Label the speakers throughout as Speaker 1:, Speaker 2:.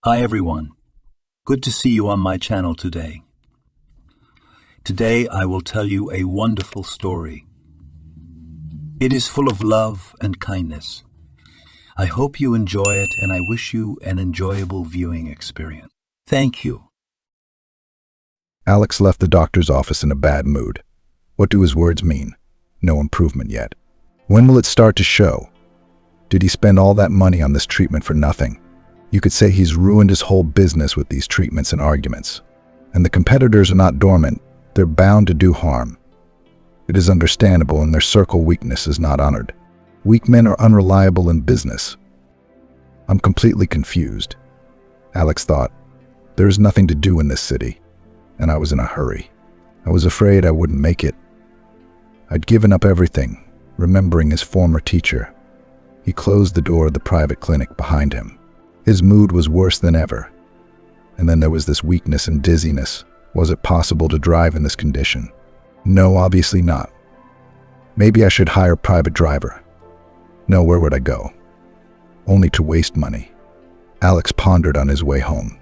Speaker 1: Hi everyone. Good to see you on my channel today. Today I will tell you a wonderful story. It is full of love and kindness. I hope you enjoy it and I wish you an enjoyable viewing experience. Thank you.
Speaker 2: Alex left the doctor's office in a bad mood. What do his words mean? No improvement yet. When will it start to show? Did he spend all that money on this treatment for nothing? You could say he's ruined his whole business with these treatments and arguments. And the competitors are not dormant. They're bound to do harm. It is understandable, and their circle weakness is not honored. Weak men are unreliable in business. I'm completely confused. Alex thought, there is nothing to do in this city, and I was in a hurry. I was afraid I wouldn't make it. I'd given up everything, remembering his former teacher. He closed the door of the private clinic behind him. His mood was worse than ever. And then there was this weakness and dizziness. Was it possible to drive in this condition? No, obviously not. Maybe I should hire a private driver. No, where would I go? Only to waste money. Alex pondered on his way home.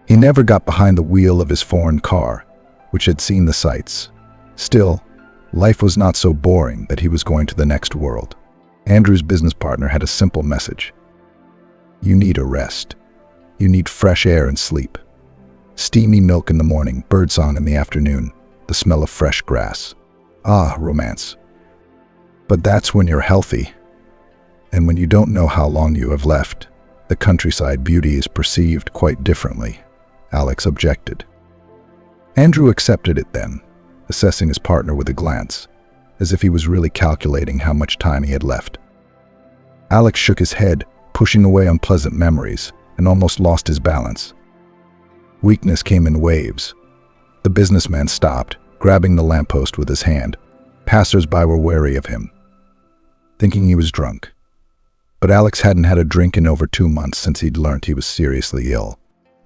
Speaker 2: He never got behind the wheel of his foreign car, which had seen the sights. Still, life was not so boring that he was going to the next world. Andrew's business partner had a simple message. You need a rest. You need fresh air and sleep. Steamy milk in the morning, birdsong in the afternoon, the smell of fresh grass. Ah, romance. But that's when you're healthy. And when you don't know how long you have left, the countryside beauty is perceived quite differently. Alex objected. Andrew accepted it then, assessing his partner with a glance, as if he was really calculating how much time he had left. Alex shook his head, pushing away unpleasant memories, and almost lost his balance. Weakness came in waves. The businessman stopped, grabbing the lamppost with his hand. Passers-by were wary of him, thinking he was drunk. But Alex hadn't had a drink in over 2 months since he'd learned he was seriously ill.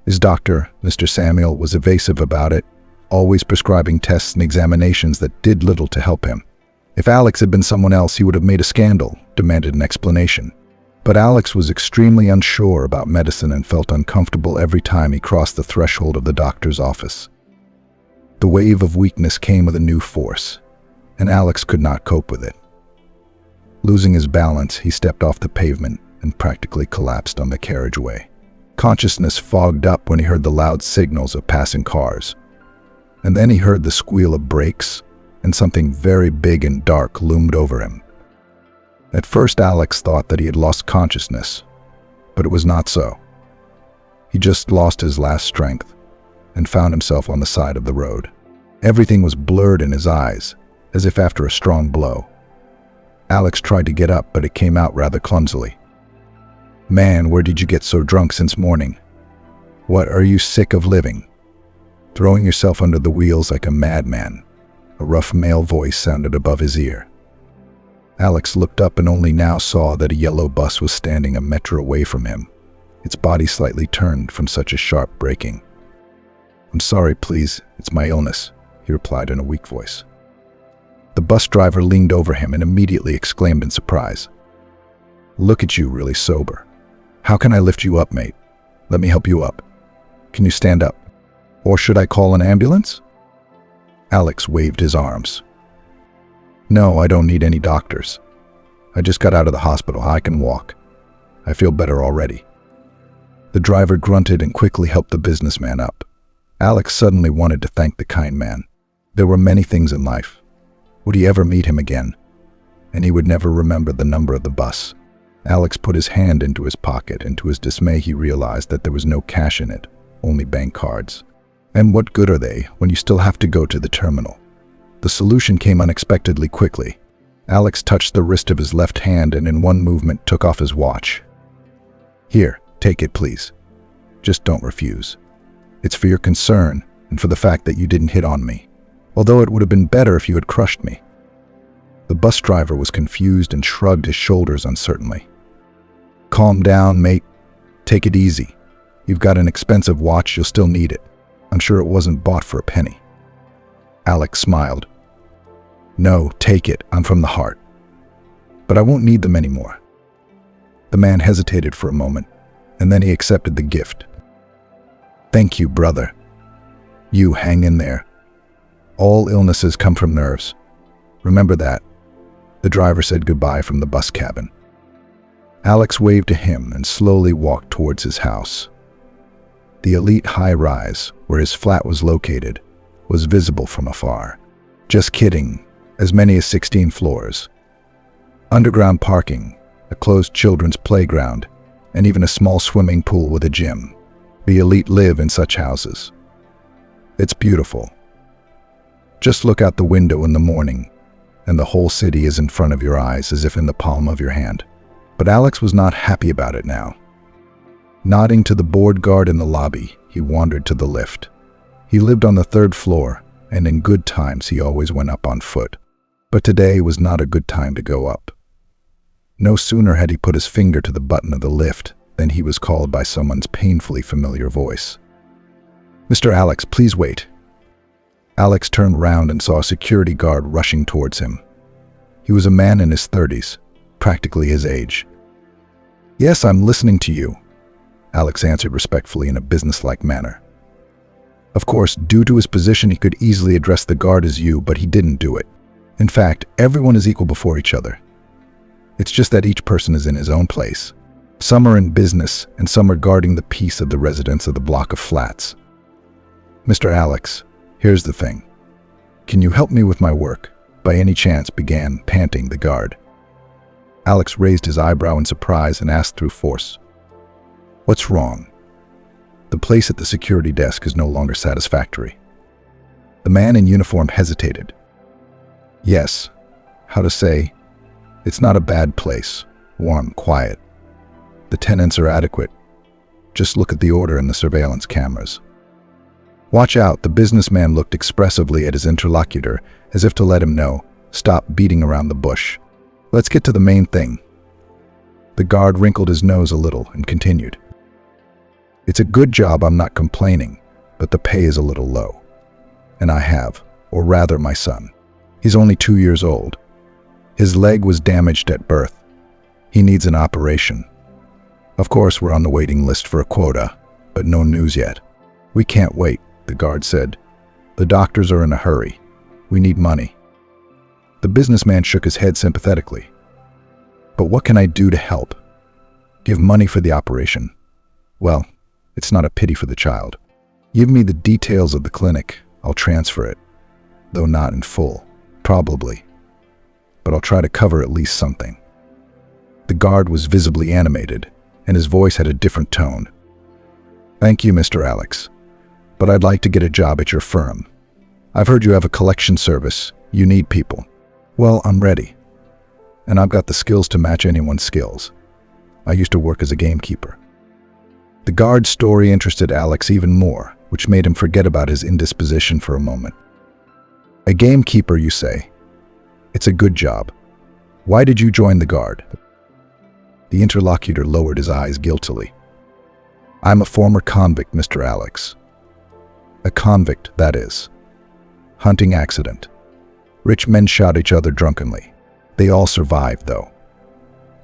Speaker 2: His doctor, Mr. Samuel, was evasive about it, always prescribing tests and examinations that did little to help him. If Alex had been someone else, he would have made a scandal, demanded an explanation. But Alex was extremely unsure about medicine and felt uncomfortable every time he crossed the threshold of the doctor's office. The wave of weakness came with a new force, and Alex could not cope with it. Losing his balance, he stepped off the pavement and practically collapsed on the carriageway. Consciousness fogged up when he heard the loud signals of passing cars. And then he heard the squeal of brakes, and something very big and dark loomed over him. At first, Alex thought that he had lost consciousness, but it was not so. He just lost his last strength and found himself on the side of the road. Everything was blurred in his eyes, as if after a strong blow. Alex tried to get up, but it came out rather clumsily. Man, where did you get so drunk since morning? What, are you sick of living? Throwing yourself under the wheels like a madman. A rough male voice sounded above his ear. Alex looked up and only now saw that a yellow bus was standing a metro away from him, its body slightly turned from such a sharp braking. I'm sorry, please, it's my illness, he replied in a weak voice. The bus driver leaned over him and immediately exclaimed in surprise. Look at you, really sober. How can I lift you up, mate? Let me help you up. Can you stand up? Or should I call an ambulance? Alex waved his arms. No, I don't need any doctors. I just got out of the hospital. I can walk. I feel better already. The driver grunted and quickly helped the businessman up. Alex suddenly wanted to thank the kind man. There were many things in life. Would he ever meet him again? And he would never remember the number of the bus. Alex put his hand into his pocket, and to his dismay he realized that there was no cash in it, only bank cards. And what good are they when you still have to go to the terminal? The solution came unexpectedly quickly. Alex touched the wrist of his left hand and in one movement took off his watch. Here, take it, please. Just don't refuse. It's for your concern and for the fact that you didn't hit on me, although it would have been better if you had crushed me. The bus driver was confused and shrugged his shoulders uncertainly. Calm down, mate. Take it easy. You've got an expensive watch, you'll still need it. I'm sure it wasn't bought for a penny. Alex smiled. No, take it. I'm from the heart. But I won't need them anymore. The man hesitated for a moment, and then he accepted the gift. "Thank you, brother. You hang in there. All illnesses come from nerves. Remember that." The driver said goodbye from the bus cabin. Alex waved to him and slowly walked towards his house. The elite high-rise, where his flat was located, was visible from afar. Just kidding, as many as 16 floors. Underground parking, a closed children's playground, and even a small swimming pool with a gym. The elite live in such houses. It's beautiful. Just look out the window in the morning, and the whole city is in front of your eyes as if in the palm of your hand. But Alex was not happy about it now. Nodding to the board guard in the lobby, he wandered to the lift. He lived on the 3rd floor, and in good times he always went up on foot. But today was not a good time to go up. No sooner had he put his finger to the button of the lift than he was called by someone's painfully familiar voice. "Mr. Alex, please wait." Alex turned round and saw a security guard rushing towards him. He was a man in his 30s, practically his age. "Yes, I'm listening to you," Alex answered respectfully in a businesslike manner. Of course, due to his position, he could easily address the guard as you, but he didn't do it. In fact, everyone is equal before each other. It's just that each person is in his own place. Some are in business, and some are guarding the peace of the residents of the block of flats. "Mr. Alex, here's the thing. Can you help me with my work?" by any chance began, panting, the guard. Alex raised his eyebrow in surprise and asked through force, "What's wrong?" The place at the security desk is no longer satisfactory. The man in uniform hesitated. "Yes, how to say, it's not a bad place, warm, quiet. The tenants are adequate. Just look at the order in the surveillance cameras." "Watch out," the businessman looked expressively at his interlocutor as if to let him know, "Stop beating around the bush. Let's get to the main thing." The guard wrinkled his nose a little and continued. "It's a good job, I'm not complaining, but the pay is a little low. And I have, or rather my son. He's only 2 years old. His leg was damaged at birth. He needs an operation. Of course, we're on the waiting list for a quota, but no news yet." "We can't wait," the guard said. "The doctors are in a hurry. We need money." The businessman shook his head sympathetically. "But what can I do to help? Give money for the operation? Well, it's not a pity for the child. Give me the details of the clinic. I'll transfer it, though not in full, probably. But I'll try to cover at least something." The guard was visibly animated, and his voice had a different tone. "Thank you, Mr. Alex, but I'd like to get a job at your firm. I've heard you have a collection service. You need people. Well, I'm ready. And I've got the skills to match anyone's skills. I used to work as a gamekeeper." The guard's story interested Alex even more, which made him forget about his indisposition for a moment. "A gamekeeper, you say? It's a good job. Why did you join the guard?" The interlocutor lowered his eyes guiltily. "I'm a former convict, Mr. Alex. A convict, that is. Hunting accident. Rich men shot each other drunkenly. They all survived, though.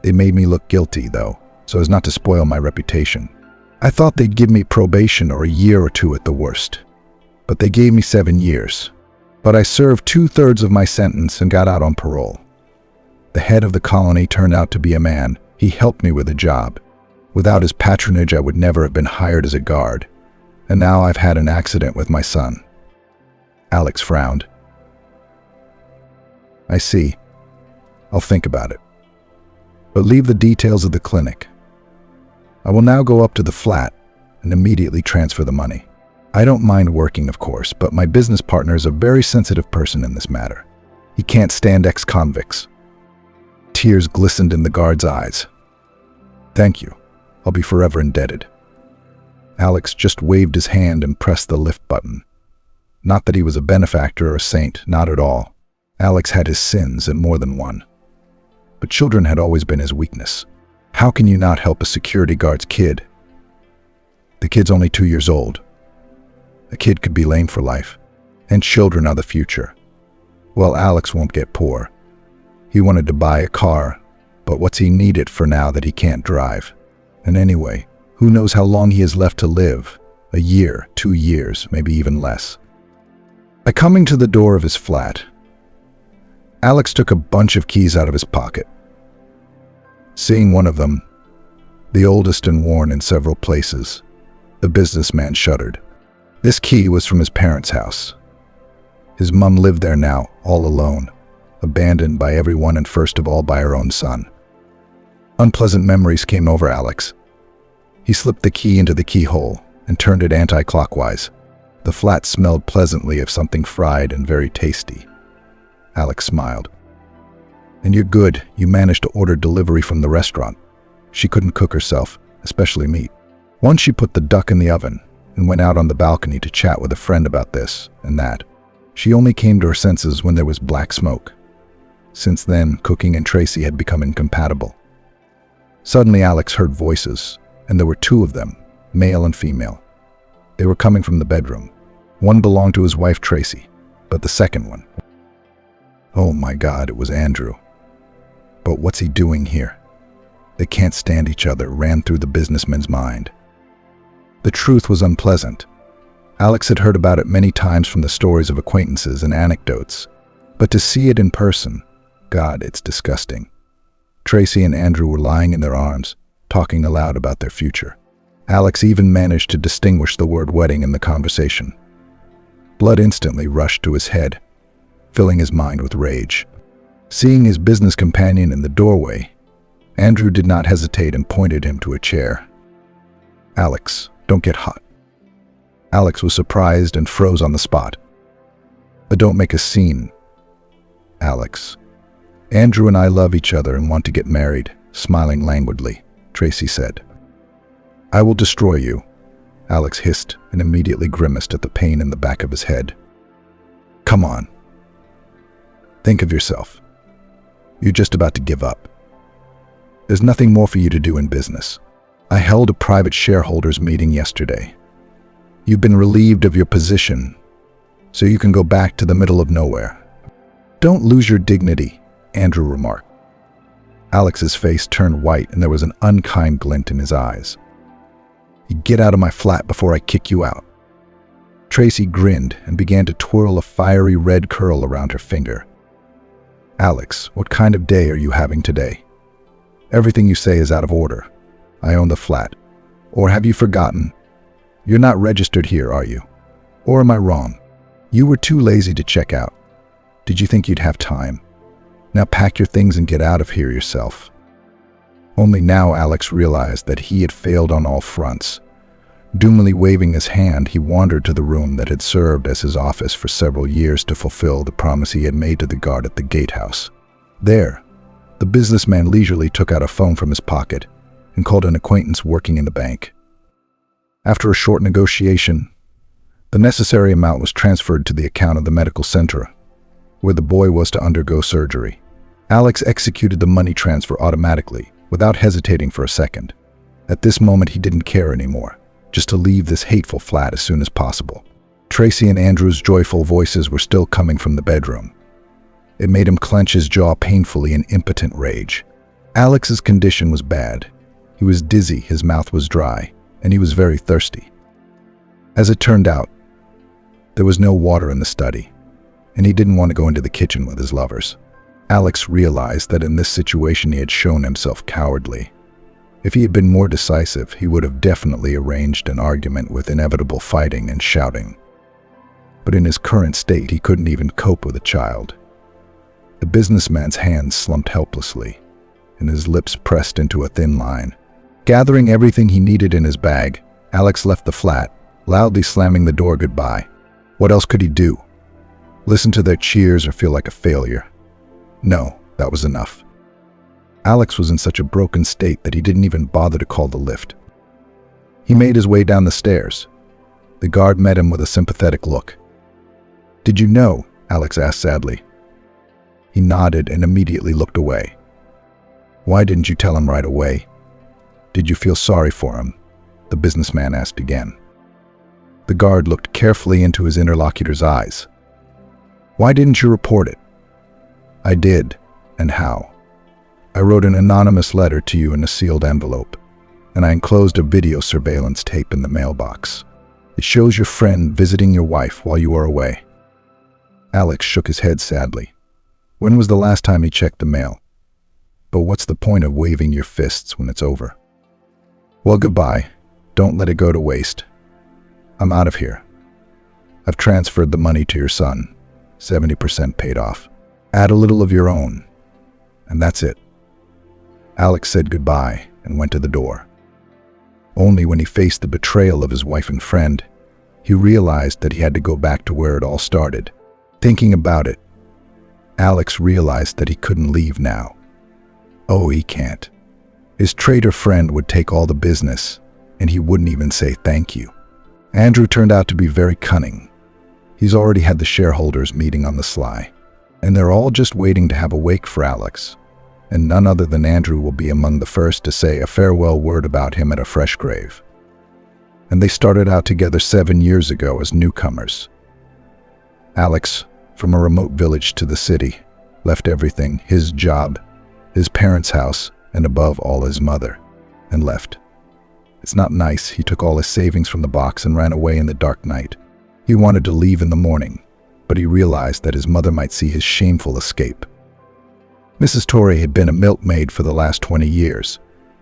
Speaker 2: They made me look guilty, though, so as not to spoil my reputation. I thought they'd give me probation or a year or two at the worst. But they gave me 7 years. But I served 2/3 of my sentence and got out on parole. The head of the colony turned out to be a man. He helped me with a job. Without his patronage, I would never have been hired as a guard. And now I've had an accident with my son." Alex frowned. "I see. I'll think about it. But leave the details of the clinic. I will now go up to the flat and immediately transfer the money. I don't mind working, of course, but my business partner is a very sensitive person in this matter. He can't stand ex-convicts." Tears glistened in the guard's eyes. "Thank you. I'll be forever indebted." Alex just waved his hand and pressed the lift button. Not that he was a benefactor or a saint, not at all. Alex had his sins, and more than one. But children had always been his weakness. How can you not help a security guard's kid? The kid's only 2 years old. A kid could be lame for life, and children are the future. Well, Alex won't get poor. He wanted to buy a car, but what's he need it for now that he can't drive? And anyway, Who knows how long he has left to live? A year, 2 years, maybe even less. Coming to the door of his flat, Alex took a bunch of keys out of his pocket. Seeing one of them, the oldest and worn in several places, the businessman shuddered. This key was from his parents' house. His mum lived there now, all alone, abandoned by everyone and first of all by her own son. Unpleasant memories came over Alex. He slipped the key into the keyhole and turned it anti-clockwise. The flat smelled pleasantly of something fried and very tasty. Alex smiled. "And you're good. You managed to order delivery from the restaurant." She couldn't cook herself, especially meat. Once she put the duck in the oven and went out on the balcony to chat with a friend about this and that. She only came to her senses when there was black smoke. Since then, cooking and Tracy had become incompatible. Suddenly Alex heard voices, and there were 2 of them, male and female. They were coming from the bedroom. One belonged to his wife Tracy, but the second one... Oh my God, it was Andrew. But what's he doing here? They can't stand each other, ran through the businessman's mind. The truth was unpleasant. Alex had heard about it many times from the stories of acquaintances and anecdotes, but to see it in person, God, it's disgusting. Tracy and Andrew were lying in their arms, talking aloud about their future. Alex even managed to distinguish the word wedding in the conversation. Blood instantly rushed to his head, filling his mind with rage. Seeing his business companion in the doorway, Andrew did not hesitate and pointed him to a chair. "Alex, don't get hot." Alex was surprised and froze on the spot. "But don't make a scene, Alex. Andrew and I love each other and want to get married," smiling languidly, Tracy said. "I will destroy you," Alex hissed and immediately grimaced at the pain in the back of his head. "Come on. Think of yourself. You're just about to give up. There's nothing more for you to do in business. I held a private shareholders meeting yesterday. You've been relieved of your position, so you can go back to the middle of nowhere. Don't lose your dignity," Andrew remarked. Alex's face turned white and there was an unkind glint in his eyes. "You get out of my flat before I kick you out." Tracy grinned and began to twirl a fiery red curl around her finger. "Alex, what kind of day are you having today? Everything you say is out of order. I own the flat. Or have you forgotten? You're not registered here, are you? Or am I wrong? You were too lazy to check out. Did you think you'd have time? Now pack your things and get out of here yourself." Only now Alex realized that he had failed on all fronts. Doomily waving his hand, he wandered to the room that had served as his office for several years to fulfill the promise he had made to the guard at the gatehouse. There, the businessman leisurely took out a phone from his pocket and called an acquaintance working in the bank. After a short negotiation, the necessary amount was transferred to the account of the medical center, where the boy was to undergo surgery. Alex executed the money transfer automatically, without hesitating for a second. At this moment, he didn't care anymore, just to leave this hateful flat as soon as possible. Tracy and Andrew's joyful voices were still coming from the bedroom. It made him clench his jaw painfully in impotent rage. Alex's condition was bad. He was dizzy, his mouth was dry, and he was very thirsty. As it turned out, there was no water in the study, and he didn't want to go into the kitchen with his lovers. Alex realized that in this situation he had shown himself cowardly. If he had been more decisive, he would have definitely arranged an argument with inevitable fighting and shouting. But in his current state, he couldn't even cope with a child. The businessman's hands slumped helplessly, and his lips pressed into a thin line. Gathering everything he needed in his bag, Alex left the flat, loudly slamming the door goodbye. What else could he do? Listen to their cheers or feel like a failure? No, that was enough. Alex was in such a broken state that he didn't even bother to call the lift. He made his way down the stairs. The guard met him with a sympathetic look. "Did you know?" Alex asked sadly. He nodded and immediately looked away. "Why didn't you tell him right away? Did you feel sorry for him?" the businessman asked again. The guard looked carefully into his interlocutor's eyes. "Why didn't you report it?" "I did. And how? I wrote an anonymous letter to you in a sealed envelope, and I enclosed a video surveillance tape in the mailbox. It shows your friend visiting your wife while you are away." Alex shook his head sadly. When was the last time he checked the mail? But what's the point of waving your fists when it's over? Well, goodbye. Don't let it go to waste. I'm out of here. I've transferred the money to your son. 70% paid off. Add a little of your own. And that's it. Alex said goodbye and went to the door. Only when he faced the betrayal of his wife and friend, he realized that he had to go back to where it all started. Thinking about it, Alex realized that he couldn't leave now. Oh, he can't. His traitor friend would take all the business, and he wouldn't even say thank you. Andrew turned out to be very cunning. He's already had the shareholders meeting on the sly, and they're all just waiting to have a wake for Alex. And none other than Andrew will be among the first to say a farewell word about him at a fresh grave. And they started out together 7 years ago as newcomers. Alex, from a remote village to the city, left everything, his job, his parents' house, and above all his mother, and left. It's not nice. He took all his savings from the box and ran away in the dark night. He wanted to leave in the morning, but he realized that his mother might see his shameful escape. Mrs. Torrey had been a milkmaid for the last 20 years.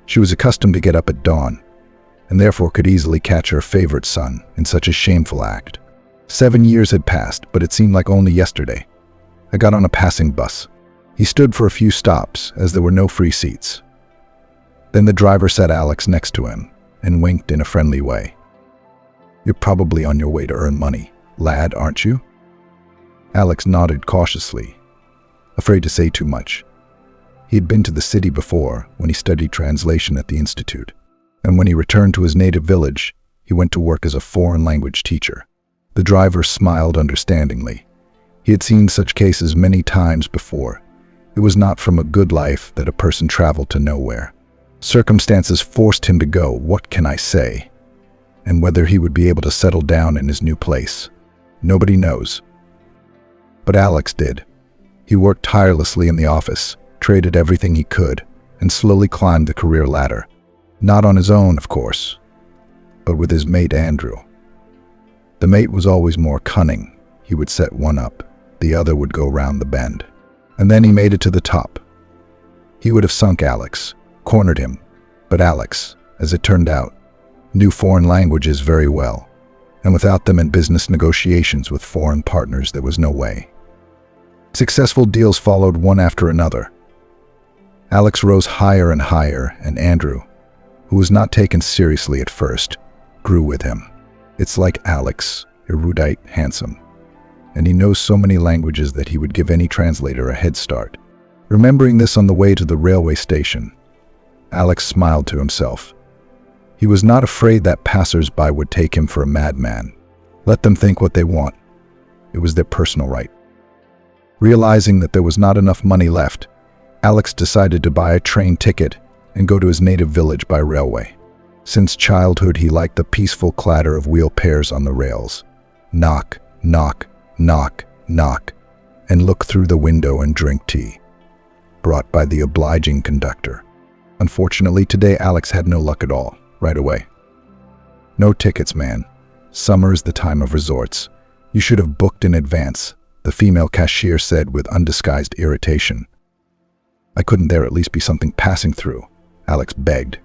Speaker 2: She was accustomed to get up at dawn, and therefore could easily catch her favorite son in such a shameful act. 7 years had passed, but it seemed like only yesterday. I got on a passing bus. He stood for a few stops, as there were no free seats. Then the driver sat Alex next to him and winked in a friendly way. "You're probably on your way to earn money, lad, aren't you?" Alex nodded cautiously, afraid to say too much. He had been to the city before when he studied translation at the institute, and when he returned to his native village, he went to work as a foreign language teacher. The driver smiled understandingly. He had seen such cases many times before. It was not from a good life that a person traveled to nowhere. Circumstances forced him to go, what can I say? And whether he would be able to settle down in his new place, nobody knows. But Alex did. He worked tirelessly in the office, traded everything he could, and slowly climbed the career ladder. Not on his own, of course, but with his mate Andrew. The mate was always more cunning. He would set one up, the other would go round the bend. And then he made it to the top. He would have sunk Alex, cornered him, but Alex, as it turned out, knew foreign languages very well, and without them in business negotiations with foreign partners there was no way. Successful deals followed one after another. Alex rose higher and higher, and Andrew, who was not taken seriously at first, grew with him. It's like Alex, erudite, handsome, and he knows so many languages that he would give any translator a head start. Remembering this on the way to the railway station, Alex smiled to himself. He was not afraid that passers-by would take him for a madman. Let them think what they want. It was their personal right. Realizing that there was not enough money left, Alex decided to buy a train ticket and go to his native village by railway. Since childhood, he liked the peaceful clatter of wheel pairs on the rails. Knock, knock, knock, knock, and look through the window and drink tea, brought by the obliging conductor. Unfortunately, today Alex had no luck at all, right away. "No tickets, man. Summer is the time of resorts. You should have booked in advance," the female cashier said with undisguised irritation. "I couldn't there at least be something passing through?" Alex begged.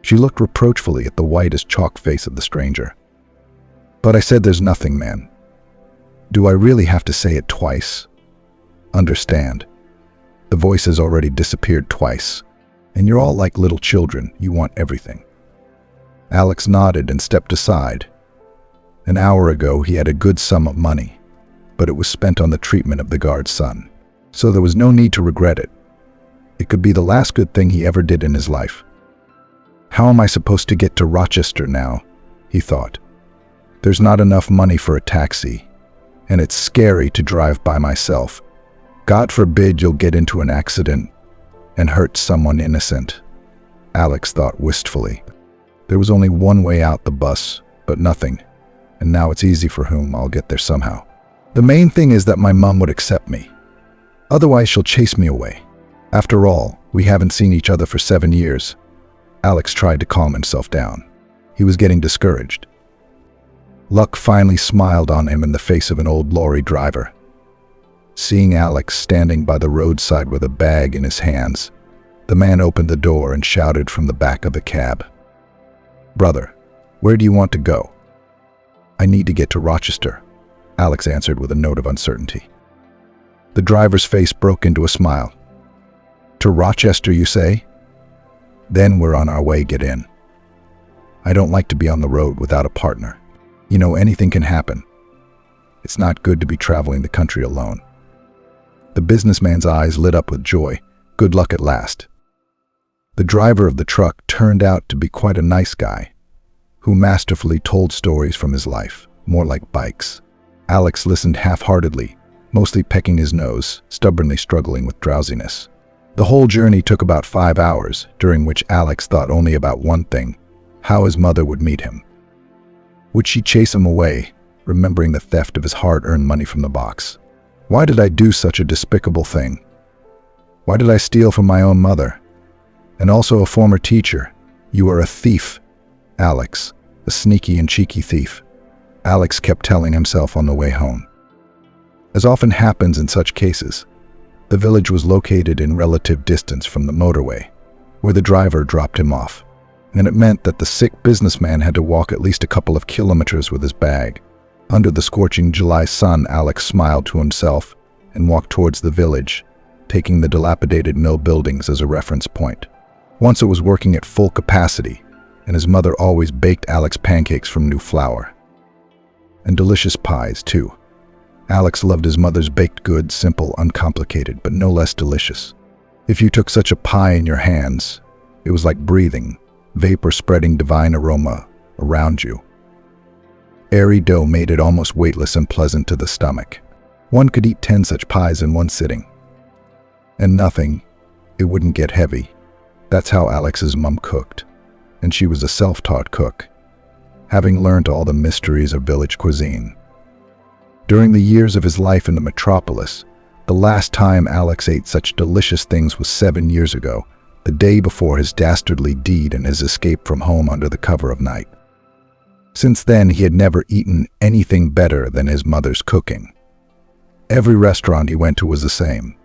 Speaker 2: She looked reproachfully at the white as chalk face of the stranger. "But I said there's nothing, man. Do I really have to say it twice? Understand. The voice has already disappeared twice, and you're all like little children. You want everything." Alex nodded and stepped aside. An hour ago, he had a good sum of money, but it was spent on the treatment of the guard's son, so there was no need to regret it. It could be the last good thing he ever did in his life. "How am I supposed to get to Rochester now?" he thought. "There's not enough money for a taxi, and it's scary to drive by myself. God forbid you'll get into an accident and hurt someone innocent." Alex thought wistfully. There was only one way out, the bus, but nothing, and now it's easy for whom I'll get there somehow. The main thing is that my mom would accept me. Otherwise she'll chase me away. After all, we haven't seen each other for 7 years. Alex tried to calm himself down. He was getting discouraged. Luck finally smiled on him in the face of an old lorry driver. Seeing Alex standing by the roadside with a bag in his hands, the man opened the door and shouted from the back of the cab, "Brother, where do you want to go?" "I need to get to Rochester," Alex answered with a note of uncertainty. The driver's face broke into a smile. "To Rochester, you say? Then we're on our way, get in. I don't like to be on the road without a partner. You know, anything can happen. It's not good to be traveling the country alone." The businessman's eyes lit up with joy. Good luck at last. The driver of the truck turned out to be quite a nice guy, who masterfully told stories from his life, more like bikes. Alex listened half-heartedly, mostly pecking his nose, stubbornly struggling with drowsiness. The whole journey took about 5 hours, during which Alex thought only about one thing: how his mother would meet him. Would she chase him away, remembering the theft of his hard-earned money from the box? Why did I do such a despicable thing? Why did I steal from my own mother? And also a former teacher. You are a thief, Alex, a sneaky and cheeky thief, Alex kept telling himself on the way home. As often happens in such cases, the village was located in relative distance from the motorway, where the driver dropped him off, and it meant that the sick businessman had to walk at least a couple of kilometers with his bag. Under the scorching July sun, Alex smiled to himself and walked towards the village, taking the dilapidated mill buildings as a reference point. Once it was working at full capacity, and his mother always baked Alex pancakes from new flour. And delicious pies, too. Alex loved his mother's baked goods, simple, uncomplicated, but no less delicious. If you took such a pie in your hands, it was like breathing, vapor spreading divine aroma around you. Airy dough made it almost weightless and pleasant to the stomach. One could eat 10 such pies in one sitting. And nothing, it wouldn't get heavy. That's how Alex's mom cooked, and she was a self-taught cook, having learned all the mysteries of village cuisine. During the years of his life in the metropolis, the last time Alex ate such delicious things was 7 years ago, the day before his dastardly deed and his escape from home under the cover of night. Since then, he had never eaten anything better than his mother's cooking. Every restaurant he went to was the same: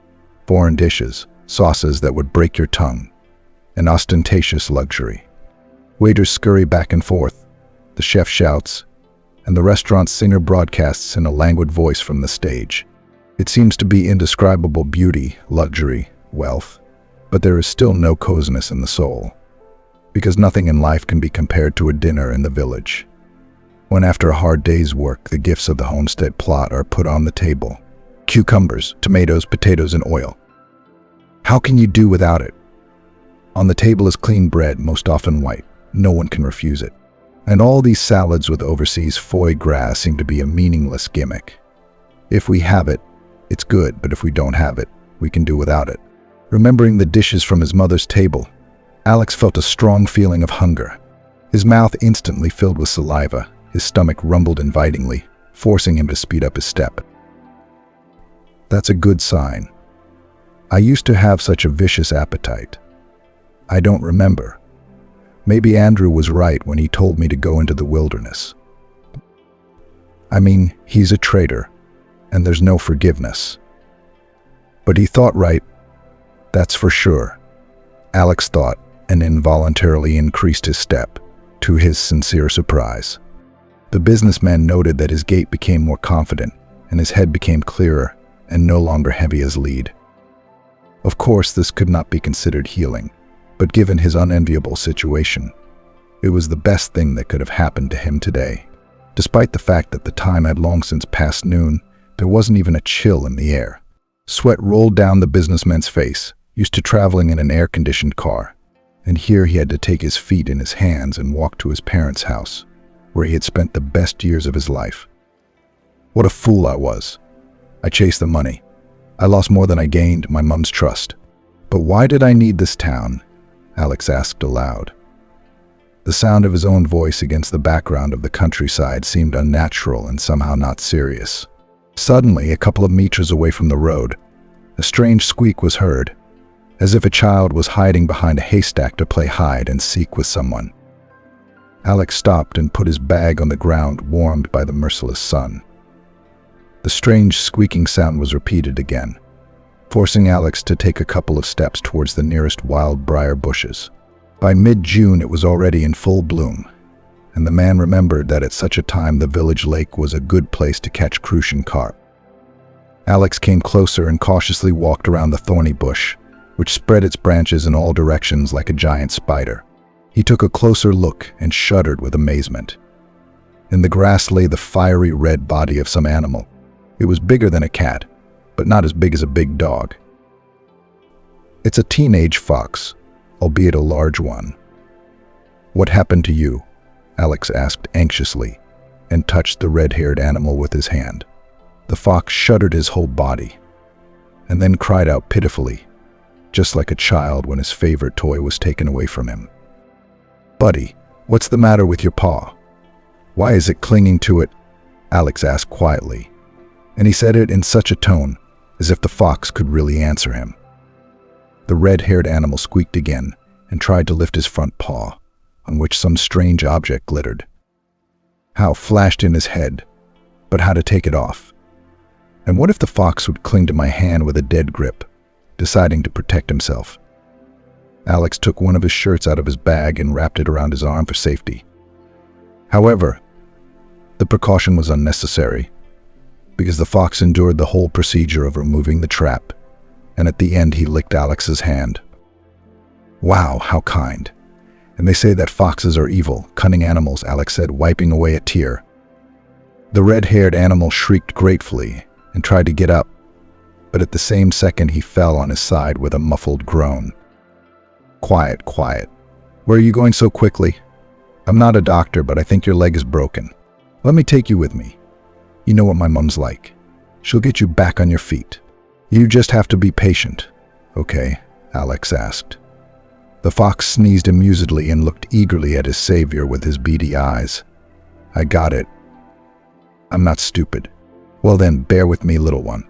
Speaker 2: foreign dishes, sauces that would break your tongue, an ostentatious luxury. Waiters scurry back and forth, the chef shouts, and the restaurant singer broadcasts in a languid voice from the stage. It seems to be indescribable beauty, luxury, wealth, but there is still no coziness in the soul, because nothing in life can be compared to a dinner in the village, when after a hard day's work the gifts of the homestead plot are put on the table: cucumbers, tomatoes, potatoes, and oil. How can you do without it? On the table is clean bread, most often white. No one can refuse it. And all these salads with overseas foie gras seem to be a meaningless gimmick. If we have it, it's good, but if we don't have it, we can do without it. Remembering the dishes from his mother's table, Alex felt a strong feeling of hunger. His mouth instantly filled with saliva, his stomach rumbled invitingly, forcing him to speed up his step. That's a good sign. I used to have such a vicious appetite. I don't remember. Maybe Andrew was right when he told me to go into the wilderness. I mean, he's a traitor, and there's no forgiveness. But he thought right, that's for sure. Alex thought, and involuntarily increased his step, to his sincere surprise. The businessman noted that his gait became more confident, and his head became clearer and no longer heavy as lead. Of course, this could not be considered healing, but given his unenviable situation, it was the best thing that could have happened to him today. Despite the fact that the time had long since passed noon, there wasn't even a chill in the air. Sweat rolled down the businessman's face, used to traveling in an air-conditioned car, and here he had to take his feet in his hands and walk to his parents' house, where he had spent the best years of his life. What a fool I was. I chased the money. I lost more than I gained, my mom's trust. But why did I need this town? Alex asked aloud. The sound of his own voice against the background of the countryside seemed unnatural and somehow not serious. Suddenly, a couple of meters away from the road, a strange squeak was heard. as if a child was hiding behind a haystack to play hide and seek with someone. Alex stopped and put his bag on the ground, warmed by the merciless sun. The strange squeaking sound was repeated again, forcing Alex to take a couple of steps towards the nearest wild briar bushes. By mid-June, it was already in full bloom, and the man remembered that at such a time the village lake was a good place to catch crucian carp. Alex came closer and cautiously walked around the thorny bush, which spread its branches in all directions like a giant spider. He took a closer look and shuddered with amazement. In the grass lay the fiery red body of some animal. It was bigger than a cat, but not as big as a big dog. It's a teenage fox, albeit a large one. "What happened to you?" Alex asked anxiously, and touched the red-haired animal with his hand. The fox shuddered his whole body, and then cried out pitifully, just like a child when his favorite toy was taken away from him. "Buddy, what's the matter with your paw? Why is it clinging to it?" Alex asked quietly, and he said it in such a tone as if the fox could really answer him. The red-haired animal squeaked again and tried to lift his front paw, on which some strange object glittered. Hal flashed in his head, but how to take it off. And what if the fox would cling to my hand with a dead grip, deciding to protect himself? Alex took one of his shirts out of his bag and wrapped it around his arm for safety. However, the precaution was unnecessary, because the fox endured the whole procedure of removing the trap, and at the end he licked Alex's hand. "Wow, how kind. And they say that foxes are evil, cunning animals," Alex said, wiping away a tear. The red-haired animal shrieked gratefully and tried to get up, but at the same second he fell on his side with a muffled groan. "Quiet, quiet. Where are you going so quickly? I'm not a doctor, but I think your leg is broken. Let me take you with me. You know what my mom's like. She'll get you back on your feet. You just have to be patient." "Okay?" Alex asked. The fox sneezed amusedly and looked eagerly at his savior with his beady eyes. "I got it. I'm not stupid." "Well then, bear with me, little one.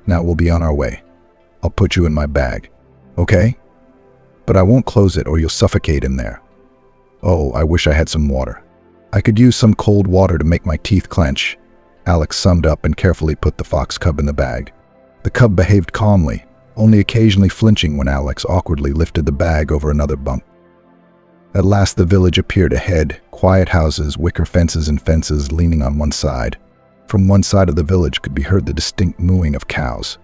Speaker 2: Now we'll be on our way. I'll put you in my bag. Okay? But I won't close it or you'll suffocate in there. Oh, I wish I had some water. I could use some cold water to make my teeth clench." Alex summed up and carefully put the fox cub in the bag. The cub behaved calmly, only occasionally flinching when Alex awkwardly lifted the bag over another bump. At last the village appeared ahead, quiet houses, wicker fences and fences leaning on one side. From one side of the village could be heard the distinct mooing of cows.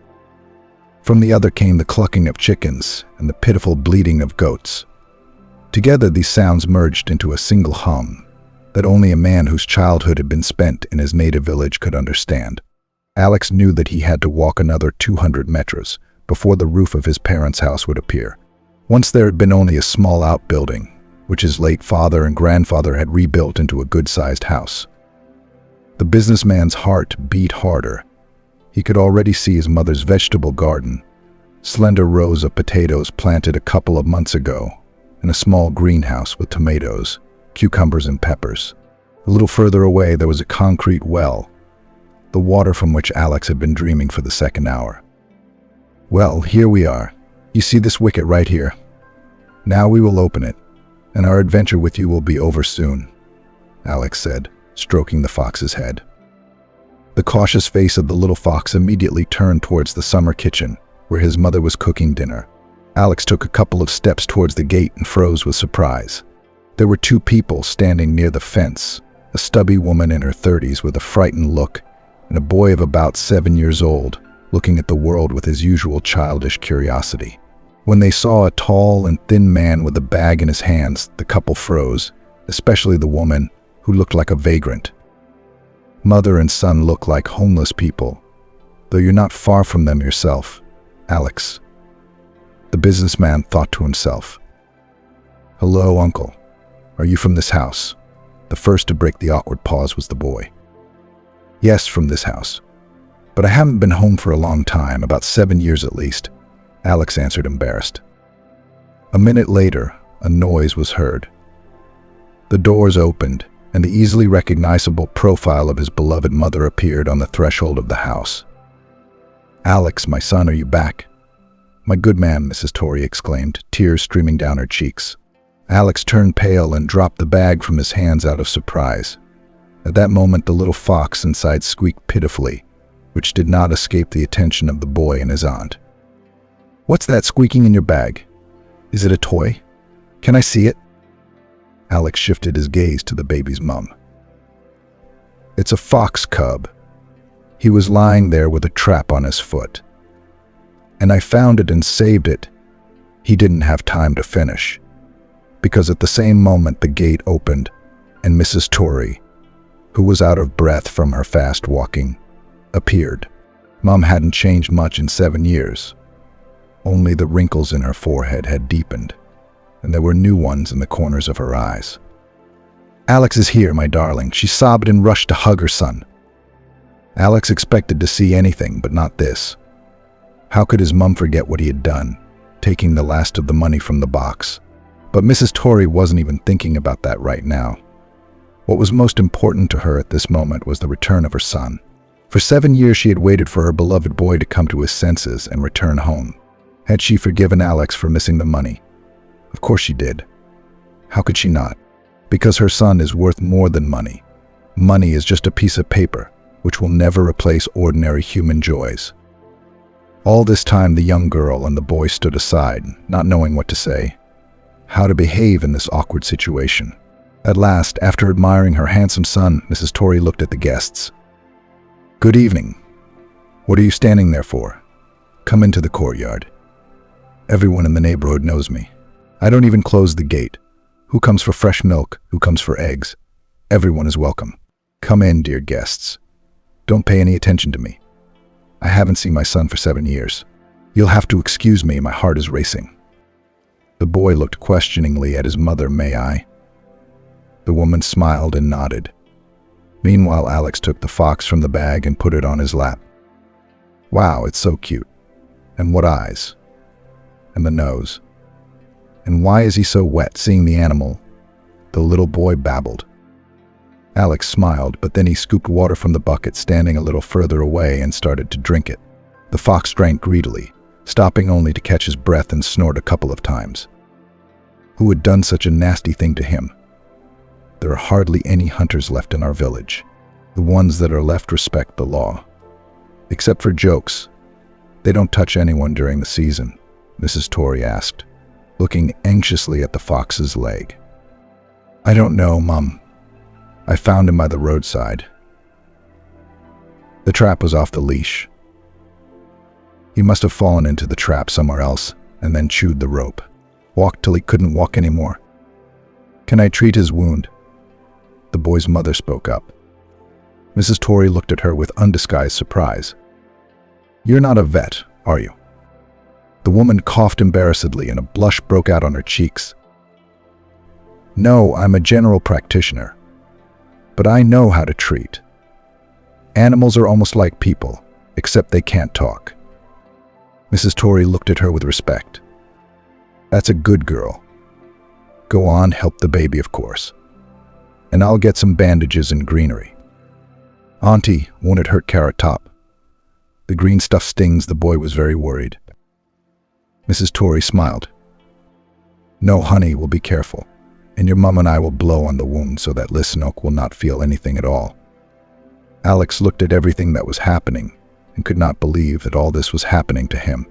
Speaker 2: From the other came the clucking of chickens and the pitiful bleating of goats. Together these sounds merged into a single hum that only a man whose childhood had been spent in his native village could understand. Alex knew that he had to walk another 200 meters before the roof of his parents' house would appear. Once there had been only a small outbuilding, which his late father and grandfather had rebuilt into a good-sized house. The businessman's heart beat harder. He could already see his mother's vegetable garden, slender rows of potatoes planted a couple of months ago, and a small greenhouse with tomatoes, cucumbers and peppers. A little further away there was a concrete well, the water from which Alex had been dreaming for the second hour. "Well, here we are. You see this wicket right here? Now we will open it, and our adventure with you will be over soon," Alex said, stroking the fox's head. The cautious face of the little fox immediately turned towards the summer kitchen, where his mother was cooking dinner. Alex took a couple of steps towards the gate and froze with surprise. There were two people standing near the fence, a stubby woman in her 30s with a frightened look, and a boy of about 7 years old, looking at the world with his usual childish curiosity. When they saw a tall and thin man with a bag in his hands, the couple froze, especially the woman, who looked like a vagrant. "Mother and son look like homeless people, though you're not far from them yourself, Alex." The businessman thought to himself. "Hello, uncle. Are you from this house?" The first to break the awkward pause was the boy. "Yes, from this house. But I haven't been home for a long time, about 7 years at least," Alex answered, embarrassed. A minute later, a noise was heard. The doors opened, and the easily recognizable profile of his beloved mother appeared on the threshold of the house. "Alex, my son, are you back?" "My good man," Mrs. Torrey exclaimed, tears streaming down her cheeks. Alex turned pale and dropped the bag from his hands out of surprise. At that moment, the little fox inside squeaked pitifully, which did not escape the attention of the boy and his aunt. "What's that squeaking in your bag? Is it a toy? Can I see it?" Alex shifted his gaze to the baby's mum. "It's a fox cub. He was lying there with a trap on his foot. And I found it and saved it." He didn't have time to finish, because at the same moment the gate opened and Mrs. Torrey, who was out of breath from her fast walking, appeared. Mom hadn't changed much in 7 years. Only the wrinkles in her forehead had deepened, and there were new ones in the corners of her eyes. "Alex is here, my darling," she sobbed and rushed to hug her son. Alex expected to see anything, but not this. How could his mum forget what he had done, taking the last of the money from the box? But Mrs. Torrey wasn't even thinking about that right now. What was most important to her at this moment was the return of her son. For 7 years she had waited for her beloved boy to come to his senses and return home. Had she forgiven Alex for missing the money? Of course she did. How could she not? Because her son is worth more than money. Money is just a piece of paper, which will never replace ordinary human joys. All this time the young girl and the boy stood aside, not knowing what to say, how to behave in this awkward situation. At last, after admiring her handsome son, Mrs. Torrey looked at the guests. "Good evening. What are you standing there for? Come into the courtyard. Everyone in the neighborhood knows me. I don't even close the gate. Who comes for fresh milk? Who comes for eggs? Everyone is welcome. Come in, dear guests. Don't pay any attention to me. I haven't seen my son for 7 years. You'll have to excuse me, my heart is racing." The boy looked questioningly at his mother. "May I?" The woman smiled and nodded. Meanwhile, Alex took the fox from the bag and put it on his lap. "Wow, it's so cute. And what eyes. And the nose. And why is he so wet?" Seeing the animal, the little boy babbled. Alex smiled, but then he scooped water from the bucket standing a little further away and started to drink it. The fox drank greedily, stopping only to catch his breath and snort a couple of times. Who had done such a nasty thing to him? There are hardly any hunters left in our village. The ones that are left respect the law. Except for jokes. They don't touch anyone during the season, Mrs. Torrey asked, looking anxiously at the fox's leg. "I don't know, Mum. I found him by the roadside." The trap was off the leash. He must have fallen into the trap somewhere else and then chewed the rope. Walked till he couldn't walk anymore. "Can I treat his wound?" The boy's mother spoke up. Mrs. Torrey looked at her with undisguised surprise. "You're not a vet, are you?" The woman coughed embarrassedly and a blush broke out on her cheeks. "No, I'm a general practitioner. But I know how to treat. Animals are almost like people, except they can't talk." Mrs. Torrey looked at her with respect. "That's a good girl. Go on, help the baby, of course. And I'll get some bandages and greenery. Auntie, won't it hurt Carrot Top? The green stuff stings." The boy was very worried. Mrs. Torrey smiled. "No, honey, we'll be careful. And your mum and I will blow on the wound so that Listenok will not feel anything at all." Alex looked at everything that was happening and could not believe that all this was happening to him.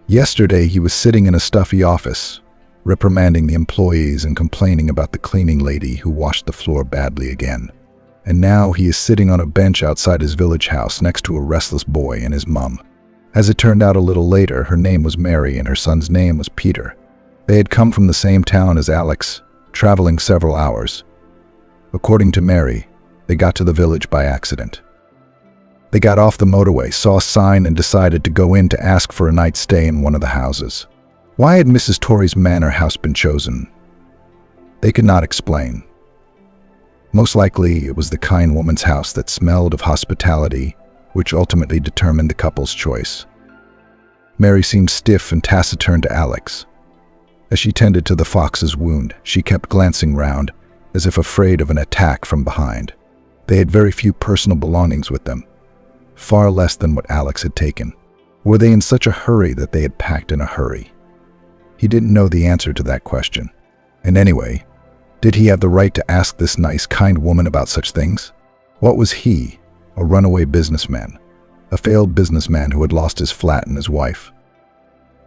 Speaker 2: Yesterday he was sitting in a stuffy office, reprimanding the employees and complaining about the cleaning lady who washed the floor badly again. And now he is sitting on a bench outside his village house next to a restless boy and his mum. As it turned out a little later, her name was Mary and her son's name was Peter. They had come from the same town as Alex, traveling several hours. According to Mary, they got to the village by accident. They got off the motorway, saw a sign, and decided to go in to ask for a night's stay in one of the houses. Why had Mrs. Torrey's manor house been chosen? They could not explain. Most likely, it was the kind woman's house that smelled of hospitality, which ultimately determined the couple's choice. Mary seemed stiff and taciturn to Alex. As she tended to the fox's wound, she kept glancing round, as if afraid of an attack from behind. They had very few personal belongings with them, far less than what Alex had taken. Were they in such a hurry that they had packed in a hurry? He didn't know the answer to that question. And anyway, did he have the right to ask this nice, kind woman about such things? What was he, a runaway businessman, a failed businessman who had lost his flat and his wife?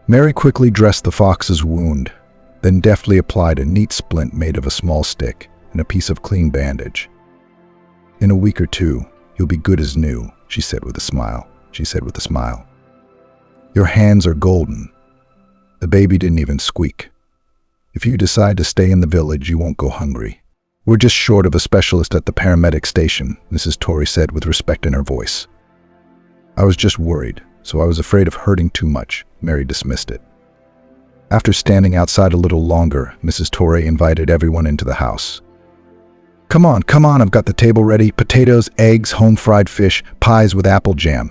Speaker 2: Mary quickly dressed the fox's wound, then deftly applied a neat splint made of a small stick and a piece of clean bandage. "In a week or two, you'll be good as new," she said with a smile. "Your hands are golden." The baby didn't even squeak. "If you decide to stay in the village, you won't go hungry. We're just short of a specialist at the paramedic station," Mrs. Torrey said with respect in her voice. "I was just worried, so I was afraid of hurting too much," Mary dismissed it. After standing outside a little longer, Mrs. Torrey invited everyone into the house. Come on, I've got the table ready. Potatoes, eggs, home-fried fish, pies with apple jam.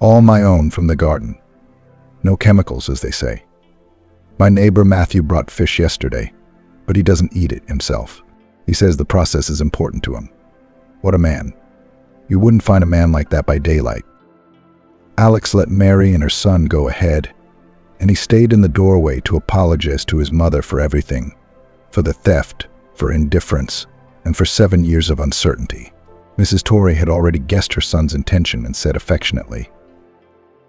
Speaker 2: All my own from the garden. No chemicals, as they say. My neighbor Matthew brought fish yesterday, but he doesn't eat it himself. He says the process is important to him. What a man. You wouldn't find a man like that by daylight. Alex let Mary and her son go ahead, and he stayed in the doorway to apologize to his mother for everything, for the theft, for indifference, and for 7 years of uncertainty. Mrs. Torrey had already guessed her son's intention and said affectionately,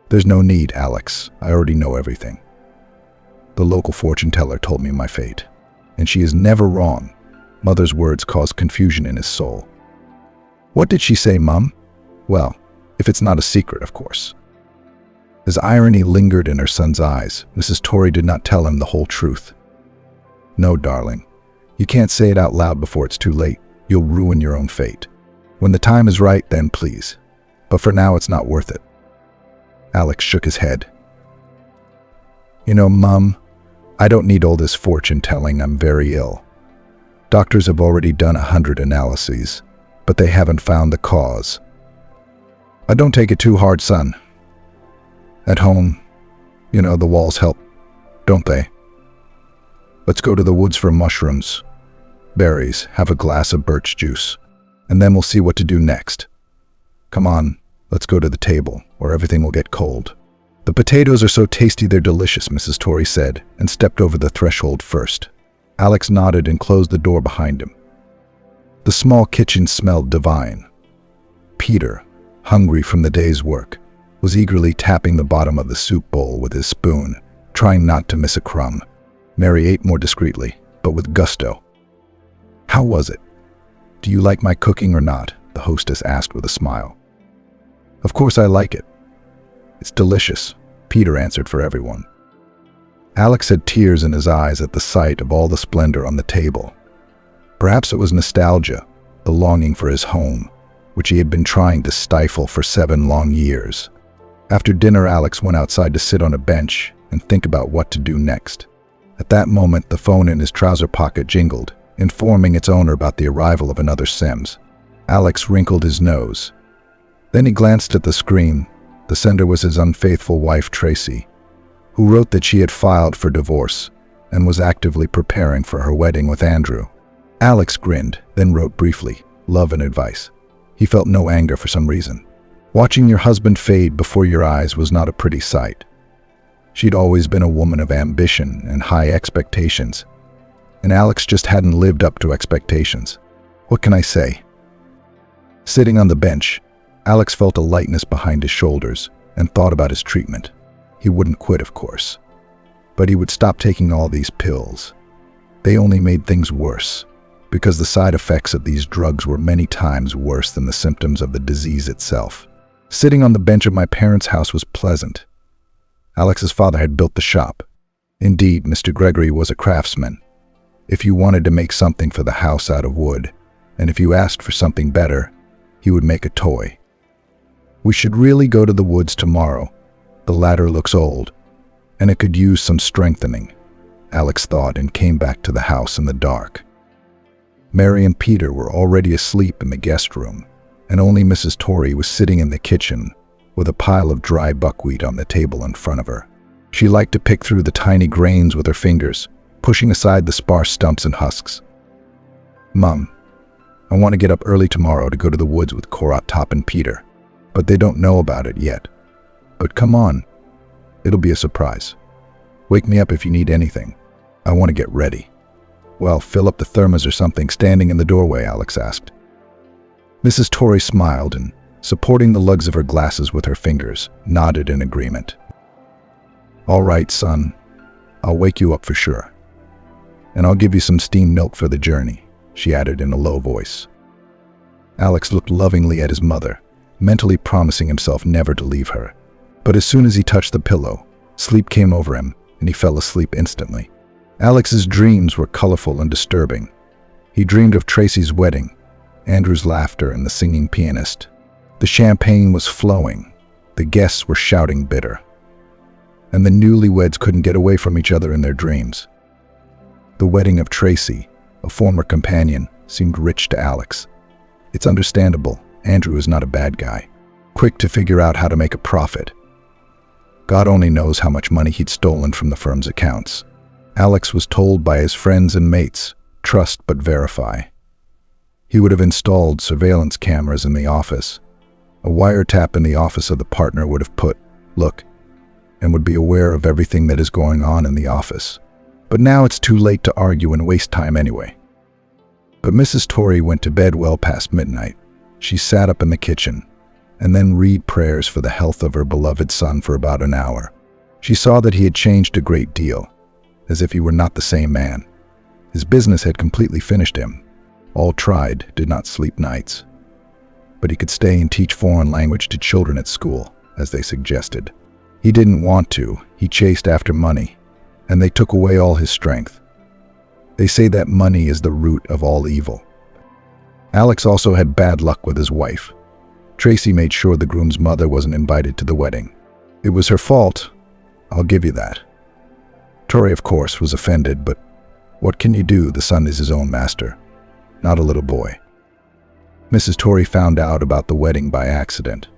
Speaker 2: "There's no need, Alex. I already know everything. The local fortune teller told me my fate, and she is never wrong." Mother's words caused confusion in his soul. "What did she say, Mum?" "Well, if it's not a secret, of course." As irony lingered in her son's eyes, Mrs. Torrey did not tell him the whole truth. "No, darling. You can't say it out loud before it's too late. You'll ruin your own fate. When the time is right, then please. But for now, it's not worth it." Alex shook his head. "You know, Mum, I don't need all this fortune telling. I'm very ill. Doctors have already done 100 analyses, but they haven't found the cause. Don't take it too hard, son. At home, the walls help, don't they? Let's go to the woods for mushrooms, berries, have a glass of birch juice, and then we'll see what to do next. Come on, let's go to the table, or everything will get cold." "The potatoes are so tasty they're delicious," Mrs. Torrey said, and stepped over the threshold first. Alex nodded and closed the door behind him. The small kitchen smelled divine. Peter, hungry from the day's work, was eagerly tapping the bottom of the soup bowl with his spoon, trying not to miss a crumb. Mary ate more discreetly, but with gusto. "How was it? Do you like my cooking or not?" the hostess asked with a smile. "Of course I like it. It's delicious," Peter answered for everyone. Alex had tears in his eyes at the sight of all the splendor on the table. Perhaps it was nostalgia, the longing for his home, which he had been trying to stifle for 7 long years. After dinner, Alex went outside to sit on a bench and think about what to do next. At that moment, the phone in his trouser pocket jingled, informing its owner about the arrival of another Sims. Alex wrinkled his nose. Then he glanced at the screen. The sender was his unfaithful wife, Tracy, who wrote that she had filed for divorce and was actively preparing for her wedding with Andrew. Alex grinned, then wrote briefly, "Love and advice." He felt no anger for some reason. Watching your husband fade before your eyes was not a pretty sight. She'd always been a woman of ambition and high expectations, and Alex just hadn't lived up to expectations. What can I say? Sitting on the bench, Alex felt a lightness behind his shoulders and thought about his treatment. He wouldn't quit, of course, but he would stop taking all these pills. They only made things worse, because the side effects of these drugs were many times worse than the symptoms of the disease itself. Sitting on the bench of my parents' house was pleasant. Alex's father had built the shop. Indeed, Mr. Gregory was a craftsman. If you wanted to make something for the house out of wood, and if you asked for something better, he would make a toy. We should really go to the woods tomorrow. The ladder looks old, and it could use some strengthening, Alex thought, and came back to the house in the dark. Mary and Peter were already asleep in the guest room, and only Mrs. Torrey was sitting in the kitchen with a pile of dry buckwheat on the table in front of her. She liked to pick through the tiny grains with her fingers, pushing aside the sparse stumps and husks. "Mum, I want to get up early tomorrow to go to the woods with Korat, Top, and Peter, but they don't know about it yet. But come on, It'll be a surprise. Wake me up if you need anything. I want to get ready." "Well, fill up the thermos or something." Standing in the doorway, Alex asked. Mrs. Torrey smiled and, supporting the lugs of her glasses with her fingers, nodded in agreement. "All right, son. I'll wake you up for sure. And I'll give you some steamed milk for the journey," she added in a low voice. Alex looked lovingly at his mother, mentally promising himself never to leave her. But as soon as he touched the pillow, sleep came over him and he fell asleep instantly. Alex's dreams were colorful and disturbing. He dreamed of Tracy's wedding, Andrew's laughter, and the singing pianist. The champagne was flowing, the guests were shouting bitter, and the newlyweds couldn't get away from each other in their dreams. The wedding of Tracy, a former companion, seemed rich to Alex. It's understandable, Andrew is not a bad guy, quick to figure out how to make a profit. God only knows how much money he'd stolen from the firm's accounts. Alex was told by his friends and mates, "Trust but verify." He would have installed surveillance cameras in the office. A wiretap in the office of the partner would have put, "Look," and would be aware of everything that is going on in the office. But now it's too late to argue and waste time anyway. But Mrs. Torrey went to bed well past midnight. She sat up in the kitchen and then read prayers for the health of her beloved son for about an hour. She saw that he had changed a great deal, as if he were not the same man. His business had completely finished him. All tried, did not sleep nights. But he could stay and teach foreign language to children at school, as they suggested. He didn't want to. He chased after money, and they took away all his strength. They say that money is the root of all evil. Alex also had bad luck with his wife. Tracy made sure the groom's mother wasn't invited to the wedding. It was her fault, I'll give you that. Torrey, of course, was offended, but what can you do? The son is his own master, not a little boy. Mrs. Torrey found out about the wedding by accident.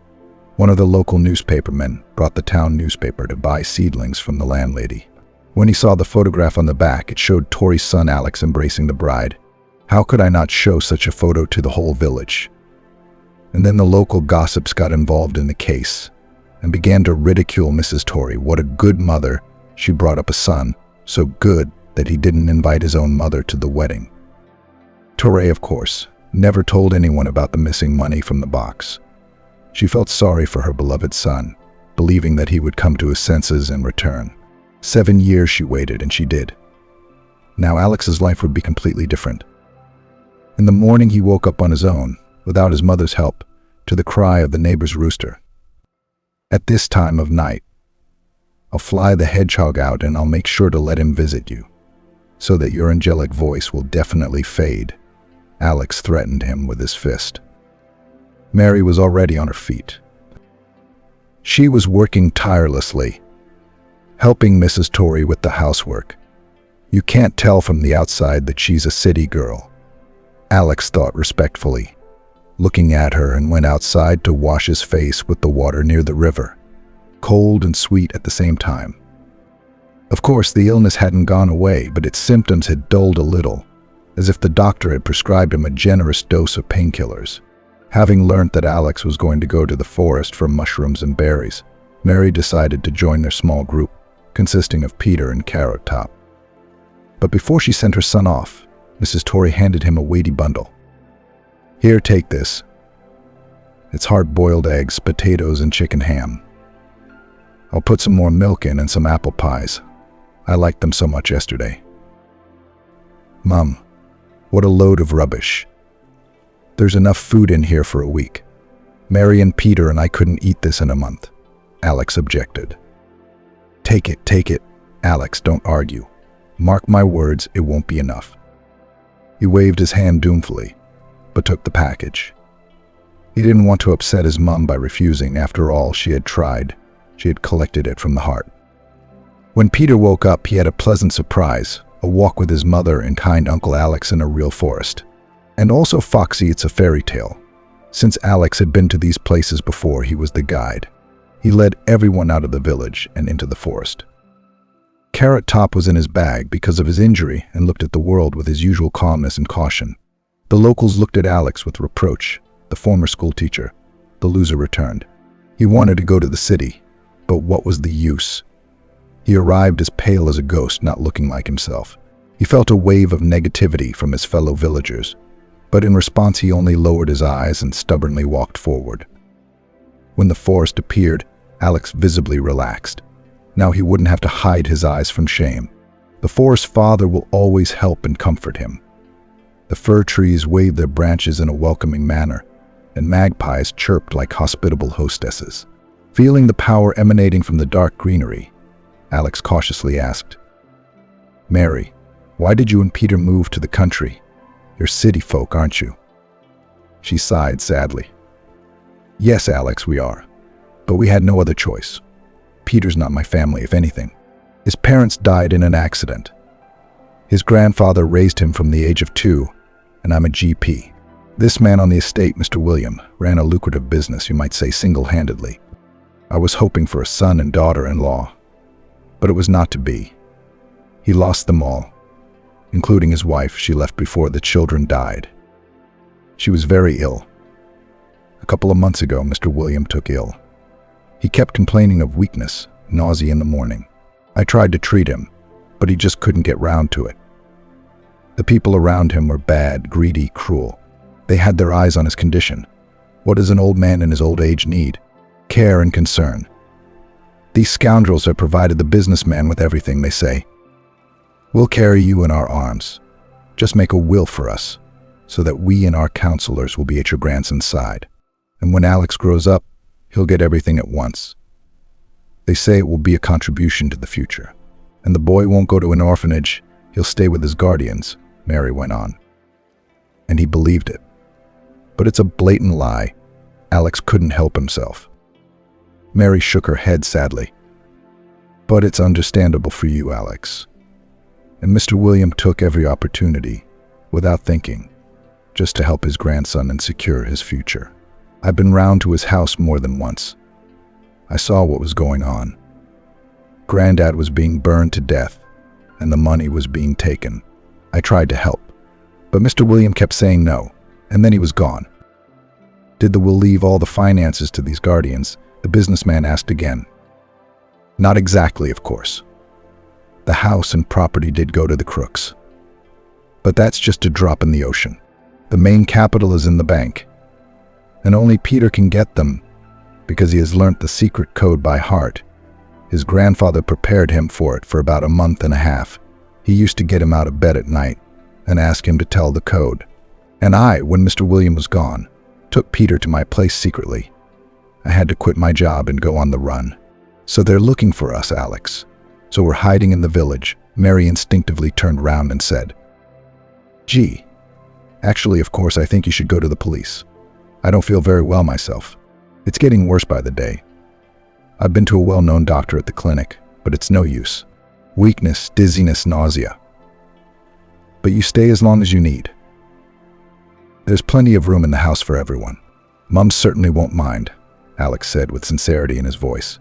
Speaker 2: One of the local newspapermen brought the town newspaper to buy seedlings from the landlady. When he saw the photograph on the back, it showed Torrey's son Alex embracing the bride. How could I not show such a photo to the whole village? And then the local gossips got involved in the case and began to ridicule Mrs. Torrey. What a good mother. She brought up a son, so good that he didn't invite his own mother to the wedding. Torrey, of course, never told anyone about the missing money from the box. She felt sorry for her beloved son, believing that he would come to his senses and return. 7 years she waited, and she did. Now Alex's life would be completely different. In the morning he woke up on his own, without his mother's help, to the cry of the neighbor's rooster. At this time of night, I'll fly the hedgehog out and I'll make sure to let him visit you, so that your angelic voice will definitely fade. Alex threatened him with his fist. Mary was already on her feet. She was working tirelessly, helping Mrs. Torrey with the housework. You can't tell from the outside that she's a city girl, Alex thought respectfully, looking at her, and went outside to wash his face with the water near the river, cold and sweet at the same time. Of course, the illness hadn't gone away, but its symptoms had dulled a little, as if the doctor had prescribed him a generous dose of painkillers. Having learnt that Alex was going to go to the forest for mushrooms and berries, Mary decided to join their small group, consisting of Peter and Carrot Top. But before she sent her son off, Mrs. Torrey handed him a weighty bundle. Here, take this. It's hard-boiled eggs, potatoes, and chicken ham. I'll put some more milk in and some apple pies. I liked them so much yesterday. Mom, what a load of rubbish. There's enough food in here for a week. Mary and Peter and I couldn't eat this in a month. Alex objected. Take it, Alex, don't argue. Mark my words, it won't be enough. He waved his hand doomfully, but took the package. He didn't want to upset his mom by refusing. After all, she had tried. She had collected it from the heart. When Peter woke up, he had a pleasant surprise, a walk with his mother and kind Uncle Alex in a real forest. And also Foxy, it's a fairy tale. Since Alex had been to these places before, he was the guide. He led everyone out of the village and into the forest. Carrot Top was in his bag because of his injury and looked at the world with his usual calmness and caution. The locals looked at Alex with reproach. The former school teacher, the loser, returned. He wanted to go to the city, but what was the use? He arrived as pale as a ghost, not looking like himself. He felt a wave of negativity from his fellow villagers, but in response he only lowered his eyes and stubbornly walked forward. When the forest appeared, Alex visibly relaxed. Now he wouldn't have to hide his eyes from shame. The forest father will always help and comfort him. The fir trees waved their branches in a welcoming manner, and magpies chirped like hospitable hostesses. Feeling the power emanating from the dark greenery, Alex cautiously asked, "Mary, why did you and Peter move to the country? You're city folk, aren't you?" She sighed sadly. "Yes, Alex, we are. But we had no other choice. Peter's not my family, if anything. His parents died in an accident. His grandfather raised him from the age of 2, and I'm a GP. This man on the estate, Mr. William, ran a lucrative business, you might say single-handedly. I was hoping for a son and daughter-in-law, but it was not to be. He lost them all, including his wife. She left before the children died. She was very ill. A couple of months ago, Mr. William took ill. He kept complaining of weakness, nausea in the morning. I tried to treat him, but he just couldn't get round to it. The people around him were bad, greedy, cruel. They had their eyes on his condition. What does an old man in his old age need? Care and concern. These scoundrels have provided the businessman with everything, they say. We'll carry you in our arms. Just make a will for us, so that we and our counselors will be at your grandson's side. And when Alex grows up, he'll get everything at once. They say it will be a contribution to the future. And the boy won't go to an orphanage, he'll stay with his guardians," Mary went on. And he believed it. But it's a blatant lie. Alex couldn't help himself. Mary shook her head sadly. "But it's understandable for you, Alex." And Mr. William took every opportunity, without thinking, just to help his grandson and secure his future. I've been round to his house more than once. I saw what was going on. Granddad was being burned to death, and the money was being taken. I tried to help, but Mr. William kept saying no, and then he was gone. "Did the will leave all the finances to these guardians?" the businessman asked again. "Not exactly, of course. The house and property did go to the crooks. But that's just a drop in the ocean. The main capital is in the bank, and only Peter can get them because he has learnt the secret code by heart. His grandfather prepared him for it for about a month and a half. He used to get him out of bed at night and ask him to tell the code. And I, when Mr. William was gone, took Peter to my place secretly. I had to quit my job and go on the run. So they're looking for us, Alex. So we're hiding in the village." Mary instinctively turned round and said, "Gee, actually, of course, I think you should go to the police. I don't feel very well myself. It's getting worse by the day. I've been to a well-known doctor at the clinic, but it's no use. Weakness, dizziness, nausea. But you stay as long as you need. There's plenty of room in the house for everyone. Mum certainly won't mind," Alex said with sincerity in his voice.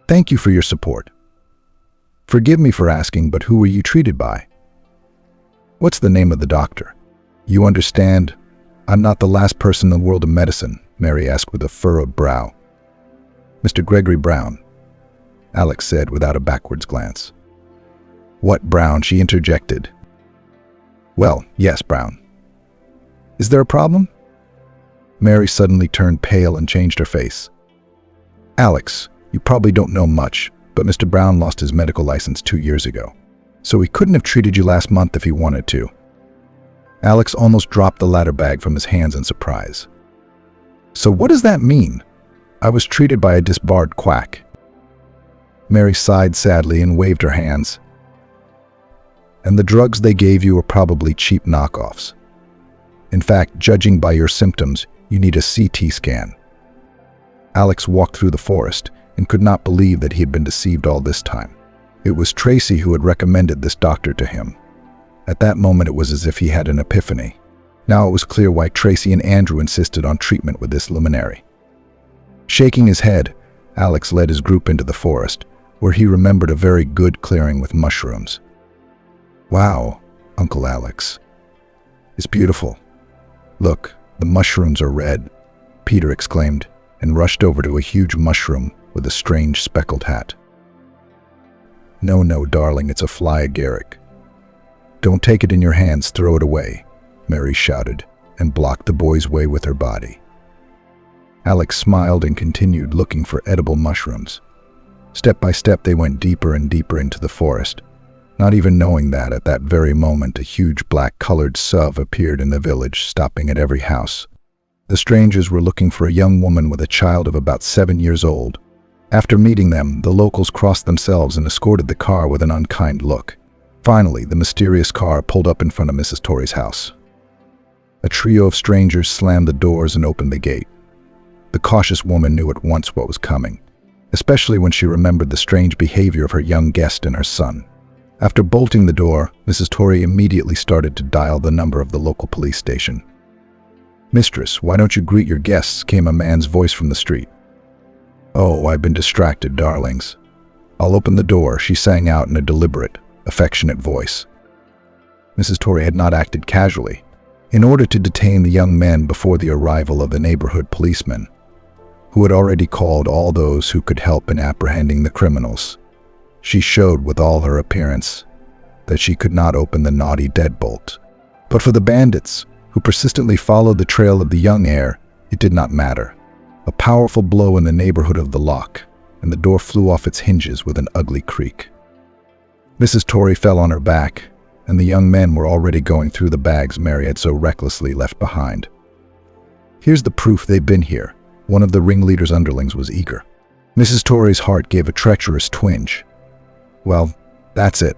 Speaker 2: "Thank you for your support. Forgive me for asking, but who were you treated by? What's the name of the doctor? You understand, I'm not the last person in the world of medicine," Mary asked with a furrowed brow. "Mr. Gregory Brown," Alex said without a backwards glance. "What Brown?" she interjected. "Well, yes, Brown. Is there a problem?" Mary suddenly turned pale and changed her face. "Alex, you probably don't know much, but Mr. Brown lost his medical license 2 years ago, so he couldn't have treated you last month if he wanted to." Alex almost dropped the ladder bag from his hands in surprise. "So what does that mean? I was treated by a disbarred quack." Mary sighed sadly and waved her hands. "And the drugs they gave you were probably cheap knockoffs. In fact, judging by your symptoms, you need a CT scan." Alex walked through the forest and could not believe that he had been deceived all this time. It was Tracy who had recommended this doctor to him. At that moment, it was as if he had an epiphany. Now it was clear why Tracy and Andrew insisted on treatment with this luminary. Shaking his head, Alex led his group into the forest, where he remembered a very good clearing with mushrooms. "Wow, Uncle Alex. It's beautiful. Look, the mushrooms are red," Peter exclaimed, and rushed over to a huge mushroom with a strange speckled hat. "No, no, darling, it's a fly agaric." "Don't take it in your hands, throw it away," Mary shouted, and blocked the boy's way with her body. Alex smiled and continued looking for edible mushrooms. Step by step, they went deeper and deeper into the forest, not even knowing that at that very moment a huge black-colored SUV appeared in the village, stopping at every house. The strangers were looking for a young woman with a child of about 7 years old. After meeting them, the locals crossed themselves and escorted the car with an unkind look. Finally, the mysterious car pulled up in front of Mrs. Torrey's house. A trio of strangers slammed the doors and opened the gate. The cautious woman knew at once what was coming, especially when she remembered the strange behavior of her young guest and her son. After bolting the door, Mrs. Torrey immediately started to dial the number of the local police station. "Mistress, why don't you greet your guests?" came a man's voice from the street. "Oh, I've been distracted, darlings. I'll open the door," she sang out in a deliberate, affectionate voice. Mrs. Torrey had not acted casually. In order to detain the young men before the arrival of the neighborhood policeman, who had already called all those who could help in apprehending the criminals, she showed with all her appearance that she could not open the naughty deadbolt. But for the bandits, who persistently followed the trail of the young heir, it did not matter. A powerful blow in the neighborhood of the lock, and the door flew off its hinges with an ugly creak. Mrs. Torrey fell on her back, and the young men were already going through the bags Mary had so recklessly left behind. "Here's the proof they've been here," one of the ringleader's underlings was eager. Mrs. Torrey's heart gave a treacherous twinge. Well, that's it.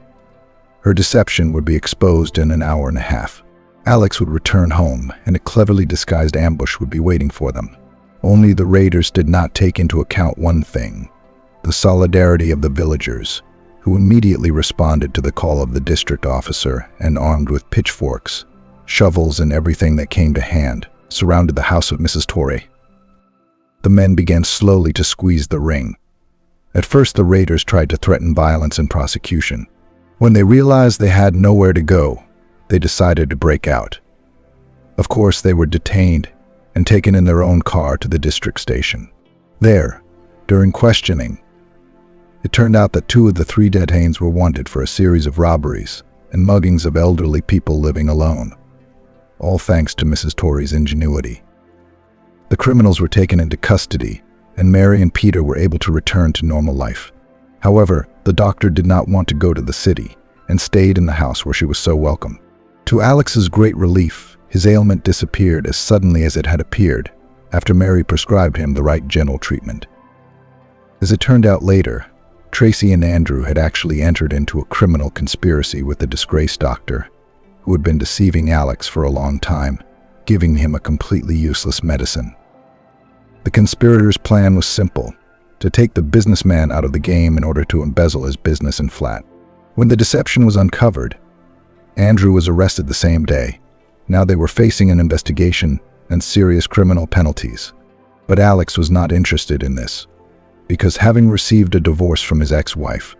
Speaker 2: Her deception would be exposed in an hour and a half. Alex would return home, and a cleverly disguised ambush would be waiting for them. Only the raiders did not take into account one thing: the solidarity of the villagers, who immediately responded to the call of the district officer and, armed with pitchforks, shovels, and everything that came to hand, surrounded the house of Mrs. Torrey. The men began slowly to squeeze the ring. At first, the raiders tried to threaten violence and prosecution. When they realized they had nowhere to go, they decided to break out. Of course, they were detained and taken in their own car to the district station. There, during questioning, it turned out that 2 of the 3 detainees were wanted for a series of robberies and muggings of elderly people living alone, all thanks to Mrs. Torrey's ingenuity. The criminals were taken into custody, and Mary and Peter were able to return to normal life. However, the doctor did not want to go to the city and stayed in the house where she was so welcome. To Alex's great relief, his ailment disappeared as suddenly as it had appeared after Mary prescribed him the right gentle treatment. As it turned out later, Tracy and Andrew had actually entered into a criminal conspiracy with the disgraced doctor, who had been deceiving Alex for a long time, giving him a completely useless medicine. The conspirators' plan was simple: to take the businessman out of the game in order to embezzle his business and flat. When the deception was uncovered, Andrew was arrested the same day. Now they were facing an investigation and serious criminal penalties. But Alex was not interested in this, because having received a divorce from his ex-wife,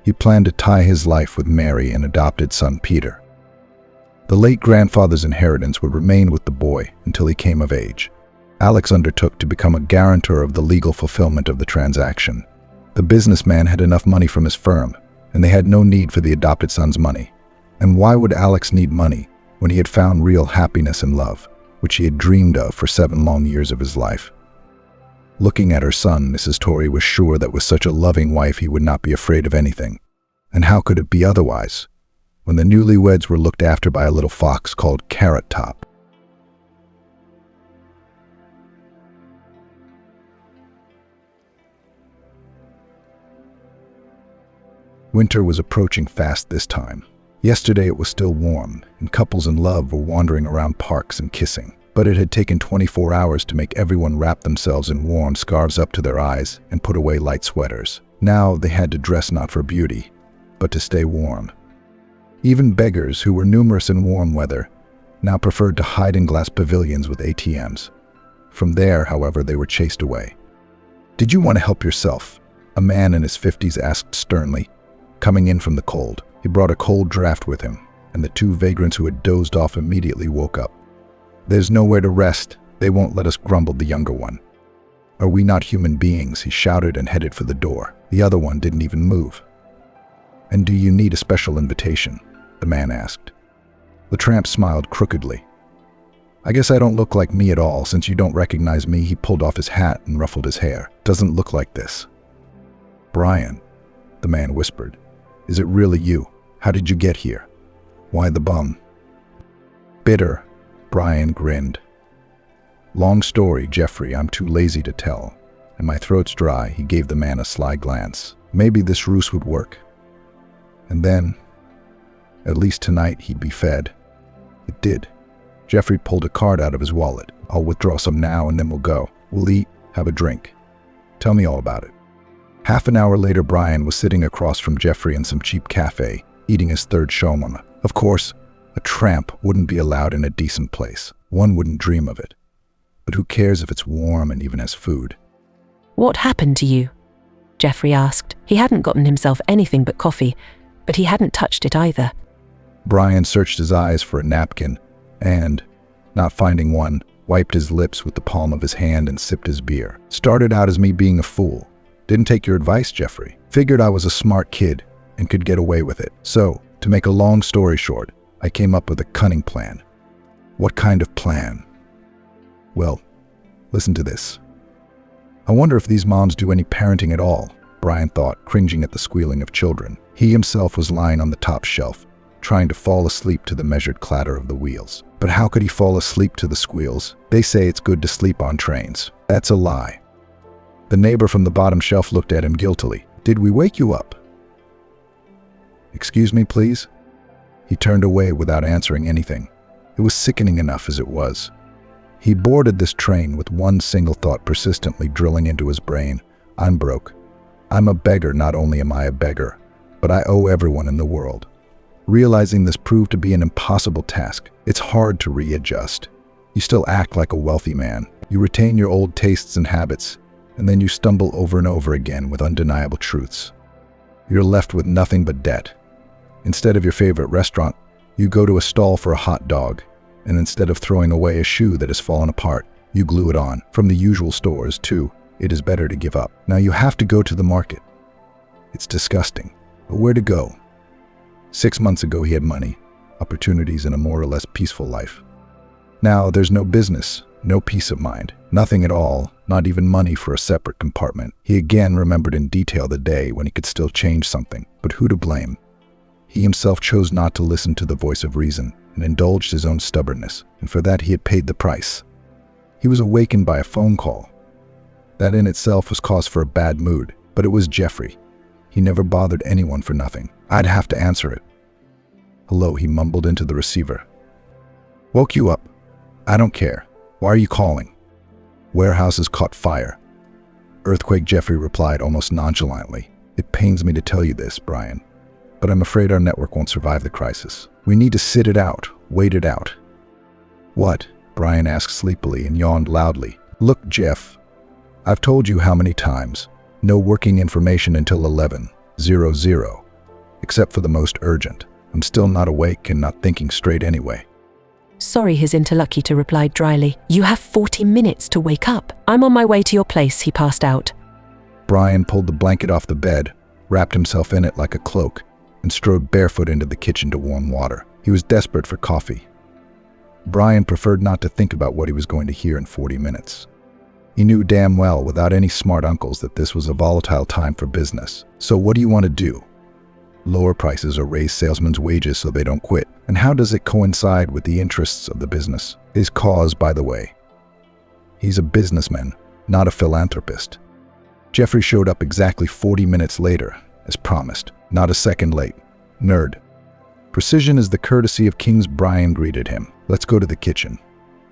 Speaker 2: he planned to tie his life with Mary and adopted son Peter. The late grandfather's inheritance would remain with the boy until he came of age. Alex undertook to become a guarantor of the legal fulfillment of the transaction. The businessman had enough money from his firm, and they had no need for the adopted son's money. And why would Alex need money when he had found real happiness and love, which he had dreamed of for 7 long years of his life? Looking at her son, Mrs. Torrey was sure that with such a loving wife he would not be afraid of anything. And how could it be otherwise, when the newlyweds were looked after by a little fox called Carrot Top? Winter was approaching fast this time. Yesterday it was still warm, and couples in love were wandering around parks and kissing. But it had taken 24 hours to make everyone wrap themselves in warm scarves up to their eyes and put away light sweaters. Now they had to dress not for beauty, but to stay warm. Even beggars, who were numerous in warm weather, now preferred to hide in glass pavilions with ATMs. From there, however, they were chased away. "Did you want to help yourself?" a man in his 50s asked sternly, coming in from the cold. He brought a cold draft with him, and the 2 vagrants who had dozed off immediately woke up. "There's nowhere to rest. They won't let us," grumbled the younger one. "Are we not human beings?" he shouted and headed for the door. The other one didn't even move. "And do you need a special invitation?" the man asked. The tramp smiled crookedly. "I guess I don't look like me at all, since you don't recognize me." He pulled off his hat and ruffled his hair. "Doesn't look like this." "Brian," the man whispered. "Is it really you? How did you get here? Why the bum?" "Bitter," Brian grinned. "Long story, Jeffrey, I'm too lazy to tell. And my throat's dry." He gave the man a sly glance. Maybe this ruse would work. And then, at least tonight, he'd be fed. It did. Jeffrey pulled a card out of his wallet. "I'll withdraw some now and then we'll go. We'll eat, have a drink. Tell me all about it." Half an hour later, Brian was sitting across from Jeffrey in some cheap cafe, eating his third shawarma. Of course, a tramp wouldn't be allowed in a decent place. One wouldn't dream of it. But who cares if it's warm and even has food?
Speaker 3: "What happened to you?" Jeffrey asked. He hadn't gotten himself anything but coffee, but he hadn't touched it either.
Speaker 2: Brian searched his eyes for a napkin and, not finding one, wiped his lips with the palm of his hand and sipped his beer. "Started out as me being a fool. Didn't take your advice, Jeffrey. Figured I was a smart kid and could get away with it. So, to make a long story short, I came up with a cunning plan." "What kind of plan?" "Well, listen to this. I wonder if these moms do any parenting at all," Brian thought, cringing at the squealing of children. He himself was lying on the top shelf, trying to fall asleep to the measured clatter of the wheels. But how could he fall asleep to the squeals? They say it's good to sleep on trains. That's a lie. The neighbor from the bottom shelf looked at him guiltily. "Did we wake you up?" "Excuse me, please?" He turned away without answering anything. It was sickening enough as it was. He boarded this train with one single thought persistently drilling into his brain. "I'm broke. I'm a beggar. Not only am I a beggar, but I owe everyone in the world." Realizing this proved to be an impossible task. It's hard to readjust. You still act like a wealthy man. You retain your old tastes and habits, and then you stumble over and over again with undeniable truths. You're left with nothing but debt. Instead of your favorite restaurant, you go to a stall for a hot dog, and instead of throwing away a shoe that has fallen apart, you glue it on. From the usual stores, too, it is better to give up. Now you have to go to the market. It's disgusting. But where to go? 6 months ago he had money, opportunities, and a more or less peaceful life. Now there's no business, no peace of mind, nothing at all, not even money for a separate compartment. He again remembered in detail the day when he could still change something, but who to blame? He himself chose not to listen to the voice of reason and indulged his own stubbornness, and for that he had paid the price. He was awakened by a phone call. That in itself was cause for a bad mood, but it was Jeffrey. He never bothered anyone for nothing. I'd have to answer it. "Hello," he mumbled into the receiver. "Woke you up. I don't care. Why are you calling?" "Warehouse has caught fire." "Earthquake," Jeffrey replied almost nonchalantly. "It pains me to tell you this, Brian, but I'm afraid our network won't survive the crisis. We need to sit it out, wait it out." "What?" Brian asked sleepily and yawned loudly. "Look, Jeff, I've told you how many times. No working information until 11:00, except for the most urgent. I'm still not awake and not thinking straight anyway."
Speaker 3: "Sorry," his interlocutor replied dryly. "You have 40 minutes to wake up. I'm on my way to your place." He passed out.
Speaker 2: Brian pulled the blanket off the bed, wrapped himself in it like a cloak, and strode barefoot into the kitchen to warm water. He was desperate for coffee. Brian preferred not to think about what he was going to hear in 40 minutes. He knew damn well, without any smart uncles, that this was a volatile time for business. So what do you want to do? Lower prices or raise salesmen's wages so they don't quit? And how does it coincide with the interests of the business? His cause, by the way. He's a businessman, not a philanthropist. Jeffrey showed up exactly 40 minutes later, as promised, not a second late. Nerd. Precision is the courtesy of kings. Brian greeted him. "Let's go to the kitchen.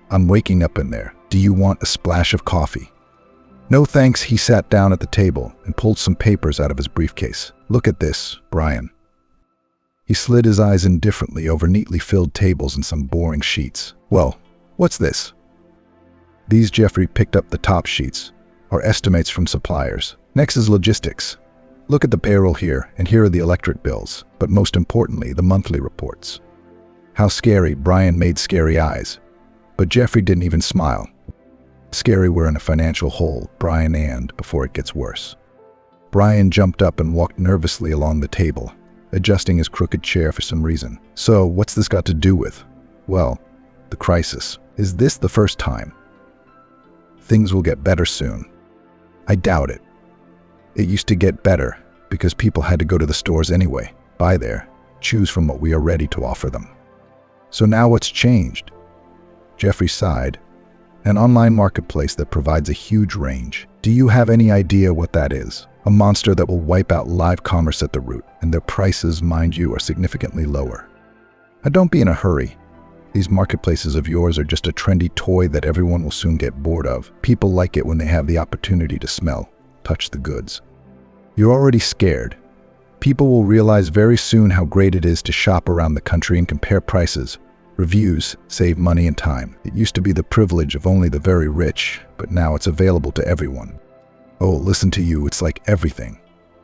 Speaker 2: I'm waking up in there. Do you want a splash of coffee?" "No thanks." He sat down at the table and pulled some papers out of his briefcase. "Look at this, Brian." He slid his eyes indifferently over neatly filled tables and some boring sheets. "Well, what's this?" These, Jeffrey picked up the top sheets, are estimates from suppliers. Next is logistics. Look at the payroll here, and here are the electric bills, but most importantly, the monthly reports. How scary. Brian made scary eyes, but Jeffrey didn't even smile. Scary we're in a financial hole, Brian, and before it gets worse. Brian jumped up and walked nervously along the table, adjusting his crooked chair for some reason. So, what's this got to do with? Well, the crisis. Is this the first time? Things will get better soon. I doubt it. It used to get better because people had to go to the stores anyway, buy there, choose from what we are ready to offer them. So now what's changed? Jeffrey sighed. An online marketplace that provides a huge range. Do you have any idea what that is? A monster that will wipe out live commerce at the root, and their prices, mind you, are significantly lower. Now don't be in a hurry. These marketplaces of yours are just a trendy toy that everyone will soon get bored of. People like it when they have the opportunity to smell, touch the goods. You're already scared. People will realize very soon how great it is to shop around the country and compare prices. Reviews save money and time. It used to be the privilege of only the very rich, but now it's available to everyone. Oh, listen to you, it's like everything.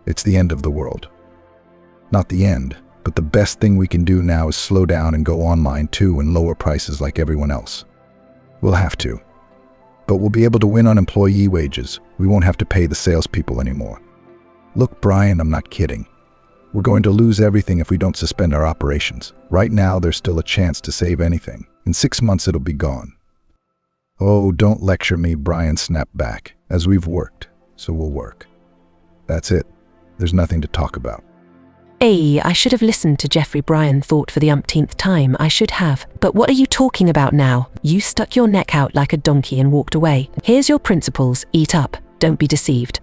Speaker 2: It's the end of the world. Not the end, but the best thing we can do now is slow down and go online too and lower prices like everyone else. We'll have to. But we'll be able to win on employee wages. We won't have to pay the salespeople anymore. Look, Brian, I'm not kidding. We're going to lose everything if we don't suspend our operations. Right now, there's still a chance to save anything. In 6 months, it'll be gone. Oh, don't lecture me, Brian snapped back. As we've worked, so we'll work. That's it. There's nothing to talk about.
Speaker 3: I should have listened to Jeffrey, Brian thought for the umpteenth time. I should have. But what are you talking about now? You stuck your neck out like a donkey and walked away. Here's your principles. Eat up. Don't be deceived.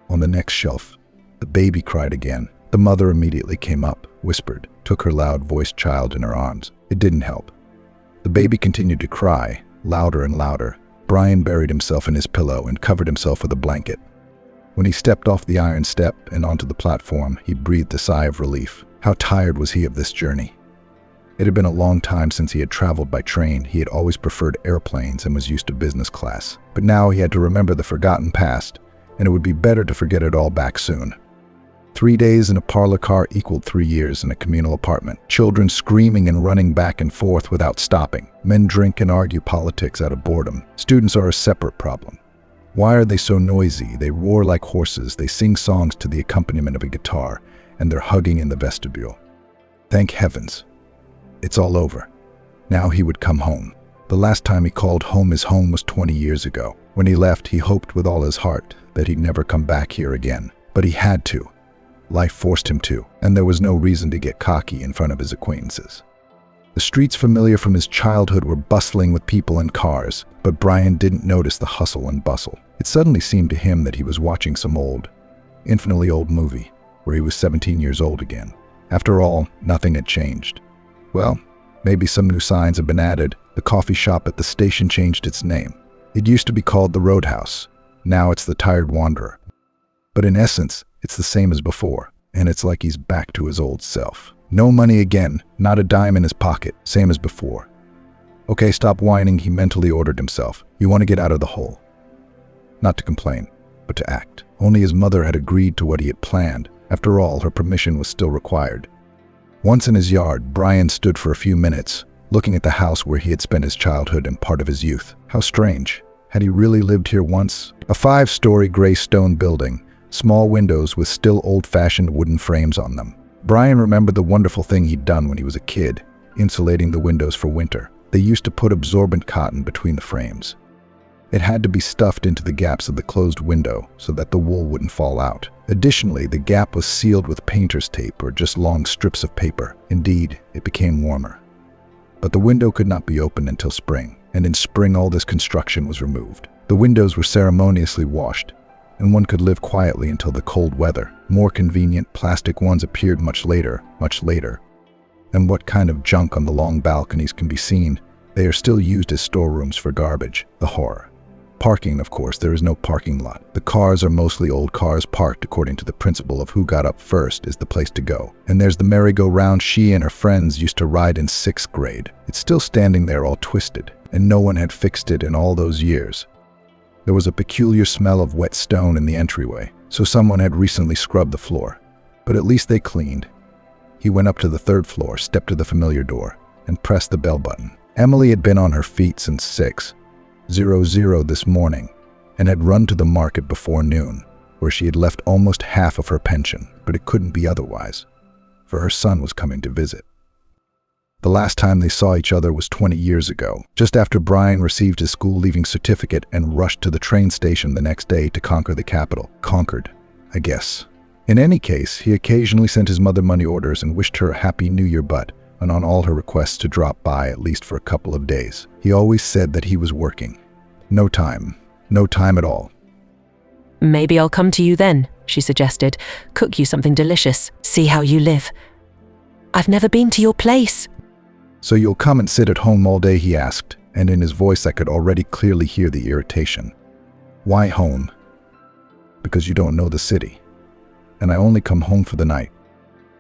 Speaker 2: On the next shelf, the baby cried again. The mother immediately came up, whispered, took her loud-voiced child in her arms. It didn't help. The baby continued to cry, louder and louder. Brian buried himself in his pillow and covered himself with a blanket. When he stepped off the iron step and onto the platform, he breathed a sigh of relief. How tired was he of this journey? It had been a long time since he had traveled by train. He had always preferred airplanes and was used to business class. But now he had to remember the forgotten past, and it would be better to forget it all back soon. 3 days in a parlor car equaled 3 years in a communal apartment. Children screaming and running back and forth without stopping. Men drink and argue politics out of boredom. Students are a separate problem. Why are they so noisy? They roar like horses. They sing songs to the accompaniment of a guitar, and they're hugging in the vestibule. Thank heavens. It's all over. Now he would come home. The last time he called home his home was 20 years ago. When he left, he hoped with all his heart that he'd never come back here again. But he had to. Life forced him to, and there was no reason to get cocky in front of his acquaintances. The streets familiar from his childhood were bustling with people and cars, but Brian didn't notice the hustle and bustle. It suddenly seemed to him that he was watching some infinitely old movie, where he was 17 years old again. After all, nothing had changed. Well, maybe some new signs have been added. The coffee shop at the station changed its name. It used to be called the Roadhouse. Now it's the Tired Wanderer. But in essence, it's the same as before, and it's like he's back to his old self. No money again, not a dime in his pocket, same as before. Okay, stop whining, he mentally ordered himself. You want to get out of the hole. Not to complain, but to act. Only his mother had agreed to what he had planned. After all, her permission was still required. Once in his yard, Brian stood for a few minutes, looking at the house where he had spent his childhood and part of his youth. How strange. Had he really lived here once? A 5-story gray stone building, small windows with still old-fashioned wooden frames on them. Brian remembered the wonderful thing he'd done when he was a kid, insulating the windows for winter. They used to put absorbent cotton between the frames. It had to be stuffed into the gaps of the closed window so that the wool wouldn't fall out. Additionally, the gap was sealed with painter's tape or just long strips of paper. Indeed, it became warmer. But the window could not be opened until spring, and in spring all this construction was removed. The windows were ceremoniously washed, and one could live quietly until the cold weather. More convenient plastic ones appeared much later. And what kind of junk on the long balconies can be seen? They are still used as storerooms for garbage. The horror. Parking, of course, there is no parking lot. The cars are mostly old cars parked according to the principle of who got up first is the place to go. And there's the merry-go-round she and her friends used to ride in 6th grade. It's still standing there all twisted, and no one had fixed it in all those years. There was a peculiar smell of wet stone in the entryway, so someone had recently scrubbed the floor. But at least they cleaned. He went up to the 3rd floor, stepped to the familiar door, and pressed the bell button. Emily had been on her feet since 6:00 this morning, and had run to the market before noon, where she had left almost half of her pension, but it couldn't be otherwise. for her son was coming to visit. The last time they saw each other was 20 years ago, just after Brian received his school-leaving certificate and rushed to the train station the next day to conquer the capital. Conquered, I guess. In any case, he occasionally sent his mother money orders and wished her a happy New Year and on all her requests to drop by at least for a couple of days. He always said that he was working. No time at all.
Speaker 3: Maybe I'll come to you then, she suggested. Cook you something delicious. See how you live. I've never been to your place.
Speaker 2: So you'll come and sit at home all day, he asked, and in his voice I could already clearly hear the irritation. Why home? Because you don't know the city. And I only come home for the night.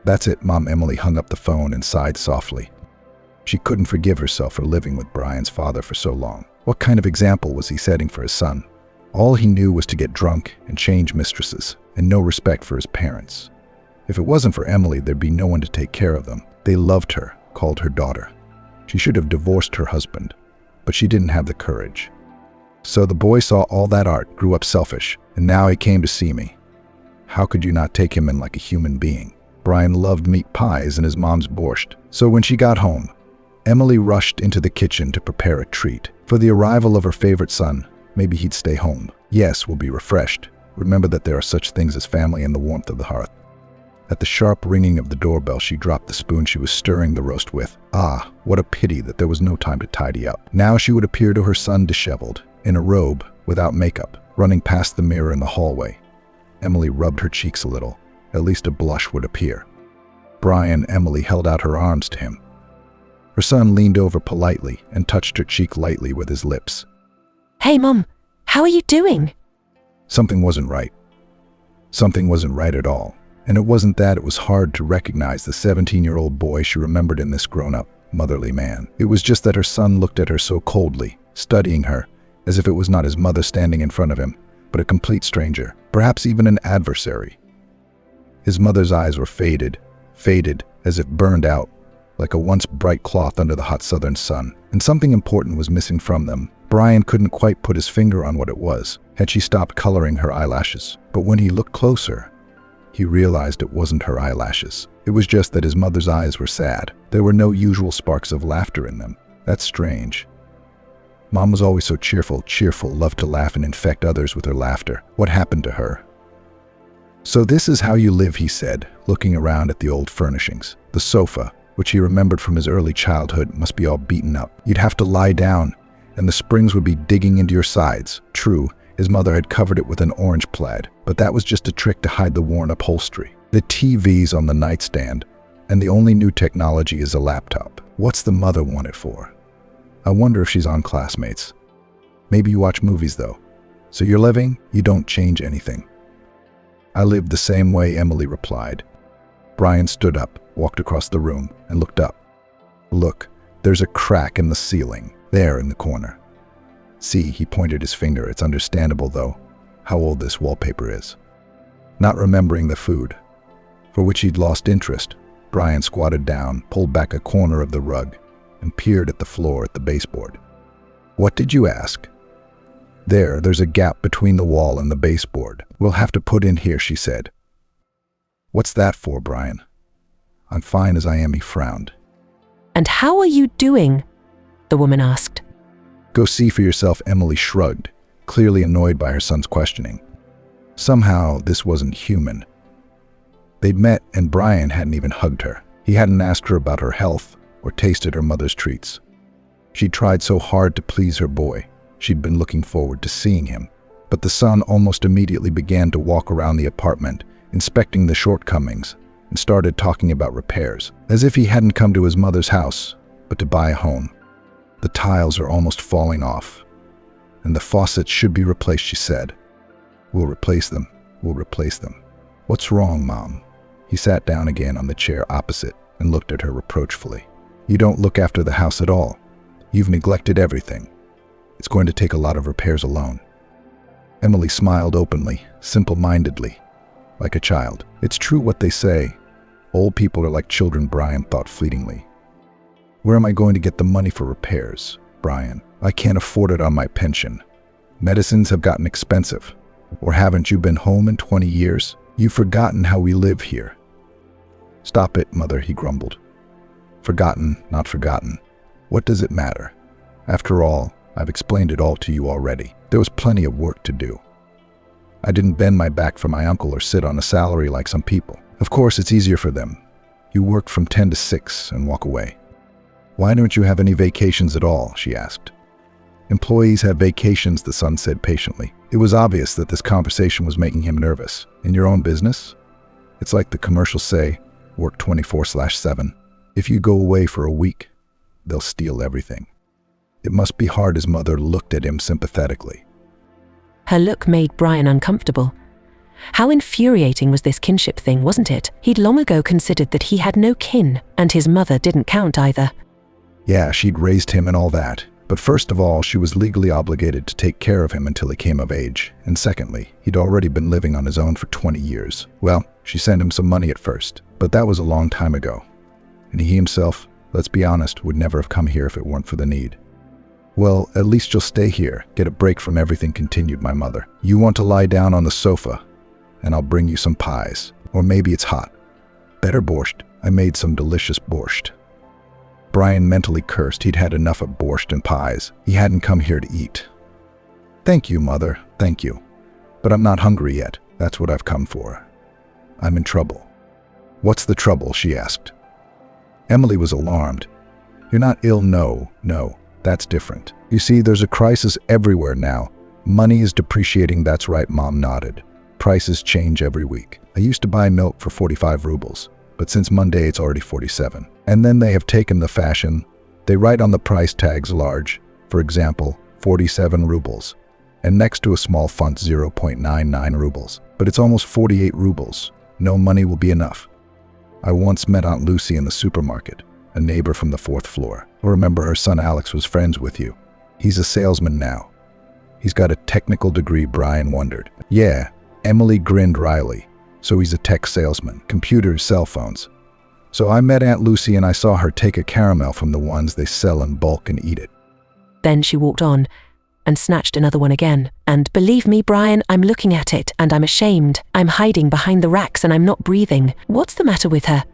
Speaker 2: That's it, Mom. Emily hung up the phone and sighed softly. She couldn't forgive herself for living with Brian's father for so long. What kind of example was he setting for his son? All he knew was to get drunk and change mistresses, and no respect for his parents. If it wasn't for Emily, there'd be no one to take care of them. They loved her, called her daughter. She should have divorced her husband, but she didn't have the courage. So the boy saw all that art, grew up selfish, and now he came to see me. How could you not take him in like a human being? Brian loved meat pies and his mom's borscht. So when she got home, Emily rushed into the kitchen to prepare a treat. For the arrival of her favorite son, maybe he'd stay home. Yes, we'll be refreshed. Remember that there are such things as family and the warmth of the hearth. At the sharp ringing of the doorbell, she dropped the spoon she was stirring the roast with. Ah, what a pity that there was no time to tidy up. Now she would appear to her son disheveled, in a robe, without makeup, running past the mirror in the hallway. Emily rubbed her cheeks a little. At least a blush would appear. Emily held out her arms to him. Her son leaned over politely and touched her cheek lightly with his lips.
Speaker 3: Hey, Mom, how are you doing?
Speaker 2: Something wasn't right. Something wasn't right at all. And it wasn't that it was hard to recognize the 17-year-old boy she remembered in this grown-up, motherly man. It was just that her son looked at her so coldly, studying her, as if it was not his mother standing in front of him, but a complete stranger, perhaps even an adversary. His mother's eyes were faded, as if burned out, like a once bright cloth under the hot southern sun, and something important was missing from them. Brian couldn't quite put his finger on what it was. Had she stopped coloring her eyelashes? But when he looked closer, he realized it wasn't her eyelashes. It was just that his mother's eyes were sad. There were no usual sparks of laughter in them. That's strange. Mom was always so cheerful, loved to laugh and infect others with her laughter. What happened to her? So this is how you live, he said, looking around at the old furnishings. The sofa, which he remembered from his early childhood, must be all beaten up. You'd have to lie down, and the springs would be digging into your sides. True, his mother had covered it with an orange plaid, but that was just a trick to hide the worn upholstery. The TV's on the nightstand, and the only new technology is a laptop. What's the mother want it for? I wonder if she's on Classmates. Maybe you watch movies, though. So you're living, you don't change anything. I live the same way, Emily replied. Brian stood up, walked across the room, and looked up. Look, there's a crack in the ceiling, there in the corner. See, he pointed his finger. It's understandable, though, how old this wallpaper is. Not remembering the food, for which he'd lost interest, Brian squatted down, pulled back a corner of the rug, and peered at the floor at the baseboard. What did you ask? There's a gap between the wall and the baseboard. We'll have to put in here, she said. What's that for, Brian? I'm fine as I am, he frowned.
Speaker 3: And how are you doing? The woman asked.
Speaker 2: Go see for yourself, Emily shrugged, clearly annoyed by her son's questioning. Somehow, this wasn't human. They'd met, and Brian hadn't even hugged her. He hadn't asked her about her health or tasted her mother's treats. She'd tried so hard to please her boy. She'd been looking forward to seeing him. But the son almost immediately began to walk around the apartment, inspecting the shortcomings, and started talking about repairs, as if he hadn't come to his mother's house, but to buy a home. The tiles are almost falling off, and the faucets should be replaced, she said. We'll replace them. What's wrong, Mom? He sat down again on the chair opposite and looked at her reproachfully. You don't look after the house at all. You've neglected everything. It's going to take a lot of repairs alone. Emily smiled openly, simple-mindedly, like a child. It's true what they say. Old people are like children, Brian thought fleetingly. Where am I going to get the money for repairs, Brian? I can't afford it on my pension. Medicines have gotten expensive. Or haven't you been home in 20 years? You've forgotten how we live here. "Stop it, Mother," he grumbled. "Forgotten, not forgotten. What does it matter? After all, I've explained it all to you already. There was plenty of work to do. I didn't bend my back for my uncle or sit on a salary like some people. Of course, it's easier for them. You work from 10 to 6 and walk away." "Why don't you have any vacations at all?" she asked. "Employees have vacations," the son said patiently. It was obvious that this conversation was making him nervous. "In your own business? It's like the commercials say, work 24/7. If you go away for a week, they'll steal everything." It must be hard. His mother looked at him sympathetically.
Speaker 3: Her look made Brian uncomfortable. How infuriating was this kinship thing, wasn't it? He'd long ago considered that he had no kin, and his mother didn't count either.
Speaker 2: Yeah, she'd raised him and all that. But first of all, she was legally obligated to take care of him until he came of age. And secondly, he'd already been living on his own for 20 years. Well, she sent him some money at first, but that was a long time ago. And he himself, let's be honest, would never have come here if it weren't for the need. "Well, at least you'll stay here, get a break from everything," continued my mother. "You want to lie down on the sofa, and I'll bring you some pies. Or maybe it's hot. Better borscht. I made some delicious borscht." Brian mentally cursed. He'd had enough of borscht and pies. He hadn't come here to eat. "Thank you, Mother, thank you. But I'm not hungry yet. That's what I've come for. I'm in trouble." "What's the trouble?" she asked. Emily was alarmed. "You're not ill, no. That's different. You see, there's a crisis everywhere now. Money is depreciating." "That's right," Mom nodded. "Prices change every week. I used to buy milk for 45 rubles, but since Monday it's already 47. And then they have taken the fashion. They write on the price tags large, for example, 47 rubles, and next to a small font 0.99 rubles. But it's almost 48 rubles. No money will be enough." I once met Aunt Lucy in the supermarket, a neighbor from the 4th floor. I remember her son Alex was friends with you. He's a salesman now. He's got a technical degree, Brian wondered. "Yeah," Emily grinned wryly. "So he's a tech salesman, computers, cell phones. So I met Aunt Lucy and I saw her take a caramel from the ones they sell in bulk and eat it."
Speaker 3: Then she walked on and snatched another one again. "And believe me, Brian, I'm looking at it and I'm ashamed. I'm hiding behind the racks and I'm not breathing. What's the matter with her?"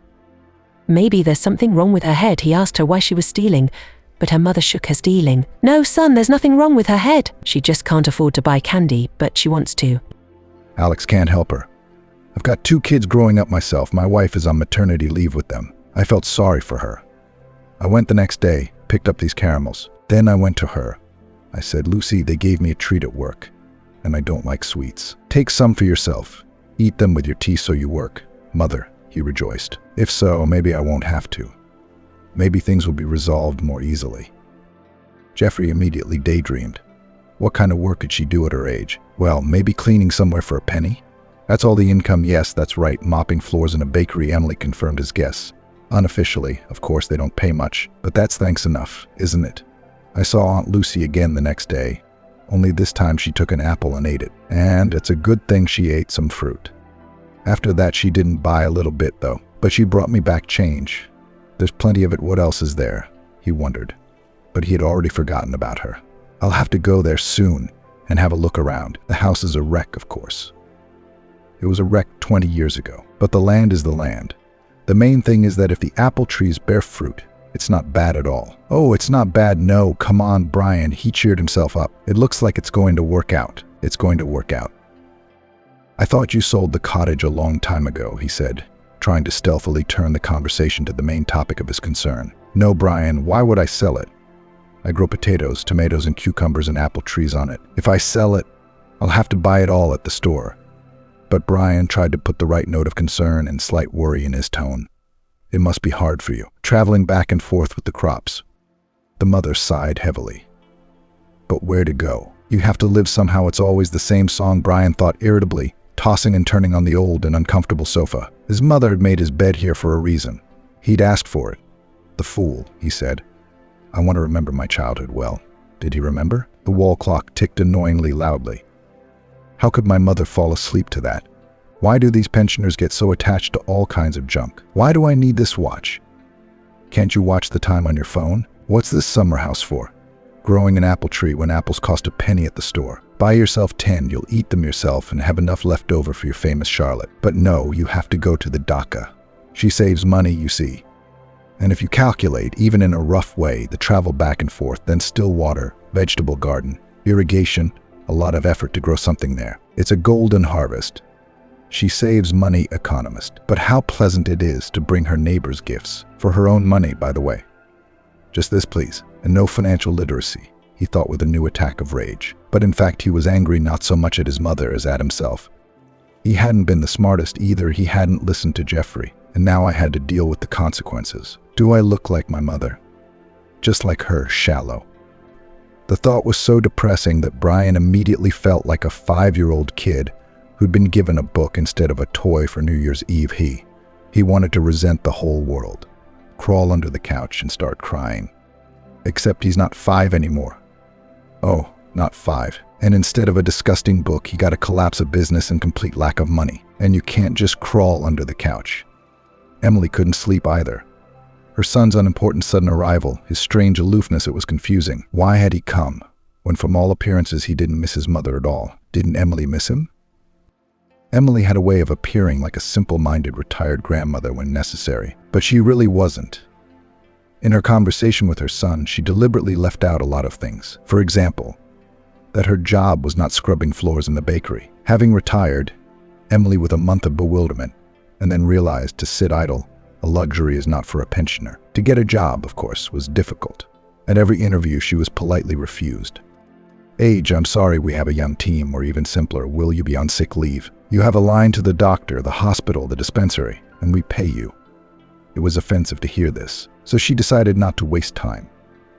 Speaker 3: "Maybe there's something wrong with her head." He asked her why she was stealing, but her mother shook her stealing. "No, son, there's nothing wrong with her head. She just can't afford to buy candy, but she wants to."
Speaker 2: "Alex can't help her. I've got 2 kids growing up myself. My wife is on maternity leave with them. I felt sorry for her. I went the next day, picked up these caramels. Then I went to her. I said, 'Lucy, they gave me a treat at work, and I don't like sweets. Take some for yourself. Eat them with your tea so you work.' 'Mother,' he rejoiced. 'If so, maybe I won't have to. Maybe things will be resolved more easily.'" Jeffrey immediately daydreamed. What kind of work could she do at her age? Well, maybe cleaning somewhere for a penny? "That's all the income?" "Yes, that's right. Mopping floors in a bakery," Emily confirmed his guess. "Unofficially, of course, they don't pay much, but that's thanks enough, isn't it?" I saw Aunt Lucy again the next day, only this time she took an apple and ate it. And it's a good thing she ate some fruit. After that, she didn't buy a little bit, though, but she brought me back change. "There's plenty of it. What else is there?" he wondered. But he had already forgotten about her. "I'll have to go there soon and have a look around. The house is a wreck, of course. It was a wreck 20 years ago, but the land is the land. The main thing is that if the apple trees bear fruit, it's not bad at all." "Oh, it's not bad, no. Come on, Brian." He cheered himself up. "It looks like it's going to work out. It's going to work out." "I thought you sold the cottage a long time ago," he said, trying to stealthily turn the conversation to the main topic of his concern. "No, Brian, why would I sell it? I grow potatoes, tomatoes, and cucumbers and apple trees on it. If I sell it, I'll have to buy it all at the store." But Brian tried to put the right note of concern and slight worry in his tone. "It must be hard for you, traveling back and forth with the crops." The mother sighed heavily. "But where to go? You have to live somehow. It's always the same song," Brian thought irritably, tossing and turning on the old and uncomfortable sofa. His mother had made his bed here for a reason. He'd asked for it. "The fool," he said. "I want to remember my childhood well." Did he remember? The wall clock ticked annoyingly loudly. How could my mother fall asleep to that? Why do these pensioners get so attached to all kinds of junk? Why do I need this watch? Can't you watch the time on your phone? What's this summer house for? Growing an apple tree when apples cost a penny at the store. Buy yourself 10, you'll eat them yourself and have enough left over for your famous Charlotte. But no, you have to go to the Dhaka. She saves money, you see. And if you calculate, even in a rough way, the travel back and forth, then still water, vegetable garden, irrigation, a lot of effort to grow something there. It's a golden harvest. She saves money, economist. But how pleasant it is to bring her neighbors gifts. For her own money, by the way. Just this, please. And no financial literacy, he thought with a new attack of rage. But in fact, he was angry not so much at his mother as at himself. He hadn't been the smartest either. He hadn't listened to Jeffrey. And now I had to deal with the consequences. Do I look like my mother? Just like her, shallow. The thought was so depressing that Brian immediately felt like a 5-year-old kid who'd been given a book instead of a toy for New Year's Eve. He wanted to resent the whole world, crawl under the couch and start crying. Except he's not 5 anymore. Oh, not 5. And instead of a disgusting book, he got a collapse of business and complete lack of money. And you can't just crawl under the couch. Emily couldn't sleep either. Her son's unimportant sudden arrival, his strange aloofness, it was confusing. Why had he come, when from all appearances he didn't miss his mother at all? Didn't Emily miss him? Emily had a way of appearing like a simple-minded retired grandmother when necessary, but she really wasn't. In her conversation with her son, she deliberately left out a lot of things. For example, that her job was not scrubbing floors in the bakery. Having retired, Emily with a month of bewilderment, and then realized to sit idle, a luxury is not for a pensioner. To get a job, of course, was difficult. At every interview, she was politely refused. Age, I'm sorry, we have a young team, or even simpler, will you be on sick leave? You have a line to the doctor, the hospital, the dispensary, and we pay you. It was offensive to hear this, so she decided not to waste time.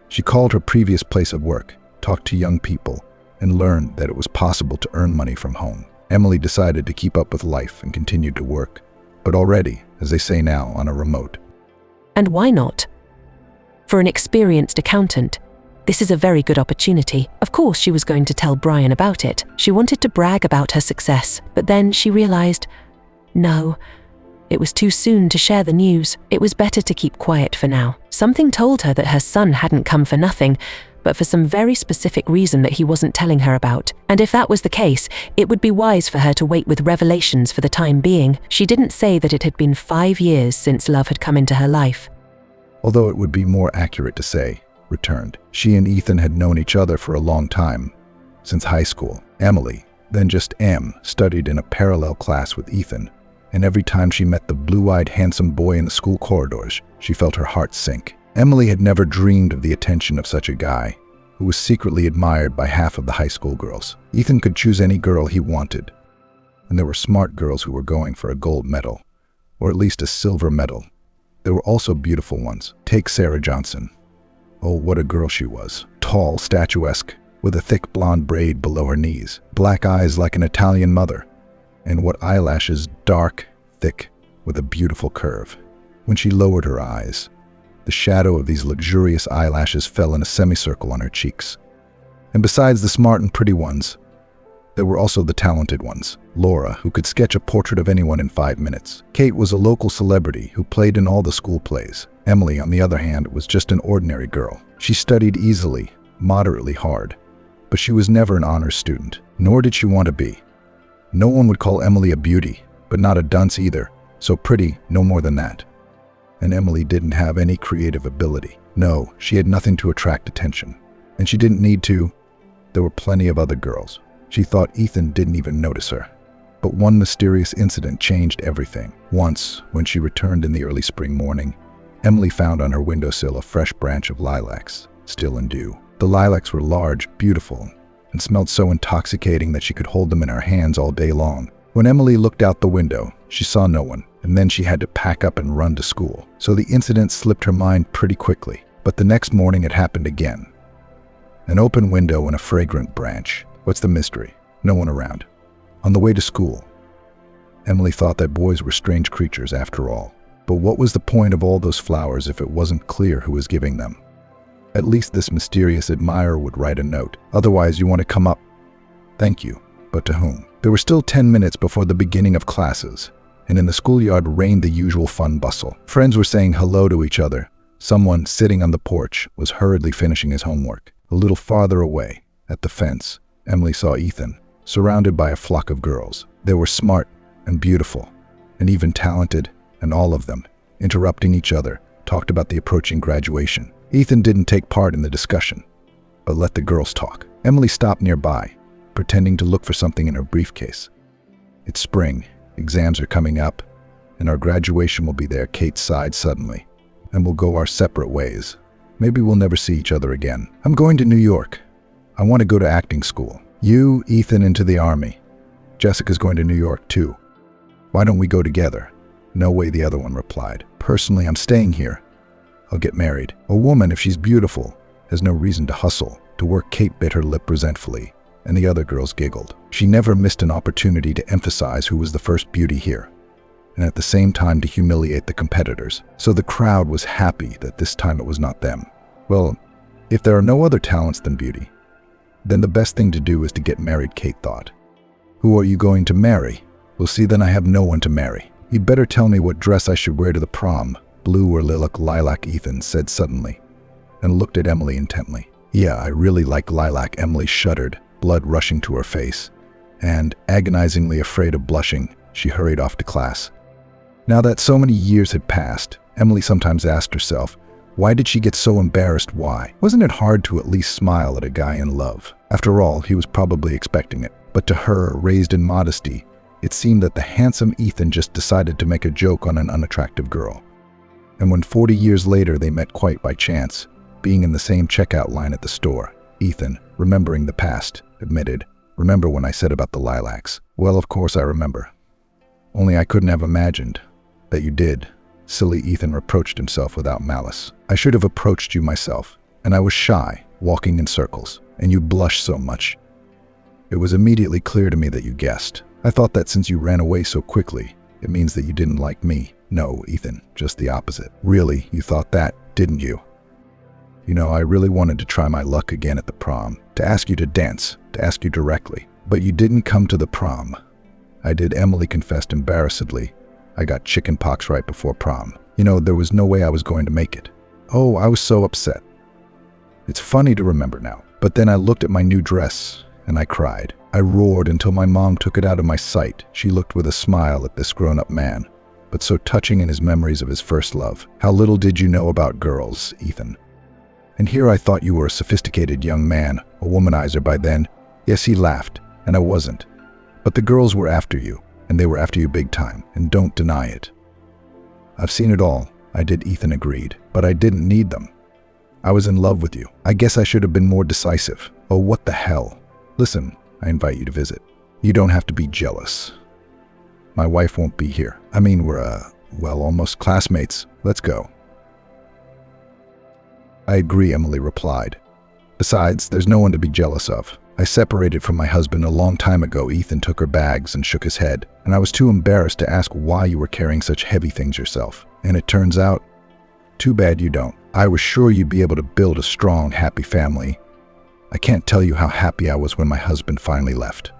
Speaker 2: She called her previous place of work, talked to young people, and learned that it was possible to earn money from home. Emily decided to keep up with life and continued to work, but already, as they say now, on a remote.
Speaker 3: And why not? For an experienced accountant, this is a very good opportunity. Of course, she was going to tell Brian about it. She wanted to brag about her success, but then she realized, no, it was too soon to share the news. It was better to keep quiet for now. Something told her that her son hadn't come for nothing, but for some very specific reason that he wasn't telling her about. And if that was the case, it would be wise for her to wait with revelations for the time being. She didn't say that it had been 5 years since love had come into her life.
Speaker 2: Although it would be more accurate to say, returned. She and Ethan had known each other for a long time, since high school. Emily, then just Em, studied in a parallel class with Ethan, and every time she met the blue-eyed handsome boy in the school corridors, she felt her heart sink. Emily had never dreamed of the attention of such a guy, who was secretly admired by half of the high school girls. Ethan could choose any girl he wanted, and there were smart girls who were going for a gold medal, or at least a silver medal. There were also beautiful ones. Take Sarah Johnson. Oh, what a girl she was. Tall, statuesque, with a thick blonde braid below her knees, black eyes like an Italian mother, and what eyelashes, dark, thick, with a beautiful curve. When she lowered her eyes, the shadow of these luxurious eyelashes fell in a semicircle on her cheeks. And besides the smart and pretty ones, there were also the talented ones. Laura, who could sketch a portrait of anyone in 5 minutes. Kate was a local celebrity who played in all the school plays. Emily, on the other hand, was just an ordinary girl. She studied easily, moderately hard, but she was never an honors student, nor did she want to be. No one would call Emily a beauty, but not a dunce either, so pretty, no more than that. And Emily didn't have any creative ability. No, she had nothing to attract attention. And she didn't need to. There were plenty of other girls. She thought Ethan didn't even notice her. But one mysterious incident changed everything. Once, when she returned in the early spring morning, Emily found on her windowsill a fresh branch of lilacs, still in dew. The lilacs were large, beautiful, and smelled so intoxicating that she could hold them in her hands all day long. When Emily looked out the window, she saw no one, and then she had to pack up and run to school. So the incident slipped her mind pretty quickly. But the next morning it happened again. An open window and a fragrant branch. What's the mystery? No one around. On the way to school, Emily thought that boys were strange creatures after all. But what was the point of all those flowers if it wasn't clear who was giving them? At least this mysterious admirer would write a note. Otherwise, you want to come up. Thank you. But to whom? There were still 10 minutes before the beginning of classes, and in the schoolyard reigned the usual fun bustle. Friends were saying hello to each other. Someone, sitting on the porch, was hurriedly finishing his homework. A little farther away, at the fence, Emily saw Ethan, surrounded by a flock of girls. They were smart and beautiful, and even talented, and all of them, interrupting each other, talked about the approaching graduation. Ethan didn't take part in the discussion, but let the girls talk. Emily stopped nearby, pretending to look for something in her briefcase. It's spring, exams are coming up, and our graduation will be there, Kate sighed suddenly, and we'll go our separate ways. Maybe we'll never see each other again. I'm going to New York. I want to go to acting school. You, Ethan, into the army. Jessica's going to New York too. Why don't we go together? No way, the other one replied. Personally, I'm staying here. I'll get married. A woman, if she's beautiful, has no reason to hustle. To work, Kate bit her lip resentfully, and the other girls giggled. She never missed an opportunity to emphasize who was the first beauty here, and at the same time to humiliate the competitors. So the crowd was happy that this time it was not them. Well, if there are no other talents than beauty, then the best thing to do is to get married, Kate thought. Who are you going to marry? Well, see, then I have no one to marry. You'd better tell me what dress I should wear to the prom. Blue or lilac, Ethan said suddenly, and looked at Emily intently. Yeah, I really like lilac, Emily shuddered, blood rushing to her face, and, agonizingly afraid of blushing, she hurried off to class. Now that so many years had passed, Emily sometimes asked herself, why did she get so embarrassed? Why? Wasn't it hard to at least smile at a guy in love? After all, he was probably expecting it. But to her, raised in modesty, it seemed that the handsome Ethan just decided to make a joke on an unattractive girl. And when 40 years later they met quite by chance, being in the same checkout line at the store, Ethan, remembering the past, admitted, remember when I said about the lilacs? Well, of course I remember. Only I couldn't have imagined that you did. Silly, Ethan reproached himself without malice. I should have approached you myself, and I was shy, walking in circles, and you blushed so much. It was immediately clear to me that you guessed. I thought that since you ran away so quickly, it means that you didn't like me. No, Ethan, just the opposite. Really, you thought that, didn't you? You know, I really wanted to try my luck again at the prom, to ask you to dance, to ask you directly. But you didn't come to the prom. I did, Emily confessed embarrassedly. I got chicken pox right before prom. You know, there was no way I was going to make it. Oh, I was so upset. It's funny to remember now. But then I looked at my new dress, and I cried. I roared until my mom took it out of my sight. She looked with a smile at this grown-up man, but so touching in his memories of his first love. How little did you know about girls, Ethan? And here I thought you were a sophisticated young man, a womanizer by then. Yes, he laughed, and I wasn't. But the girls were after you, and they were after you big time, and don't deny it. I've seen it all, I did, Ethan agreed, but I didn't need them. I was in love with you. I guess I should have been more decisive. Oh, what the hell? Listen, I invite you to visit. You don't have to be jealous. My wife won't be here. I mean, we're, almost classmates. Let's go. I agree, Emily replied. Besides, there's no one to be jealous of. I separated from my husband a long time ago. Ethan took her bags and shook his head, and I was too embarrassed to ask why you were carrying such heavy things yourself. And it turns out, too bad you don't. I was sure you'd be able to build a strong, happy family. I can't tell you how happy I was when my husband finally left.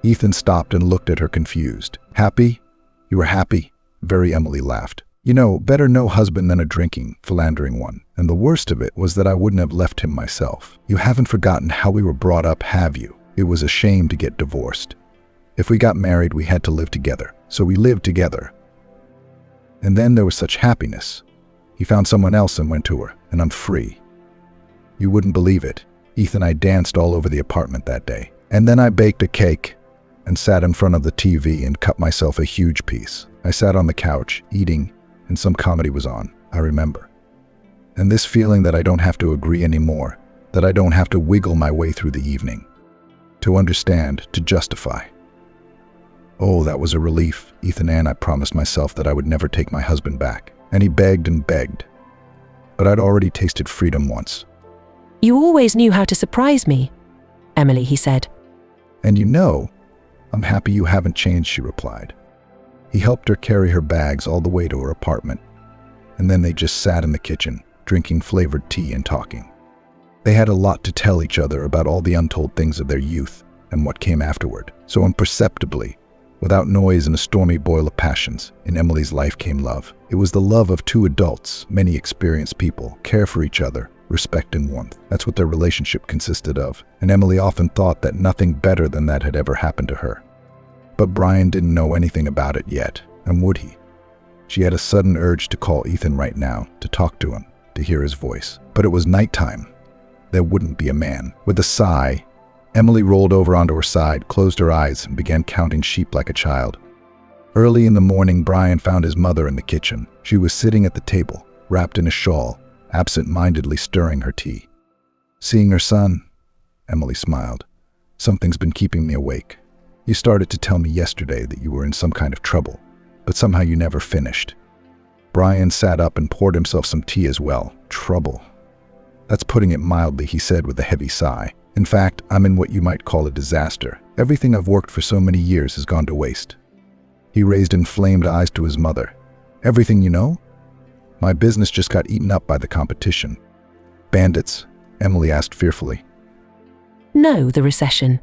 Speaker 2: Ethan stopped and looked at her confused. Happy? You were happy? Very, Emily laughed. You know, better no husband than a drinking, philandering one. And the worst of it was that I wouldn't have left him myself. You haven't forgotten how we were brought up, have you? It was a shame to get divorced. If we got married, we had to live together. So we lived together. And then there was such happiness. He found someone else and went to her, and I'm free. You wouldn't believe it. Ethan, I danced all over the apartment that day. And then I baked a cake and sat in front of the TV and cut myself a huge piece. I sat on the couch, eating, and some comedy was on, I remember. And this feeling that I don't have to agree anymore, that I don't have to wiggle my way through the evening. To understand, to justify. Oh, that was a relief, Ethan, and I promised myself that I would never take my husband back. And he begged and begged. But I'd already tasted freedom once.
Speaker 3: You always knew how to surprise me, Emily, he said.
Speaker 2: And you know, I'm happy you haven't changed, she replied. He helped her carry her bags all the way to her apartment, and then they just sat in the kitchen, drinking flavored tea and talking. They had a lot to tell each other about all the untold things of their youth and what came afterward. So imperceptibly, without noise and a stormy boil of passions, in Emily's life came love. It was the love of two adults, many experienced people, care for each other, respect and warmth. That's what their relationship consisted of, and Emily often thought that nothing better than that had ever happened to her. But Brian didn't know anything about it yet, and would he? She had a sudden urge to call Ethan right now, to talk to him, to hear his voice. But it was nighttime. There wouldn't be a man. With a sigh, Emily rolled over onto her side, closed her eyes, and began counting sheep like a child. Early in the morning, Brian found his mother in the kitchen. She was sitting at the table, wrapped in a shawl, absent-mindedly stirring her tea. Seeing her son, Emily smiled. Something's been keeping me awake. You started to tell me yesterday that you were in some kind of trouble, but somehow you never finished. Brian sat up and poured himself some tea as well. Trouble. That's putting it mildly, he said with a heavy sigh. In fact, I'm in what you might call a disaster. Everything I've worked for so many years has gone to waste. He raised inflamed eyes to his mother. Everything you know? My business just got eaten up by the competition. Bandits? Emily asked fearfully.
Speaker 3: No, the recession.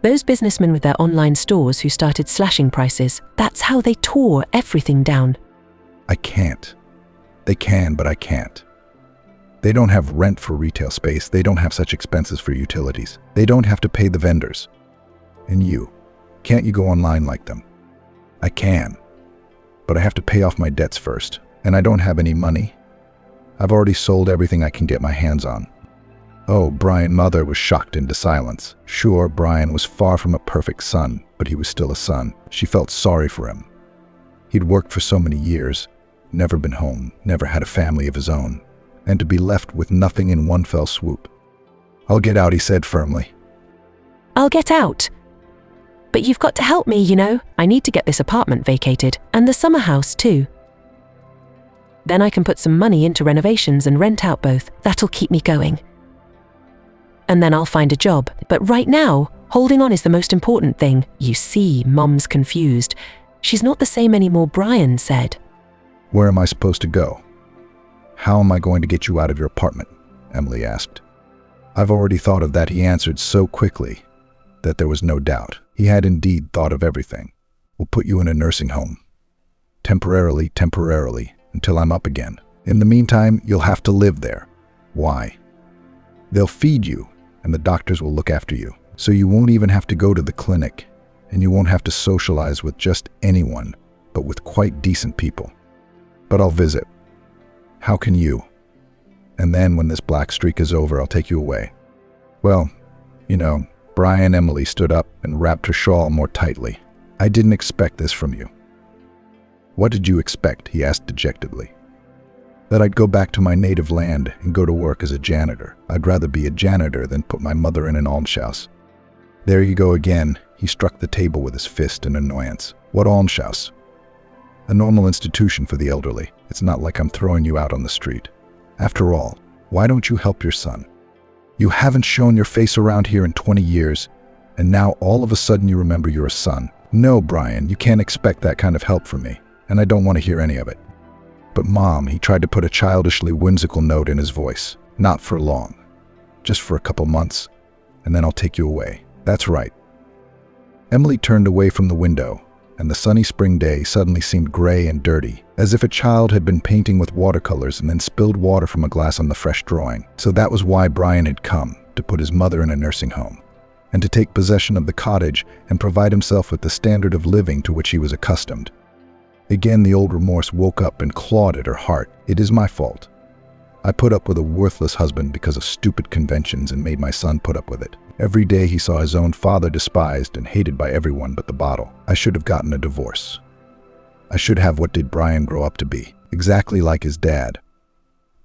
Speaker 3: Those businessmen with their online stores who started slashing prices, that's how they tore everything down.
Speaker 2: I can't. They can, but I can't. They don't have rent for retail space. They don't have such expenses for utilities. They don't have to pay the vendors. And you, can't you go online like them? I can, but I have to pay off my debts first, and I don't have any money. I've already sold everything I can get my hands on. Oh, Brian's mother was shocked into silence. Sure, Brian was far from a perfect son, but he was still a son. She felt sorry for him. He'd worked for so many years, never been home, never had a family of his own, and to be left with nothing in one fell swoop. I'll get out, he said firmly.
Speaker 3: I'll get out. But you've got to help me, you know. I need to get this apartment vacated, and the summer house too. Then I can put some money into renovations and rent out both. That'll keep me going. And then I'll find a job. But right now, holding on is the most important thing. You see, Mom's confused. She's not the same anymore, Brian said.
Speaker 2: Where am I supposed to go? How am I going to get you out of your apartment? Emily asked. I've already thought of that, he answered so quickly that there was no doubt. He had indeed thought of everything. We'll put you in a nursing home. Temporarily, until I'm up again. In the meantime, you'll have to live there. Why? They'll feed you, and the doctors will look after you. So you won't even have to go to the clinic, and you won't have to socialize with just anyone, but with quite decent people. But I'll visit. How can you? And then when this black streak is over, I'll take you away. Well, you know, Brian and Emily stood up and wrapped her shawl more tightly. I didn't expect this from you. What did you expect? He asked dejectedly. That I'd go back to my native land and go to work as a janitor. I'd rather be a janitor than put my mother in an almshouse. There you go again. He struck the table with his fist in annoyance. What almshouse? A normal institution for the elderly. It's not like I'm throwing you out on the street. After all, why don't you help your son? You haven't shown your face around here in 20 years, and now all of a sudden you remember you're a son. No, Brian, you can't expect that kind of help from me, and I don't want to hear any of it. But Mom, he tried to put a childishly whimsical note in his voice. Not for long. Just for a couple months, and then I'll take you away. That's right. Emily turned away from the window, and the sunny spring day suddenly seemed gray and dirty, as if a child had been painting with watercolors and then spilled water from a glass on the fresh drawing. So that was why Brian had come, to put his mother in a nursing home, and to take possession of the cottage and provide himself with the standard of living to which he was accustomed. Again, the old remorse woke up and clawed at her heart. It is my fault. I put up with a worthless husband because of stupid conventions and made my son put up with it. Every day he saw his own father despised and hated by everyone but the bottle. I should have gotten a divorce. I should have what did Brian grow up to be, exactly like his dad.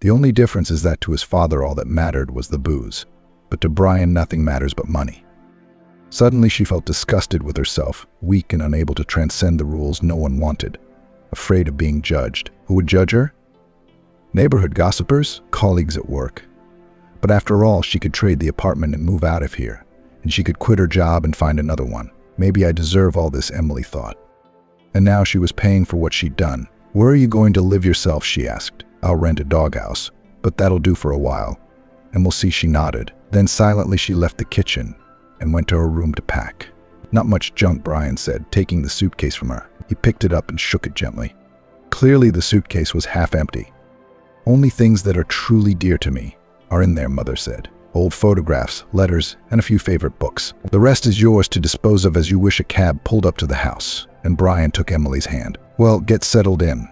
Speaker 2: The only difference is that to his father all that mattered was the booze, but to Brian nothing matters but money. Suddenly she felt disgusted with herself, weak and unable to transcend the rules no one wanted, afraid of being judged. Who would judge her? Neighborhood gossipers? Colleagues at work. But after all, she could trade the apartment and move out of here, and she could quit her job and find another one. Maybe I deserve all this, Emily thought. And now she was paying for what she'd done. Where are you going to live yourself, she asked. I'll rent a doghouse, but that'll do for a while. And we'll see, she nodded. Then silently she left the kitchen and went to her room to pack. Not much junk, Brian said, taking the suitcase from her. He picked it up and shook it gently. Clearly the suitcase was half empty. Only things that are truly dear to me are in there, Mother said. Old photographs, letters, and a few favorite books. The rest is yours to dispose of as you wish. A cab pulled up to the house, and Brian took Emily's hand. Well, get settled in.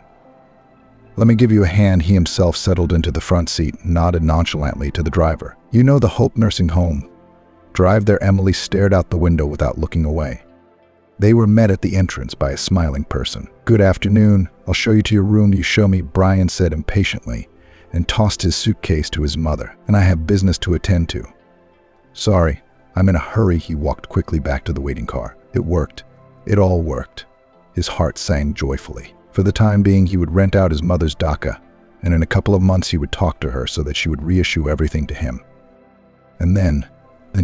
Speaker 2: Let me give you a hand. He himself settled into the front seat and nodded nonchalantly to the driver. You know the Hope Nursing Home? Drive there. Emily stared out the window without looking away. They were met at the entrance by a smiling person. Good afternoon. I'll show you to your room. You show me, Brian said impatiently, and tossed his suitcase to his mother. And I have business to attend to. Sorry, I'm in a hurry. He walked quickly back to the waiting car. It worked. It all worked. His heart sang joyfully. For the time being, he would rent out his mother's dacha, and in a couple of months he would talk to her so that she would reissue everything to him. And then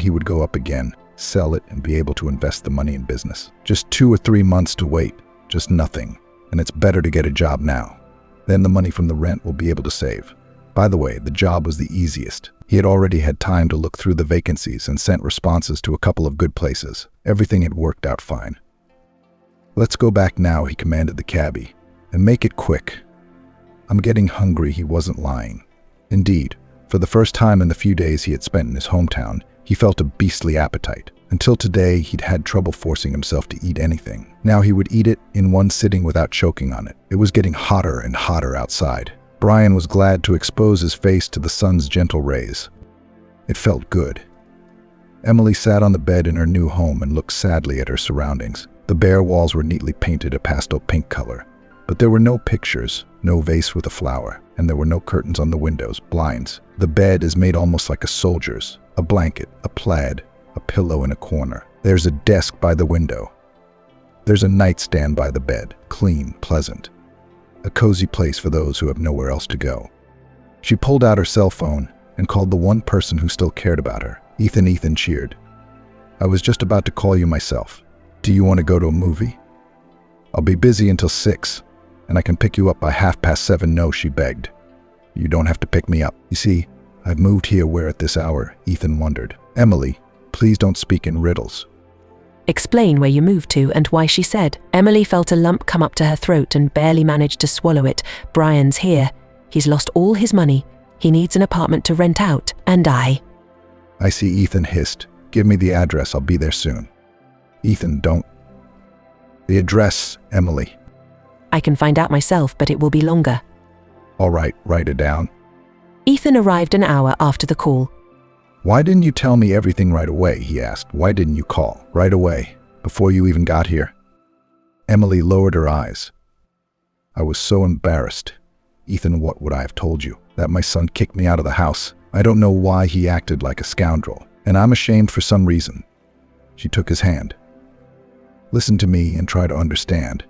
Speaker 2: he would go up again, sell it, and be able to invest the money in business. Just 2 or 3 months to wait, just nothing, and it's better to get a job now. Then the money from the rent will be able to save. By the way, the job was the easiest. He had already had time to look through the vacancies and sent responses to a couple of good places. Everything had worked out fine. Let's go back now, he commanded the cabbie, and make it quick. I'm getting hungry. He wasn't lying. Indeed, for the first time in the few days he had spent in his hometown, he felt a beastly appetite. Until today, he'd had trouble forcing himself to eat anything. Now he would eat it in one sitting without choking on it. It was getting hotter and hotter outside. Brian was glad to expose his face to the sun's gentle rays. It felt good. Emily sat on the bed in her new home and looked sadly at her surroundings. The bare walls were neatly painted a pastel pink color, but there were no pictures, no vase with a flower, and there were no curtains on the windows, blinds. The bed is made almost like a soldier's, a blanket, a plaid, a pillow in a corner. There's a desk by the window. There's a nightstand by the bed, clean, pleasant. A cozy place for those who have nowhere else to go. She pulled out her cell phone and called the one person who still cared about her. Ethan. Ethan cheered. I was just about to call you myself. Do you want to go to a movie? I'll be busy until 6, and I can pick you up by 7:30. No, she begged. You don't have to pick me up. You see, I've moved here where at this hour, Ethan wondered. Emily, please don't speak in riddles.
Speaker 3: Explain where you moved to and why, she said. Emily felt a lump come up to her throat and barely managed to swallow it. Brian's here. He's lost all his money. He needs an apartment to rent out, and I
Speaker 2: see, Ethan hissed. Give me the address. I'll be there soon. Ethan, don't. The address, Emily.
Speaker 3: I can find out myself, but it will be longer.
Speaker 2: All right, write it down.
Speaker 3: Ethan arrived an hour after the call.
Speaker 2: Why didn't you tell me everything right away? He asked. Why didn't you call right away, before you even got here? Emily lowered her eyes. I was so embarrassed. Ethan, what would I have told you? That my son kicked me out of the house. I don't know why he acted like a scoundrel, and I'm ashamed for some reason. She took his hand. Listen to me and try to understand.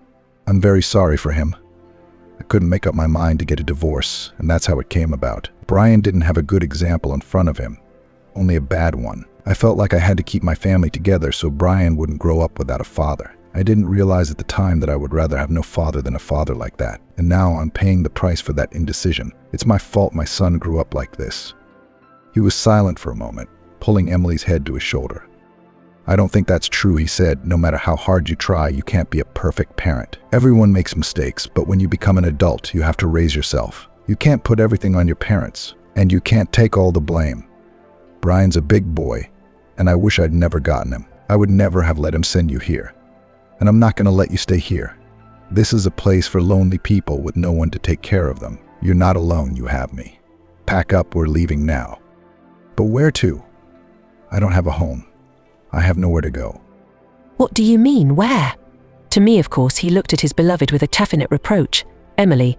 Speaker 2: I'm very sorry for him. I couldn't make up my mind to get a divorce, and that's how it came about. Brian didn't have a good example in front of him, only a bad one. I felt like I had to keep my family together so Brian wouldn't grow up without a father. I didn't realize at the time that I would rather have no father than a father like that, and now I'm paying the price for that indecision. It's my fault my son grew up like this. He was silent for a moment, pulling Emily's head to his shoulder. I don't think that's true, he said. No matter how hard you try, you can't be a perfect parent. Everyone makes mistakes, but when you become an adult, you have to raise yourself. You can't put everything on your parents, and you can't take all the blame. Brian's a big boy, and I wish I'd never gotten him. I would never have let him send you here. And I'm not going to let you stay here. This is a place for lonely people with no one to take care of them. You're not alone, you have me. Pack up, we're leaving now. But where to? I don't have a home. I have nowhere to go.
Speaker 3: What do you mean, where? To me, of course, he looked at his beloved with a definite reproach. Emily,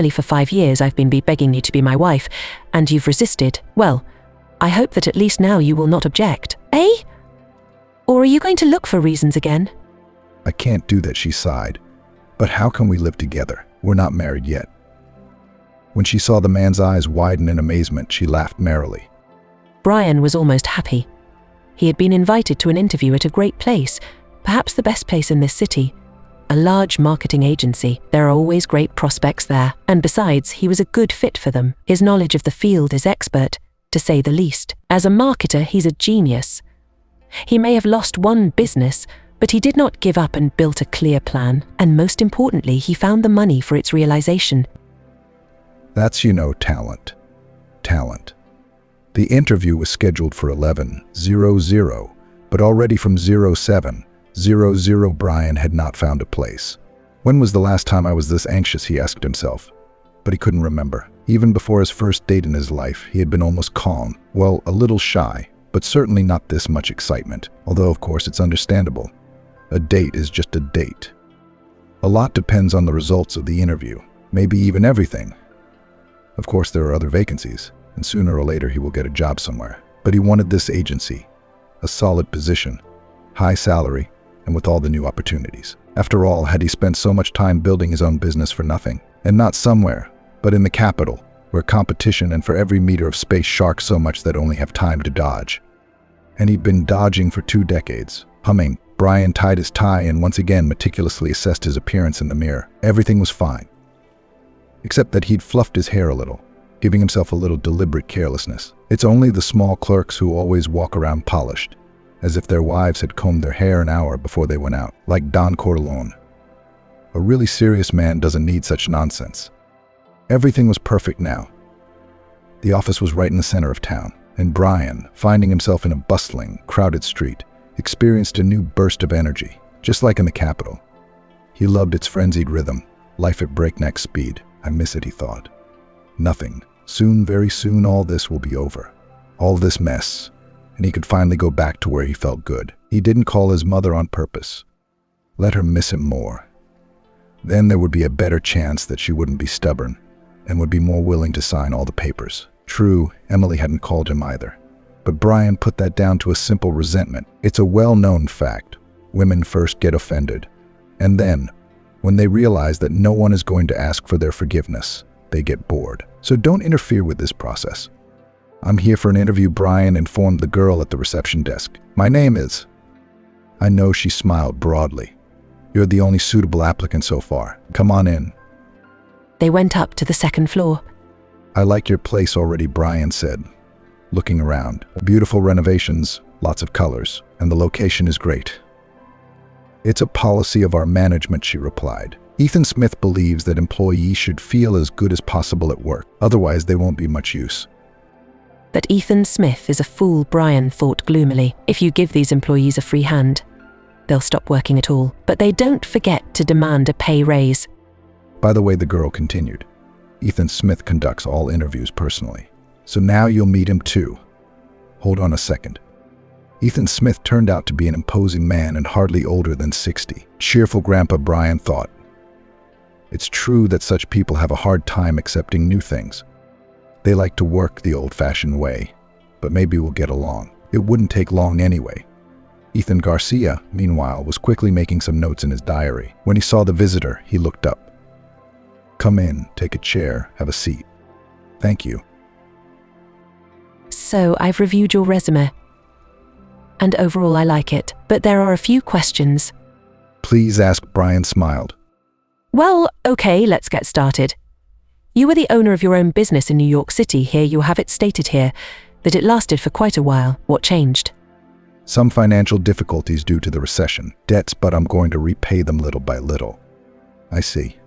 Speaker 3: for 5 years I've been begging you to be my wife, and you've resisted. Well, I hope that at least now you will not object. Eh? Or are you going to look for reasons again?
Speaker 2: I can't do that, she sighed. But how can we live together? We're not married yet. When she saw the man's eyes widen in amazement, she laughed merrily.
Speaker 3: Brian was almost happy. He had been invited to an interview at a great place, perhaps the best place in this city. A large marketing agency. There are always great prospects there, and besides, he was a good fit for them. His knowledge of the field is expert, to say the least. As a marketer, he's a genius. He may have lost one business, but he did not give up and built a clear plan, and most importantly, he found the money for its realization.
Speaker 2: That's, talent. Talent. The interview was scheduled for 11:00, but already from 07:00 Brian had not found a place. When was the last time I was this anxious, he asked himself. But he couldn't remember. Even before his first date in his life, he had been almost calm. Well, a little shy, but certainly not this much excitement. Although, of course, it's understandable. A date is just a date. A lot depends on the results of the interview, maybe even everything. Of course, there are other vacancies, and sooner or later he will get a job somewhere. But he wanted this agency, a solid position, high salary, and with all the new opportunities. After all, had he spent so much time building his own business for nothing? And not somewhere, but in the capital, where competition and for every meter of space sharks so much that only have time to dodge. And he'd been dodging for 2 decades. Humming, Brian tied his tie and once again meticulously assessed his appearance in the mirror. Everything was fine. Except that he'd fluffed his hair a little, giving himself a little deliberate carelessness. It's only the small clerks who always walk around polished, as if their wives had combed their hair an hour before they went out, like Don Corleone. A really serious man doesn't need such nonsense. Everything was perfect now. The office was right in the center of town, and Brian, finding himself in a bustling, crowded street, experienced a new burst of energy, just like in the capital. He loved its frenzied rhythm, life at breakneck speed. I miss it, he thought. Nothing. Soon, very soon, all this will be over. All this mess. And he could finally go back to where he felt good. He didn't call his mother on purpose. Let her miss him more. Then there would be a better chance that she wouldn't be stubborn and would be more willing to sign all the papers. True, Emily hadn't called him either. But Brian put that down to a simple resentment. It's a well-known fact. Women first get offended. And then, when they realize that no one is going to ask for their forgiveness, they get bored. So don't interfere with this process. I'm here for an interview, Brian informed the girl at the reception desk. My name is... I know, she smiled broadly. You're the only suitable applicant so far. Come on in.
Speaker 3: They went up to the second floor.
Speaker 2: I like your place already, Brian said, looking around. Beautiful renovations, lots of colors, and the location is great. It's a policy of our management, she replied. Ethan Smith believes that employees should feel as good as possible at work. Otherwise, they won't be much use.
Speaker 3: That Ethan Smith is a fool, Brian thought gloomily. If you give these employees a free hand, they'll stop working at all. But they don't forget to demand a pay raise.
Speaker 2: By the way, the girl continued, Ethan Smith conducts all interviews personally. So now you'll meet him too. Hold on a second. Ethan Smith turned out to be an imposing man and hardly older than 60. Cheerful grandpa, Brian thought. It's true that such people have a hard time accepting new things. They like to work the old-fashioned way, but maybe we'll get along. It wouldn't take long anyway. Ethan Garcia, meanwhile, was quickly making some notes in his diary. When he saw the visitor, he looked up. Come in, take a chair, have a seat. Thank you.
Speaker 3: So I've reviewed your resume. And overall I like it, but there are a few questions.
Speaker 2: Please ask, Brian smiled.
Speaker 3: Well, okay, let's get started. You were the owner of your own business in New York City. Here you have it stated here that it lasted for quite a while. What changed?
Speaker 2: Some financial difficulties due to the recession. Debts, but I'm going to repay them little by little. I see.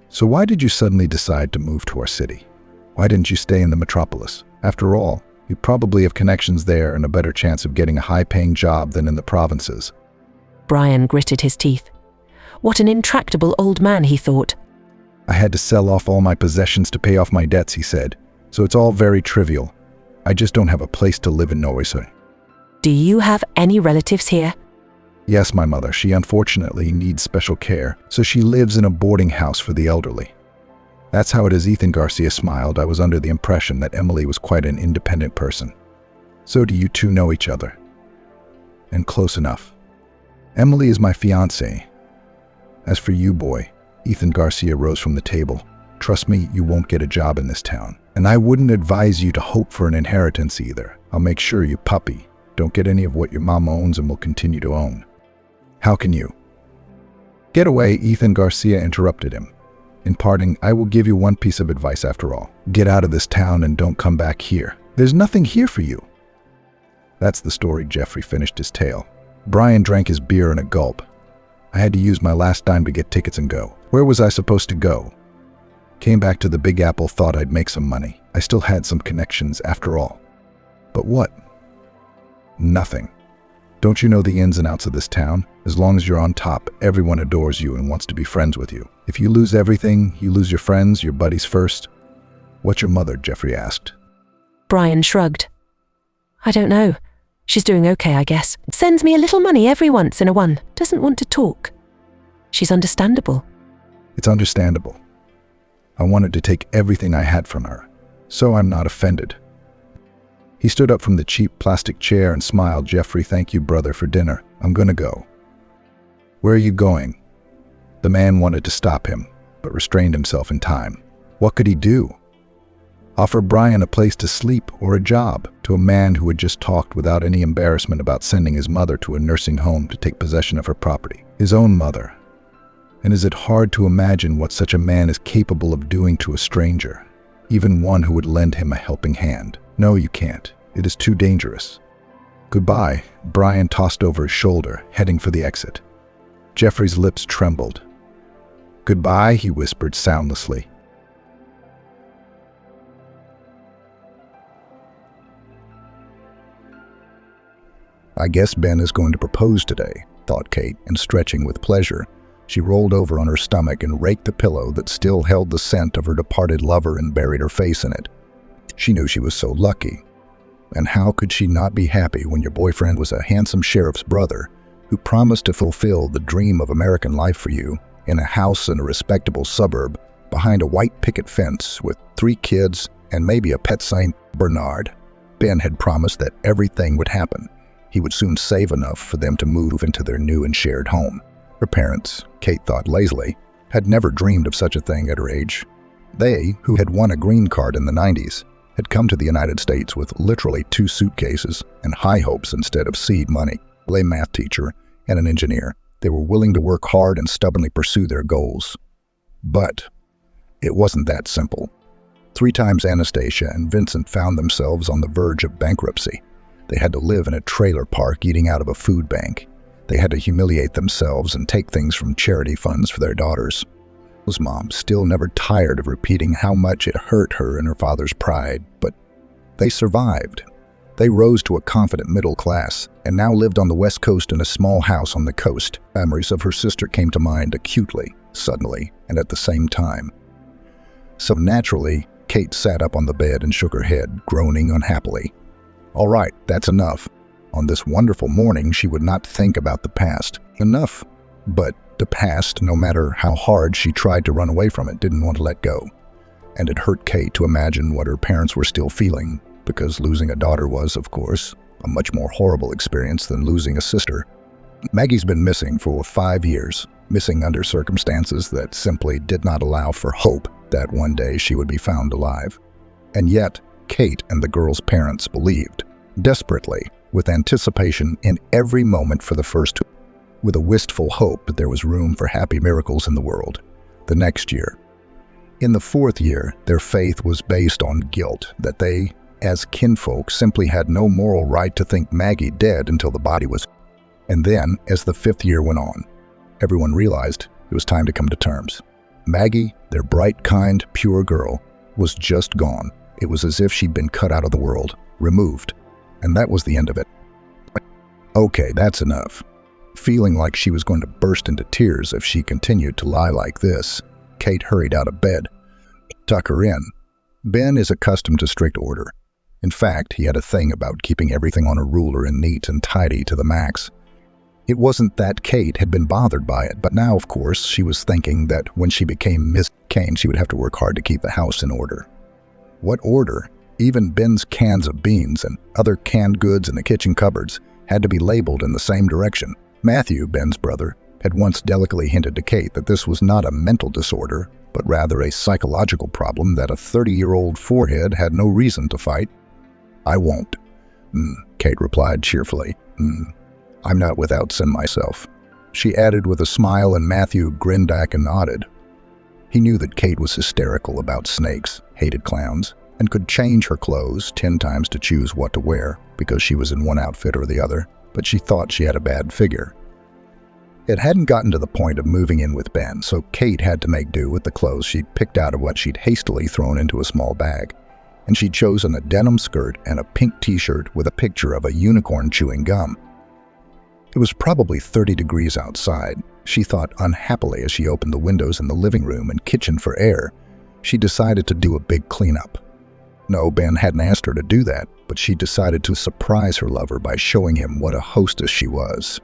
Speaker 2: So why did you suddenly decide to move to our city? Why didn't you stay in the metropolis? After all, you probably have connections there and a better chance of getting a high-paying job than in the provinces.
Speaker 3: Brian gritted his teeth. What an intractable old man, he thought.
Speaker 2: I had to sell off all my possessions to pay off my debts, he said. So it's all very trivial. I just don't have a place to live in Norway.
Speaker 3: Do you have any relatives here?
Speaker 2: Yes, my mother. She unfortunately needs special care, so she lives in a boarding house for the elderly. That's how it is, Ethan Garcia smiled. I was under the impression that Emily was quite an independent person. So do you two know each other? And close enough. Emily is my fiancée. As for you, boy, Ethan Garcia rose from the table. Trust me, you won't get a job in this town. And I wouldn't advise you to hope for an inheritance either. I'll make sure you puppy. Don't get any of what your mom owns and will continue to own. How can you? Get away, Ethan Garcia interrupted him. In parting, I will give you one piece of advice after all. Get out of this town and don't come back here. There's nothing here for you. That's the story. Jeffrey finished his tale. Brian drank his beer in a gulp. I had to use my last dime to get tickets and go. Where was I supposed to go? Came back to the Big Apple, thought I'd make some money. I still had some connections after all. But what? Nothing. Don't you know the ins and outs of this town? As long as you're on top, everyone adores you and wants to be friends with you. If you lose everything, you lose your friends, your buddies first. What's your mother? Jeffrey asked.
Speaker 3: Brian shrugged. I don't know. She's doing okay, I guess. Sends me a little money every once in a while. Doesn't want to talk. She's understandable.
Speaker 2: It's understandable. I wanted to take everything I had from her, so I'm not offended. He stood up from the cheap plastic chair and smiled. Jeffrey, thank you, brother, for dinner. I'm gonna go. Where are you going? The man wanted to stop him, but restrained himself in time. What could he do? Offer Brian a place to sleep or a job to a man who had just talked without any embarrassment about sending his mother to a nursing home to take possession of her property. His own mother. And is it hard to imagine what such a man is capable of doing to a stranger, even one who would lend him a helping hand? No, you can't. It is too dangerous. Goodbye, Brian tossed over his shoulder, heading for the exit. Jeffrey's lips trembled. Goodbye, he whispered soundlessly. I guess Ben is going to propose today, thought Kate, and stretching with pleasure, she rolled over on her stomach and raked the pillow that still held the scent of her departed lover and buried her face in it. She knew she was so lucky. And how could she not be happy when your boyfriend was a handsome sheriff's brother who promised to fulfill the dream of American life for you in a house in a respectable suburb behind a white picket fence with 3 kids and maybe a pet Saint Bernard? Ben had promised that everything would happen. He would soon save enough for them to move into their new and shared home. Her parents, Kate thought lazily, had never dreamed of such a thing at her age. They, who had won a green card in the 90s, had come to the United States with literally 2 suitcases and high hopes instead of seed money, a math teacher and an engineer. They were willing to work hard and stubbornly pursue their goals. But it wasn't that simple. 3 times Anastasia and Vincent found themselves on the verge of bankruptcy. They had to live in a trailer park eating out of a food bank. They had to humiliate themselves and take things from charity funds for their daughters. His mom still never tired of repeating how much it hurt her and her father's pride, but they survived. They rose to a confident middle class and now lived on the West Coast in a small house on the coast. Memories of her sister came to mind acutely, suddenly, and at the same time. So naturally, Kate sat up on the bed and shook her head, groaning unhappily. All right, that's enough. On this wonderful morning, she would not think about the past. Enough. But the past, no matter how hard she tried to run away from it, didn't want to let go. And it hurt Kate to imagine what her parents were still feeling, because losing a daughter was, of course, a much more horrible experience than losing a sister. Maggie's been missing for 5 years, missing under circumstances that simply did not allow for hope that one day she would be found alive. And yet, Kate and the girl's parents believed, desperately, with anticipation in every moment for the first 2, with a wistful hope that there was room for happy miracles in the world. The next year. In the 4th year, their faith was based on guilt, that they, as kinfolk, simply had no moral right to think Maggie dead until the body was. And then, as the 5th year went on, everyone realized it was time to come to terms. Maggie, their bright, kind, pure girl, was just gone. It was as if she'd been cut out of the world, removed. And that was the end of it. Okay, that's enough. Feeling like she was going to burst into tears if she continued to lie like this, Kate hurried out of bed. Tuck her in. Ben is accustomed to strict order. In fact, he had a thing about keeping everything on a ruler and neat and tidy to the max. It wasn't that Kate had been bothered by it, but now, of course, she was thinking that when she became Miss Kane, she would have to work hard to keep the house in order. What order? Even Ben's cans of beans and other canned goods in the kitchen cupboards had to be labeled in the same direction. Matthew, Ben's brother, had once delicately hinted to Kate that this was not a mental disorder, but rather a psychological problem that a 30-year-old forehead had no reason to fight. I won't, Kate replied cheerfully. I'm not without sin myself. She added with a smile, and Matthew grinned back and nodded. He knew that Kate was hysterical about snakes, hated clowns, and could change her clothes 10 times to choose what to wear because she was in one outfit or the other, but she thought she had a bad figure. It hadn't gotten to the point of moving in with Ben, so Kate had to make do with the clothes she'd picked out of what she'd hastily thrown into a small bag, and she'd chosen a denim skirt and a pink t-shirt with a picture of a unicorn chewing gum. It was probably 30 degrees outside. She thought unhappily as she opened the windows in the living room and kitchen for air. She decided to do a big cleanup. No, Ben hadn't asked her to do that, but she decided to surprise her lover by showing him what a hostess she was.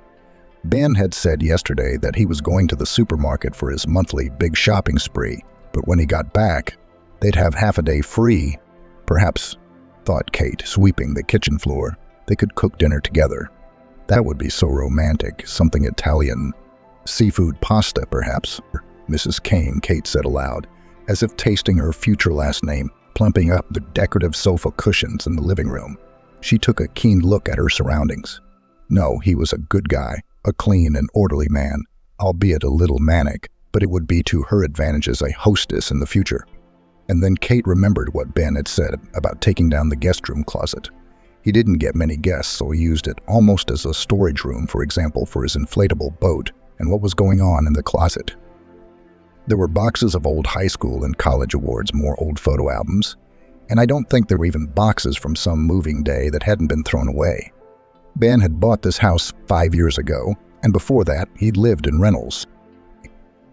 Speaker 2: Ben had said yesterday that he was going to the supermarket for his monthly big shopping spree, but when he got back, they'd have half a day free. Perhaps, thought Kate, sweeping the kitchen floor, they could cook dinner together. That would be so romantic, something Italian. Seafood pasta, perhaps. Mrs. Kane, Kate said aloud, as if tasting her future last name, plumping up the decorative sofa cushions in the living room. She took a keen look at her surroundings. No, he was a good guy, a clean and orderly man, albeit a little manic, but it would be to her advantage as a hostess in the future. And then Kate remembered what Ben had said about taking down the guest room closet. He didn't get many guests, so he used it almost as a storage room, for example, for his inflatable boat and what was going on in the closet. There were boxes of old high school and college awards, more old photo albums, and I don't think there were even boxes from some moving day that hadn't been thrown away. Ben had bought this house 5 years ago, and before that, he'd lived in rentals.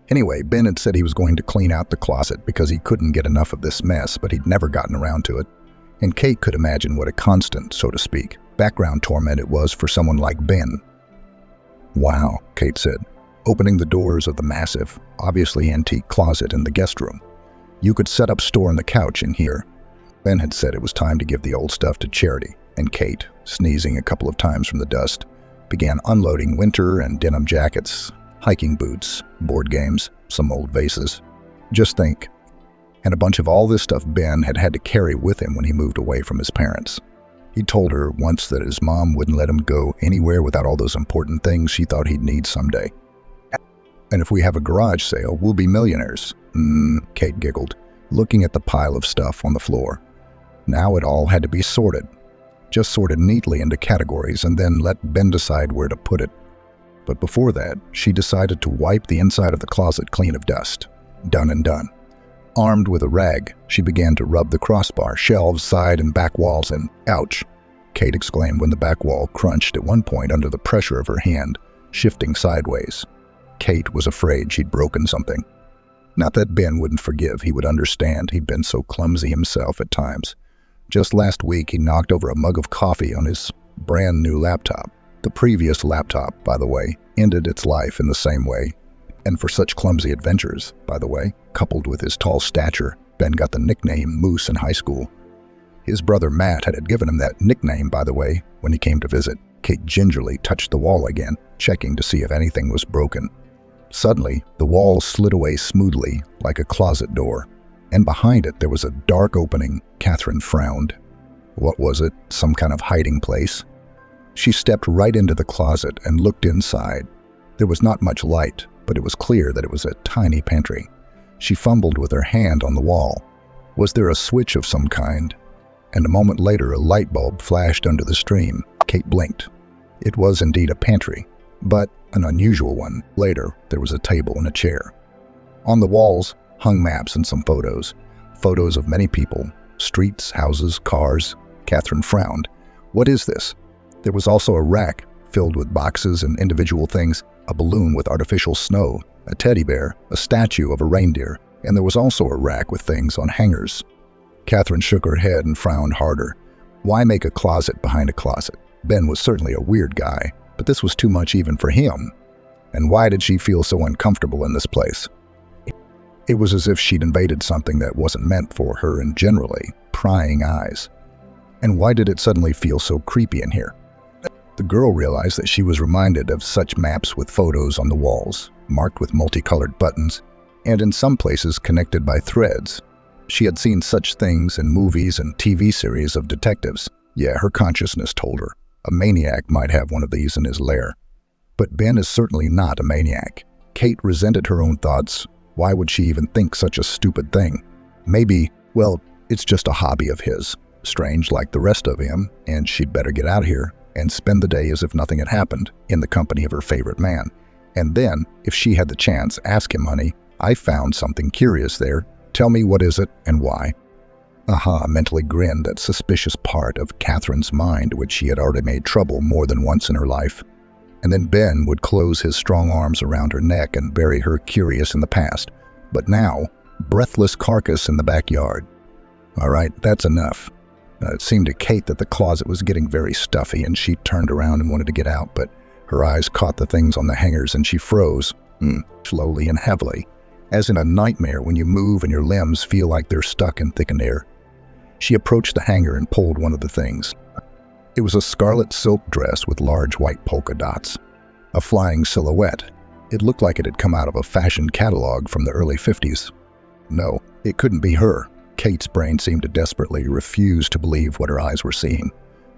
Speaker 2: Anyway, Ben had said he was going to clean out the closet because he couldn't get enough of this mess, but he'd never gotten around to it. And Kate could imagine what a constant, so to speak, background torment it was for someone like Ben. "Wow," Kate said, opening the doors of the massive, obviously antique closet in the guest room. "You could set up store on the couch in here." Ben had said it was time to give the old stuff to charity, and Kate, sneezing a couple of times from the dust, began unloading winter and denim jackets, hiking boots, board games, some old vases. Just think. And a bunch of all this stuff Ben had had to carry with him when he moved away from his parents. He told her once that his mom wouldn't let him go anywhere without all those important things she thought he'd need someday. "And if we have a garage sale, we'll be millionaires." Kate giggled, looking at the pile of stuff on the floor. Now it all had to be sorted. Just sorted neatly into categories and then let Ben decide where to put it. But before that, she decided to wipe the inside of the closet clean of dust. Done and done. Armed with a rag, she began to rub the crossbar, shelves, side and back walls, and ouch, Kate exclaimed when the back wall crunched at one point under the pressure of her hand, shifting sideways. Kate was afraid she'd broken something. Not that Ben wouldn't forgive, he would understand. He'd been so clumsy himself at times. Just last week, he knocked over a mug of coffee on his brand new laptop. The previous laptop, by the way, ended its life in the same way. And for such clumsy adventures, by the way, coupled with his tall stature, Ben got the nickname Moose in high school. His brother Matt had given him that nickname, by the way, when he came to visit. Kate gingerly touched the wall again, checking to see if anything was broken. Suddenly, the wall slid away smoothly, like a closet door, and behind it there was a dark opening. Catherine frowned. What was it? Some kind of hiding place? She stepped right into the closet and looked inside. There was not much light, but it was clear that it was a tiny pantry. She fumbled with her hand on the wall. Was there a switch of some kind? And a moment later, a light bulb flashed under the stream. Kate blinked. It was indeed a pantry, but an unusual one. Later, there was a table and a chair. On the walls hung maps and some photos. Photos of many people, streets, houses, cars. Catherine frowned. What is this? There was also a rack filled with boxes and individual things, a balloon with artificial snow, a teddy bear, a statue of a reindeer, and there was also a rack with things on hangers. Catherine shook her head and frowned harder. Why make a closet behind a closet? Ben was certainly a weird guy, but this was too much even for him. And why did she feel so uncomfortable in this place? It was as if she'd invaded something that wasn't meant for her and generally prying eyes. And why did it suddenly feel so creepy in here? The girl realized that she was reminded of such maps with photos on the walls, marked with multicolored buttons, and in some places connected by threads. She had seen such things in movies and TV series of detectives. Yeah, her consciousness told her a maniac might have one of these in his lair. But Ben is certainly not a maniac. Kate resented her own thoughts. Why would she even think such a stupid thing? Maybe, well, it's just a hobby of his, strange like the rest of him, and she'd better get out here and spend the day as if nothing had happened, in the company of her favorite man. And then, if she had the chance, ask him, honey, I found something curious there. Tell me what is it and why. Aha, mentally grinned that suspicious part of Catherine's mind which she had already made trouble more than once in her life. And then Ben would close his strong arms around her neck and bury her curious in the past. But now, breathless carcass in the backyard. All right, that's enough. It seemed to Kate that the closet was getting very stuffy, and she turned around and wanted to get out, but her eyes caught the things on the hangers and she froze, slowly and heavily, as in a nightmare when you move and your limbs feel like they're stuck in thickened air. She approached the hanger and pulled one of the things. It was a scarlet silk dress with large white polka dots. A flying silhouette. It looked like it had come out of a fashion catalog from the early 50s. No, it couldn't be her. Kate's brain seemed to desperately refuse to believe what her eyes were seeing.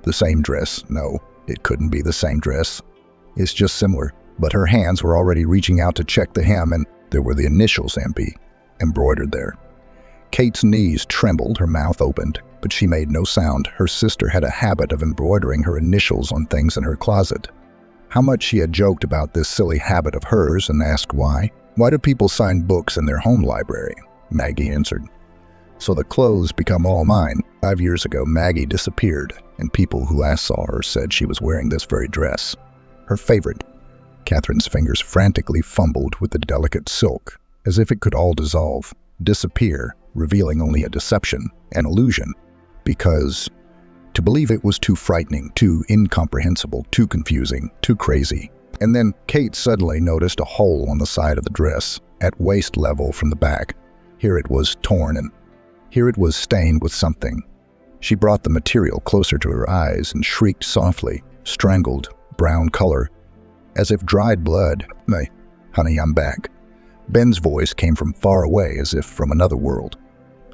Speaker 2: The same dress. No, it couldn't be the same dress. It's just similar. But her hands were already reaching out to check the hem, and there were the initials MP embroidered there. Kate's knees trembled, her mouth opened, but she made no sound. Her sister had a habit of embroidering her initials on things in her closet. How much she had joked about this silly habit of hers and asked why. Why do people sign books in their home library? Maggie answered. So the clothes become all mine. 5 years ago, Maggie disappeared, and people who last saw her said she was wearing this very dress. Her favorite. Catherine's fingers frantically fumbled with the delicate silk, as if it could all dissolve, disappear, revealing only a deception, an illusion, because to believe it was too frightening, too incomprehensible, too confusing, too crazy. And then Kate suddenly noticed a hole on the side of the dress, at waist level from the back. Here it was torn, and here it was stained with something. She brought the material closer to her eyes and shrieked softly, strangled, brown color, as if dried blood. "Hey, honey, I'm back." Ben's voice came from far away, as if from another world.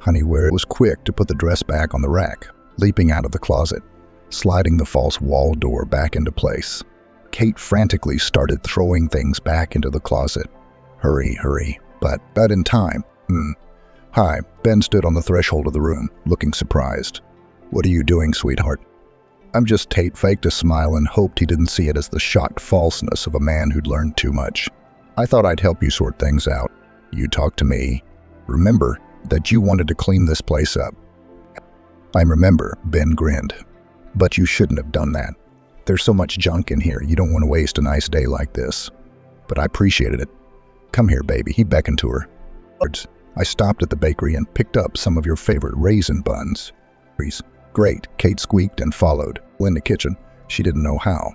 Speaker 2: Honey was quick to put the dress back on the rack, leaping out of the closet, sliding the false wall door back into place. Kate frantically started throwing things back into the closet. Hurry, hurry, but in time. Hi, Ben stood on the threshold of the room, looking surprised. "What are you doing, sweetheart?" I'm just Tate faked a smile and hoped he didn't see it as the shocked falseness of a man who'd learned too much. "I thought I'd help you sort things out. You talked to me. Remember that you wanted to clean this place up." "I remember," Ben grinned. "But you shouldn't have done that. There's so much junk in here, you don't want to waste a nice day like this. But I appreciated it. Come here, baby," he beckoned to her. "I stopped at the bakery and picked up some of your favorite raisin buns." "Great," Kate squeaked and followed. In the kitchen, she didn't know how.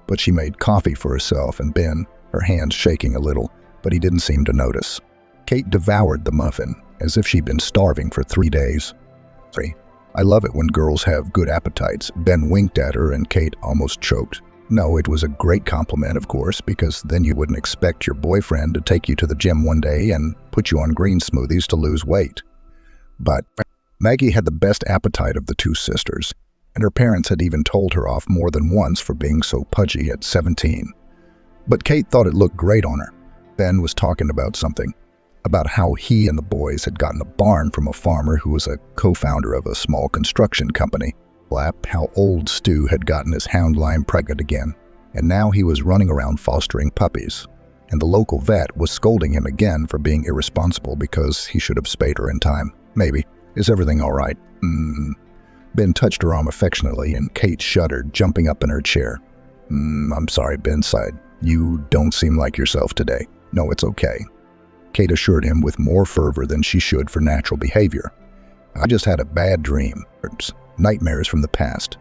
Speaker 2: But she made coffee for herself and Ben, her hands shaking a little, but he didn't seem to notice. Kate devoured the muffin, as if she'd been starving for 3 days. "I love it when girls have good appetites." Ben winked at her and Kate almost choked. No, it was a great compliment, of course, because then you wouldn't expect your boyfriend to take you to the gym one day and put you on green smoothies to lose weight. But Maggie had the best appetite of the two sisters, and her parents had even told her off more than once for being so pudgy at 17. But Kate thought it looked great on her. Ben was talking about something, about how he and the boys had gotten a barn from a farmer who was a co-founder of a small construction company. How old Stu had gotten his hound line pregnant again, and now he was running around fostering puppies. And the local vet was scolding him again for being irresponsible because he should have spayed her in time. Maybe. "Is everything all right?" Ben touched her arm affectionately, and Kate shuddered, jumping up in her chair. "I'm sorry," Ben sighed. "You don't seem like yourself today." "No, it's okay," Kate assured him with more fervor than she should for natural behavior. "I just had a bad dream. Nightmares from the past."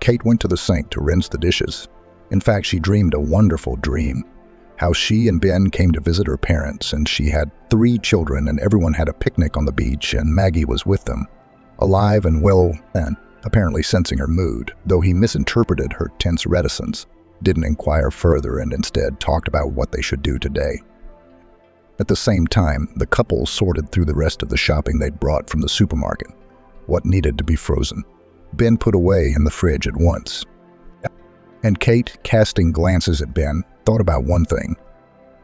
Speaker 2: Kate went to the sink to rinse the dishes. In fact, she dreamed a wonderful dream. How she and Ben came to visit her parents, and she had 3 children, and everyone had a picnic on the beach, and Maggie was with them, alive and well, and apparently sensing her mood, though he misinterpreted her tense reticence, didn't inquire further, and instead talked about what they should do today. At the same time, the couple sorted through the rest of the shopping they'd brought from the supermarket. What needed to be frozen, Ben put away in the fridge at once. And Kate, casting glances at Ben, thought about one thing.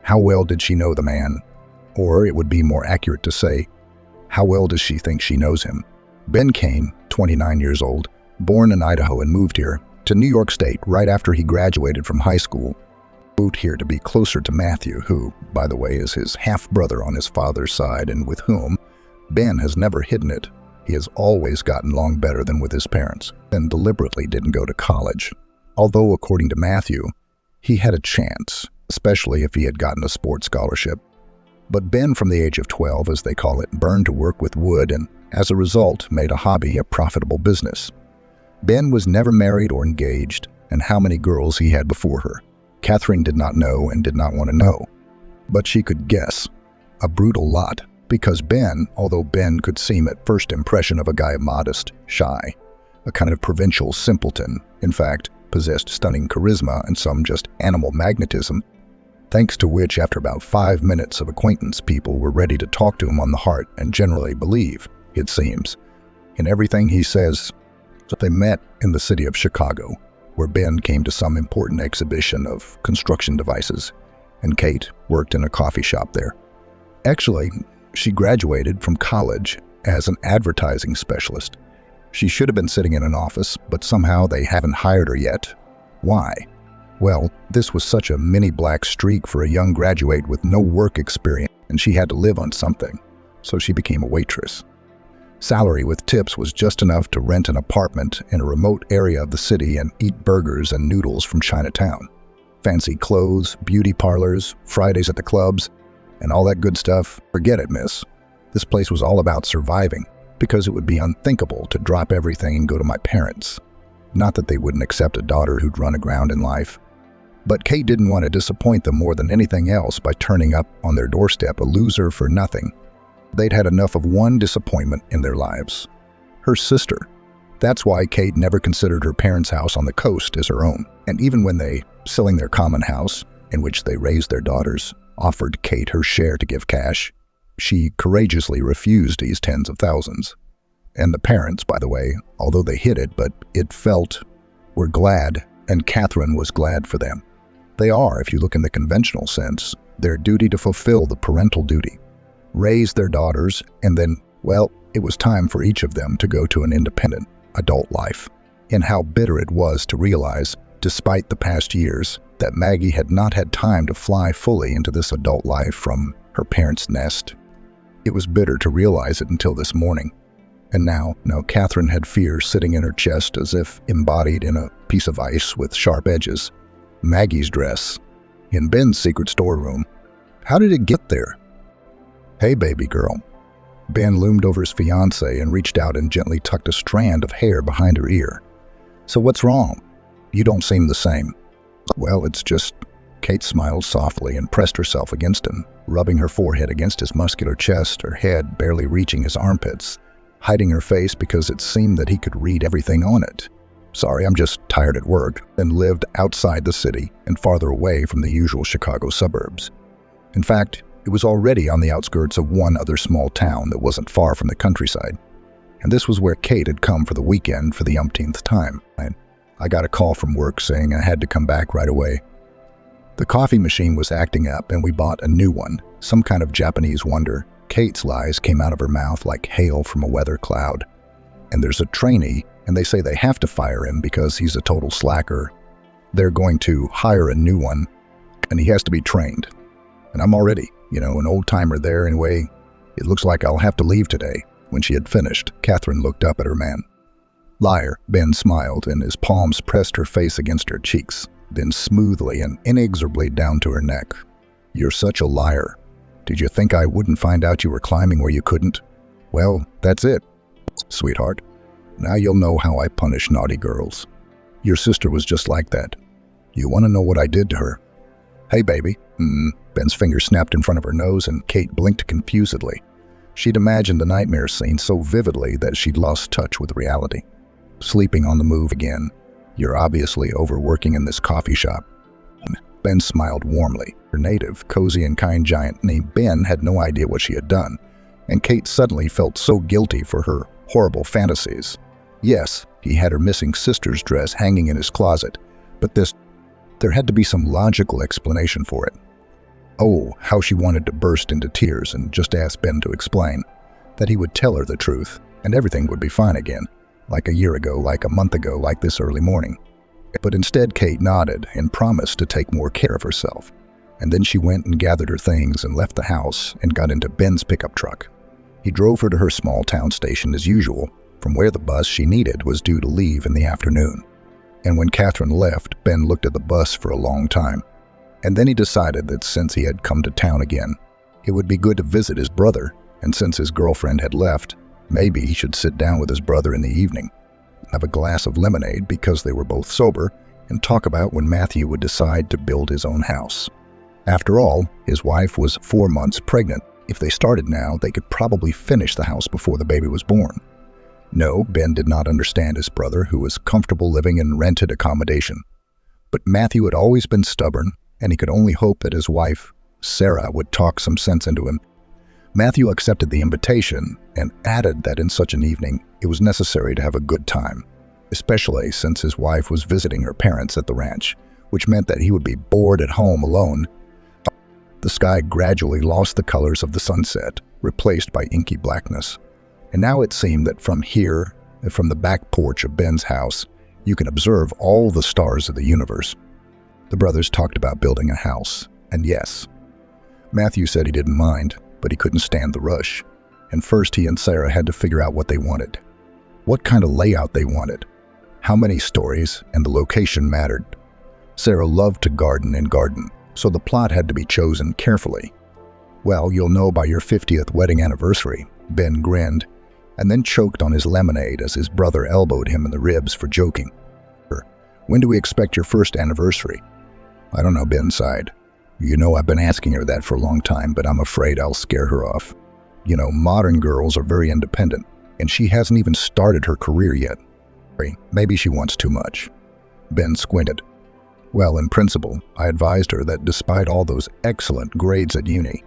Speaker 2: How well did she know the man? Or it would be more accurate to say, how well does she think she knows him? Ben Kane, 29 years old, born in Idaho and moved here to New York State right after he graduated from high school. Moved here to be closer to Matthew, who, by the way, is his half-brother on his father's side and with whom Ben has never hidden it. He has always gotten along better than with his parents and deliberately didn't go to college. Although, according to Matthew, He had a chance, especially if he had gotten a sports scholarship. But Ben, from the age of 12, as they call it, burned to work with wood and, as a result, made a hobby a profitable business. Ben was never married or engaged, and how many girls he had before her, Catherine did not know and did not want to know. But she could guess. A brutal lot, because Ben, although Ben could seem at first impression of a guy modest, shy, a kind of provincial simpleton, in fact, possessed stunning charisma and some just animal magnetism, thanks to which after about 5 minutes of acquaintance people were ready to talk to him on the heart and generally believe, it seems, in everything he says. So they met in the city of Chicago, where Ben came to some important exhibition of construction devices, and Kate worked in a coffee shop there. Actually, she graduated from college as an advertising specialist. She should have been sitting in an office, but somehow they haven't hired her yet. Why? Well, this was such a mini black streak for a young graduate with no work experience, and she had to live on something, so she became a waitress. Salary with tips was just enough to rent an apartment in a remote area of the city and eat burgers and noodles from Chinatown. Fancy clothes, beauty parlors, Fridays at the clubs, and all that good stuff. Forget it, miss. This place was all about surviving, because it would be unthinkable to drop everything and go to my parents. Not that they wouldn't accept a daughter who'd run aground in life. But Kate didn't want to disappoint them more than anything else by turning up on their doorstep a loser for nothing. They'd had enough of one disappointment in their lives. Her sister. That's why Kate never considered her parents' house on the coast as her own. And even when they, selling their common house, in which they raised their daughters, offered Kate her share to give cash, she courageously refused these tens of thousands. And the parents, by the way, although they hid it, but it felt, were glad, and Catherine was glad for them. They are, if you look in the conventional sense, their duty to fulfill the parental duty. Raise their daughters, and then, well, it was time for each of them to go to an independent, adult life. And how bitter it was to realize, despite the past years, that Maggie had not had time to fly fully into this adult life from her parents' nest. It was bitter to realize it until this morning. And now Catherine had fear sitting in her chest as if embodied in a piece of ice with sharp edges. Maggie's dress. In Ben's secret storeroom. How did it get there? Hey, baby girl. Ben loomed over his fiancée and reached out and gently tucked a strand of hair behind her ear. So what's wrong? You don't seem the same. Well, it's just... Kate smiled softly and pressed herself against him, rubbing her forehead against his muscular chest, her head barely reaching his armpits, hiding her face because it seemed that he could read everything on it. Sorry, I'm just tired at work, and lived outside the city and farther away from the usual Chicago suburbs. In fact, it was already on the outskirts of one other small town that wasn't far from the countryside. And this was where Kate had come for the weekend for the umpteenth time. I got a call from work saying I had to come back right away. The coffee machine was acting up and we bought a new one, some kind of Japanese wonder. Kate's lies came out of her mouth like hail from a weather cloud. And there's a trainee, and they say they have to fire him because he's a total slacker. They're going to hire a new one, and he has to be trained. And I'm already, an old-timer there anyway. It looks like I'll have to leave today. When she had finished, Catherine looked up at her man. Liar, Ben smiled, and his palms pressed her face against her cheeks, then smoothly and inexorably down to her neck. You're such a liar. Did you think I wouldn't find out you were climbing where you couldn't? Well, that's it, sweetheart. Now you'll know how I punish naughty girls. Your sister was just like that. You want to know what I did to her? Hey, baby. Ben's finger snapped in front of her nose and Kate blinked confusedly. She'd imagined the nightmare scene so vividly that she'd lost touch with reality. Sleeping on the move again. You're obviously overworking in this coffee shop. Ben smiled warmly. Her native, cozy and kind giant named Ben had no idea what she had done, and Kate suddenly felt so guilty for her horrible fantasies. Yes, he had her missing sister's dress hanging in his closet, but there had to be some logical explanation for it. Oh, how she wanted to burst into tears and just ask Ben to explain, that he would tell her the truth, and everything would be fine again. Like a year ago, like a month ago, like this early morning. But instead Kate nodded and promised to take more care of herself. And then she went and gathered her things and left the house and got into Ben's pickup truck. He drove her to her small town station as usual, from where the bus she needed was due to leave in the afternoon. And when Catherine left, Ben looked at the bus for a long time. And then he decided that since he had come to town again, it would be good to visit his brother, and since his girlfriend had left, maybe he should sit down with his brother in the evening, have a glass of lemonade because they were both sober, and talk about when Matthew would decide to build his own house. After all, his wife was 4 months pregnant. If they started now, they could probably finish the house before the baby was born. No, Ben did not understand his brother, who was comfortable living in rented accommodation. But Matthew had always been stubborn, and he could only hope that his wife, Sarah, would talk some sense into him. Matthew accepted the invitation and added that in such an evening, it was necessary to have a good time, especially since his wife was visiting her parents at the ranch, which meant that he would be bored at home alone. The sky gradually lost the colors of the sunset, replaced by inky blackness. And now it seemed that from here, from the back porch of Ben's house, you can observe all the stars of the universe. The brothers talked about building a house, and yes, Matthew said he didn't mind, but he couldn't stand the rush. And first he and Sarah had to figure out what they wanted, what kind of layout they wanted, how many stories, and the location mattered. Sarah loved to garden, so the plot had to be chosen carefully. Well, you'll know by your 50th wedding anniversary, Ben grinned, and then choked on his lemonade as his brother elbowed him in the ribs for joking. When do we expect your first anniversary? I don't know, Ben sighed. You know, I've been asking her that for a long time, but I'm afraid I'll scare her off. You know, modern girls are very independent, and she hasn't even started her career yet. Maybe she wants too much. Ben squinted. Well, in principle, I advised her that despite all those excellent grades at uni,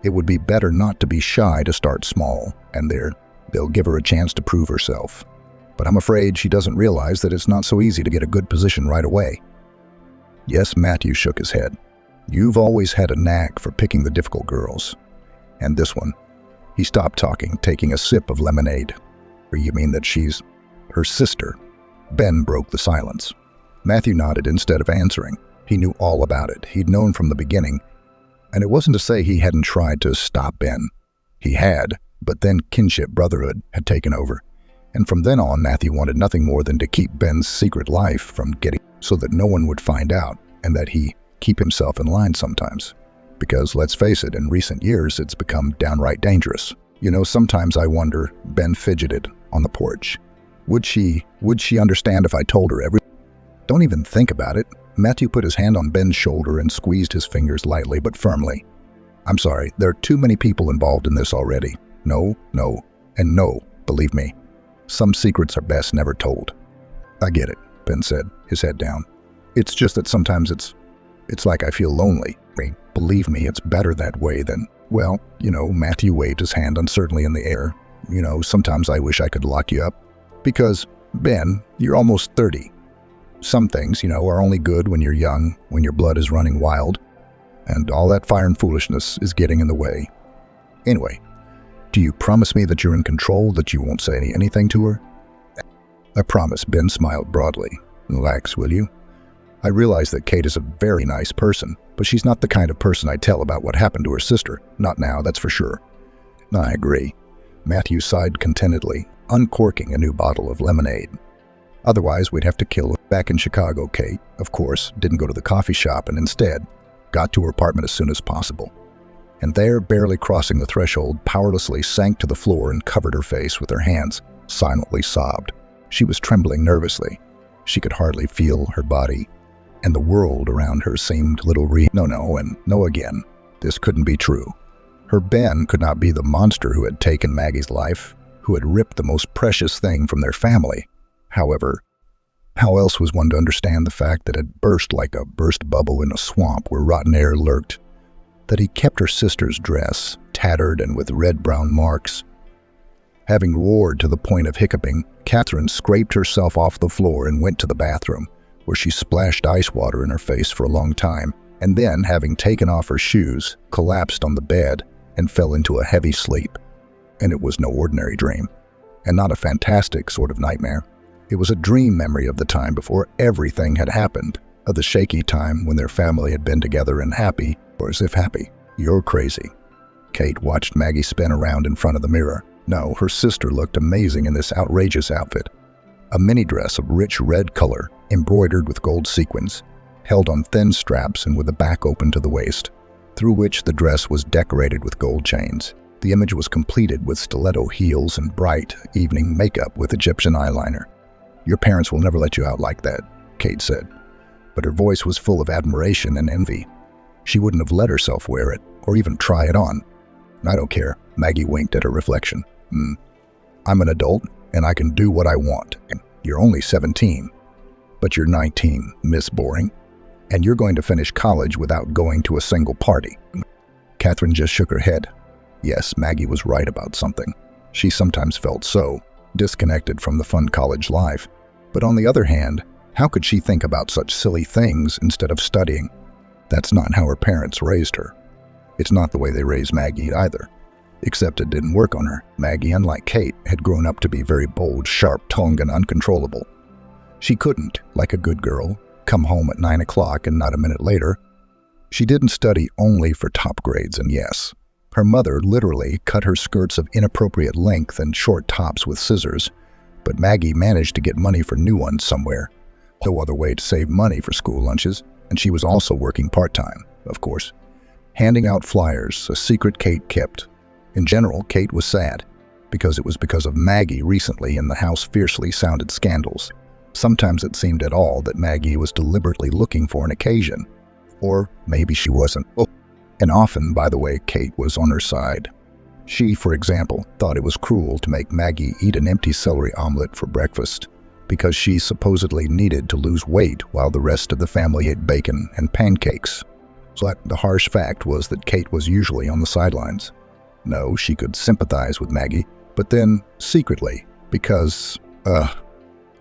Speaker 2: it would be better not to be shy to start small, and they'll give her a chance to prove herself. But I'm afraid she doesn't realize that it's not so easy to get a good position right away. Yes, Matthew shook his head. You've always had a knack for picking the difficult girls. And this one. He stopped talking, taking a sip of lemonade. You mean that she's her sister? Ben broke the silence. Matthew nodded instead of answering. He knew all about it. He'd known from the beginning. And it wasn't to say he hadn't tried to stop Ben. He had, but then kinship brotherhood had taken over. And from then on, Matthew wanted nothing more than to keep Ben's secret life from getting so that no one would find out, and that he keep himself in line sometimes. Because, let's face it, in recent years, it's become downright dangerous. You know, sometimes I wonder, Ben fidgeted on the porch. Would she understand if I told her everything? Don't even think about it. Matthew put his hand on Ben's shoulder and squeezed his fingers lightly but firmly. I'm sorry, there are too many people involved in this already. No, and no, believe me. Some secrets are best never told. I get it, Ben said, his head down. It's just that sometimes it's like I feel lonely. Believe me, it's better that way than, well, Matthew waved his hand uncertainly in the air. Sometimes I wish I could lock you up. Because, Ben, you're almost 30. Some things, are only good when you're young, when your blood is running wild, and all that fire and foolishness is getting in the way. Anyway, do you promise me that you're in control, that you won't say anything to her? I promise, Ben smiled broadly. Relax, will you? I realize that Kate is a very nice person, but she's not the kind of person I'd tell about what happened to her sister. Not now, that's for sure. I agree. Matthew sighed contentedly, uncorking a new bottle of lemonade. Otherwise, we'd have to kill her. Back in Chicago, Kate, of course, didn't go to the coffee shop and instead got to her apartment as soon as possible. And there, barely crossing the threshold, powerlessly sank to the floor and covered her face with her hands, silently sobbed. She was trembling nervously. She could hardly feel her body, and the world around her seemed little No, and no again. This couldn't be true. Her Ben could not be the monster who had taken Maggie's life, who had ripped the most precious thing from their family. However, how else was one to understand the fact that it burst like a burst bubble in a swamp where rotten air lurked, that he kept her sister's dress, tattered and with red-brown marks. Having roared to the point of hiccuping, Catherine scraped herself off the floor and went to the bathroom, where she splashed ice water in her face for a long time, and then, having taken off her shoes, collapsed on the bed and fell into a heavy sleep. And it was no ordinary dream, and not a fantastic sort of nightmare. It was a dream memory of the time before everything had happened, of the shaky time when their family had been together and happy, or as if happy. You're crazy. Kate watched Maggie spin around in front of the mirror. No, her sister looked amazing in this outrageous outfit. A mini dress of rich red color, embroidered with gold sequins, held on thin straps and with the back open to the waist, through which the dress was decorated with gold chains. The image was completed with stiletto heels and bright evening makeup with Egyptian eyeliner. "Your parents will never let you out like that," Kate said, but her voice was full of admiration and envy. She wouldn't have let herself wear it, or even try it on. "I don't care," Maggie winked at her reflection. "I'm an adult, and I can do what I want. You're only 17, but you're 19, Miss Boring, and you're going to finish college without going to a single party." Catherine just shook her head. Yes, Maggie was right about something. She sometimes felt so disconnected from the fun college life. But on the other hand, how could she think about such silly things instead of studying? That's not how her parents raised her. It's not the way they raised Maggie either. Except it didn't work on her. Maggie, unlike Kate, had grown up to be very bold, sharp-tongued, and uncontrollable. She couldn't, like a good girl, come home at 9 o'clock and not a minute later. She didn't study only for top grades, and yes, her mother literally cut her skirts of inappropriate length and short tops with scissors, but Maggie managed to get money for new ones somewhere. No other way to save money for school lunches, and she was also working part-time, of course, handing out flyers, a secret Kate kept. In general, Kate was sad, because it was because of Maggie recently in the house fiercely sounded scandals. Sometimes it seemed at all that Maggie was deliberately looking for an occasion. Or maybe she wasn't. And often, by the way, Kate was on her side. She, for example, thought it was cruel to make Maggie eat an empty celery omelet for breakfast, because she supposedly needed to lose weight while the rest of the family ate bacon and pancakes. But the harsh fact was that Kate was usually on the sidelines. No, she could sympathize with Maggie, but then secretly, because,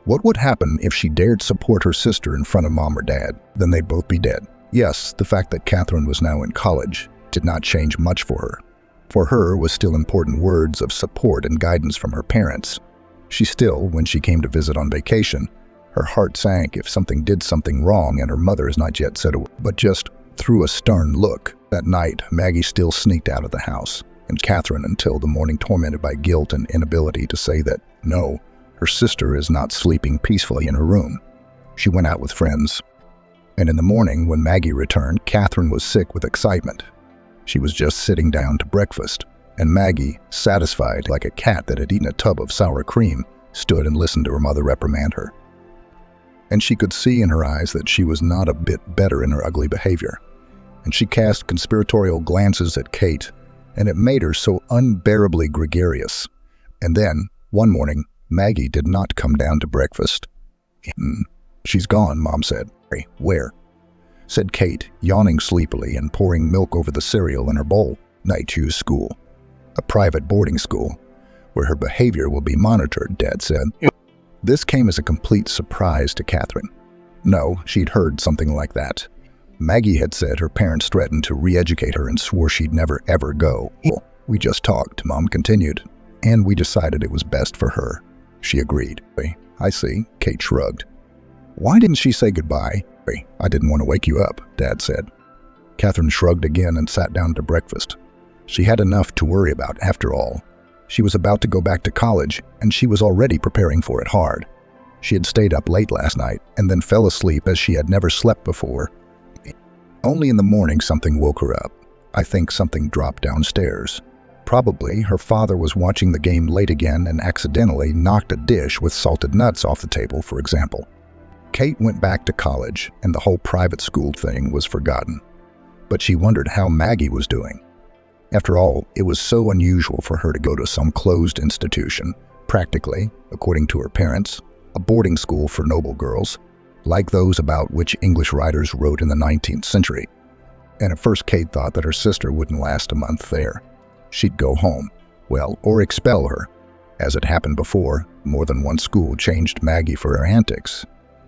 Speaker 2: what would happen if she dared support her sister in front of Mom or Dad? Then they'd both be dead. Yes, the fact that Catherine was now in college did not change much for her. For her was still important words of support and guidance from her parents. She still, when she came to visit on vacation, her heart sank if something did something wrong and her mother has not yet said a word, but just threw a stern look. That night, Maggie still sneaked out of the house, and Catherine until the morning tormented by guilt and inability to say that, no, her sister is not sleeping peacefully in her room. She went out with friends. And in the morning, when Maggie returned, Catherine was sick with excitement. She was just sitting down to breakfast, and Maggie, satisfied like a cat that had eaten a tub of sour cream, stood and listened to her mother reprimand her. And she could see in her eyes that she was not a bit better in her ugly behavior. And she cast conspiratorial glances at Kate, and it made her so unbearably gregarious. And then, one morning, Maggie did not come down to breakfast. "She's gone," Mom said. "Where?" said Kate, yawning sleepily and pouring milk over the cereal in her bowl. "I choose school. A private boarding school, where her behavior will be monitored," Dad said. This came as a complete surprise to Catherine. No, she'd heard something like that. Maggie had said her parents threatened to re-educate her and swore she'd never ever go. "We just talked," Mom continued, "and we decided it was best for her." She agreed. "I see," Kate shrugged. "Why didn't she say goodbye?" "I didn't want to wake you up," Dad said. Catherine shrugged again and sat down to breakfast. She had enough to worry about after all. She was about to go back to college, and she was already preparing for it hard. She had stayed up late last night and then fell asleep as she had never slept before. Only in the morning something woke her up. I think something dropped downstairs. Probably her father was watching the game late again and accidentally knocked a dish with salted nuts off the table, for example. Kate went back to college, and the whole private school thing was forgotten. But she wondered how Maggie was doing. After all, it was so unusual for her to go to some closed institution, practically, according to her parents, a boarding school for noble girls, like those about which English writers wrote in the 19th century. And at first Kate thought that her sister wouldn't last a month there. She'd go home, well, or expel her. As it happened before, more than one school changed Maggie for her antics.